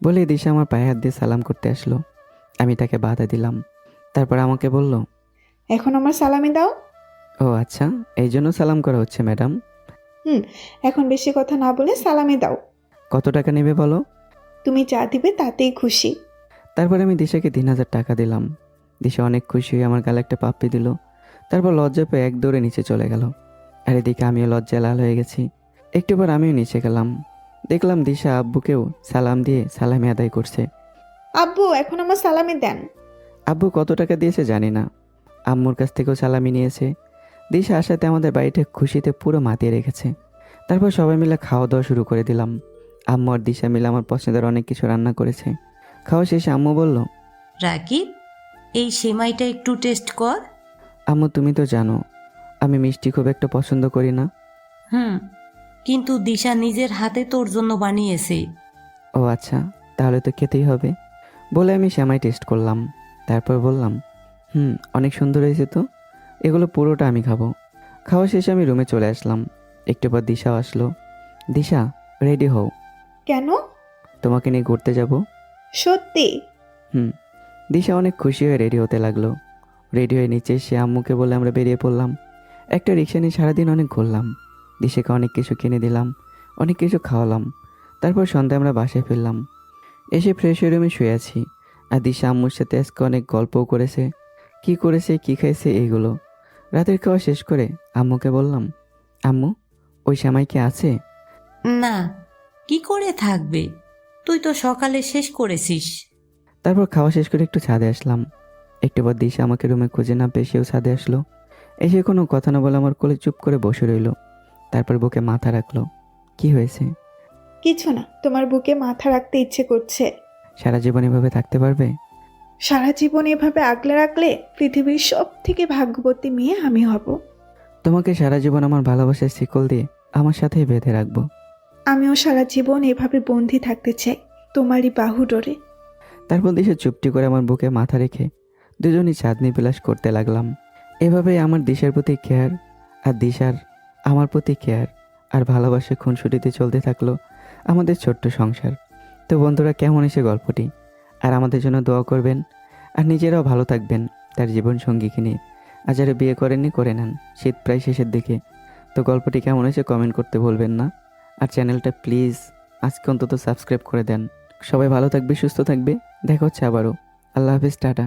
বলে দিশা আমার পায়ে হাত দিয়ে সালাম করতে আসলো। আমি তাকে বাধা দিলাম। তারপর আমাকে বলল, এখন আমার সালামি দাও। ও আচ্ছা, এই জন্য সালাম করা হচ্ছে ম্যাডাম। এখন বেশি কথা না বলে সালামি দাও। কত টাকা নেবে বলো? তুমি যা দিবে তাতেই খুশি। তারপরে আমি দিশাকে 3,000 টাকা দিলাম। দিশা অনেক খুশি হয়ে আমার গালে একটা পাপ্পি দিল। তারপর লজ্জা পেয়ে এক দৌড়ে নিচে চলে গেল। আর এদিকে আমিও লজ্জায় লাল হয়ে গেছি। একটু পর আমিও নিচে গেলাম। দেখলাম দিশা আব্বুকেও সালাম দিয়ে সালামি আদায় করছে। আব্বু এখন আমার সালামি দেন। আব্বু কত টাকা দিয়েছে জানি না, আম্মুর কাছ থেকেও সালামি নিয়েছে। দিশা আসাতে আমাদের বাড়িটা খুশিতে পুরো মাতিয়ে রেখেছে। তারপর সবাই মিলে খাওয়া দাওয়া শুরু করে দিলাম। আম্মু আর দিশা মিলে আমার পছন্দের অনেক কিছু রান্না করেছে। খাওয়া শেষে আম্মু বলল, রাকিব, এই সেমাইটা একটু টেস্ট কর। আম্মু তুমি তো জানো আমি মিষ্টি খুব একটা পছন্দ করি না। কিন্তু দিশা নিজের হাতে তোর জন্য বানিয়েছে। ও আচ্ছা, তাহলে তো খেতেই হবে বলে আমি সেমাই টেস্ট করলাম। তারপর বললাম, অনেক সুন্দর হয়েছে তো, এগুলো পুরোটা আমি খাবো। খাওয়া শেষে আমি রুমে চলে আসলাম। একটু পর দিশাও আসলো। দিশা, রেডি হও, কেন? তোমাকে নিয়ে ঘুরতে যাব। সত্যি? দিশা অনেক খুশি হয়ে রেডি হতে লাগলো। রেডি হয়ে নিচে এসে আম্মুকে বলে আমরা বেরিয়ে পড়লাম। একটা রিক্সা নিয়ে সারাদিন অনেক ঘুরলাম। দিশাকে অনেক কিছু কিনে দিলাম, অনেক কিছু খাওয়ালাম। তারপর সন্ধ্যায় আমরা বাসায় ফিরলাম। এসে ফ্রেশ হয়ে রুমে শুয়ে আছি। আর দিশা আম্মুর সাথে আজকে অনেক গল্পও করেছে, কি করেছে কি খাইছে এইগুলো। রাতের খাওয়া শেষ করে আম্মুকে বললাম, আম্মু ওই সেমাই কি আছে? না, কি করে থাকবে, তুই তো সকালে শেষ করেছিস। তারপর খাওয়া শেষ করে একটু ছাদে আসলাম। একটু পর দিশা আমাকে রুমে খুঁজে না পেয়ে সেও ছাদে আসলো। এসে কোনো কথা না বলে আমার কোলে চুপ করে বসে রইল। তারপর বুকে মাথা রাখলো। কি হয়েছে? কিছু না, তোমার বুকে মাথা রাখতে ইচ্ছে করছে। সারা জীবন এভাবে থাকতে পারবে? সারা জীবন এভাবে আগলে রাখলে পৃথিবীর সব থেকে ভাগ্যবতী মেয়ে আমি হব। তোমাকে সারা জীবন আমার ভালোবাসার শিকল দিয়ে আমার সাথেই বেঁধে রাখবো। আমিও সারা জীবন এভাবে বন্দি থাকতে চাই, তোমারই বাহু ডোরে। তারপর দিশা চুপটি করে আমার বুকে মাথা রেখে দুজনই চাঁদনি বিলাস করতে লাগলাম। এভাবেই আমার দিশার প্রতি কেয়ার আর দিশার আমার প্রতি কেয়ার আর ভালোবাসা খুনসুটিতে চলতে থাকলো আমাদের ছোট্ট সংসার। তো বন্ধুরা, কেমন এসে গল্পটি? আর আমাদের জন্য দোয়া করবেন আর নিজেরাও ভালো থাকবেন তার জীবন সঙ্গীকে নিয়ে। আর যারা বিয়ে করেননি করে নেন, শীত প্রায় শেষের দিকে। তো গল্পটি কেমন হয়েছে কমেন্ট করতে ভুলবেন না। আর চ্যানেলটা প্লিজ আজকে অন্তত সাবস্ক্রাইব করে দেন। সবাই ভালো থাকবে, সুস্থ থাকবে। দেখা হচ্ছে আবারও। আল্লাহ হাফিজ, টাটা।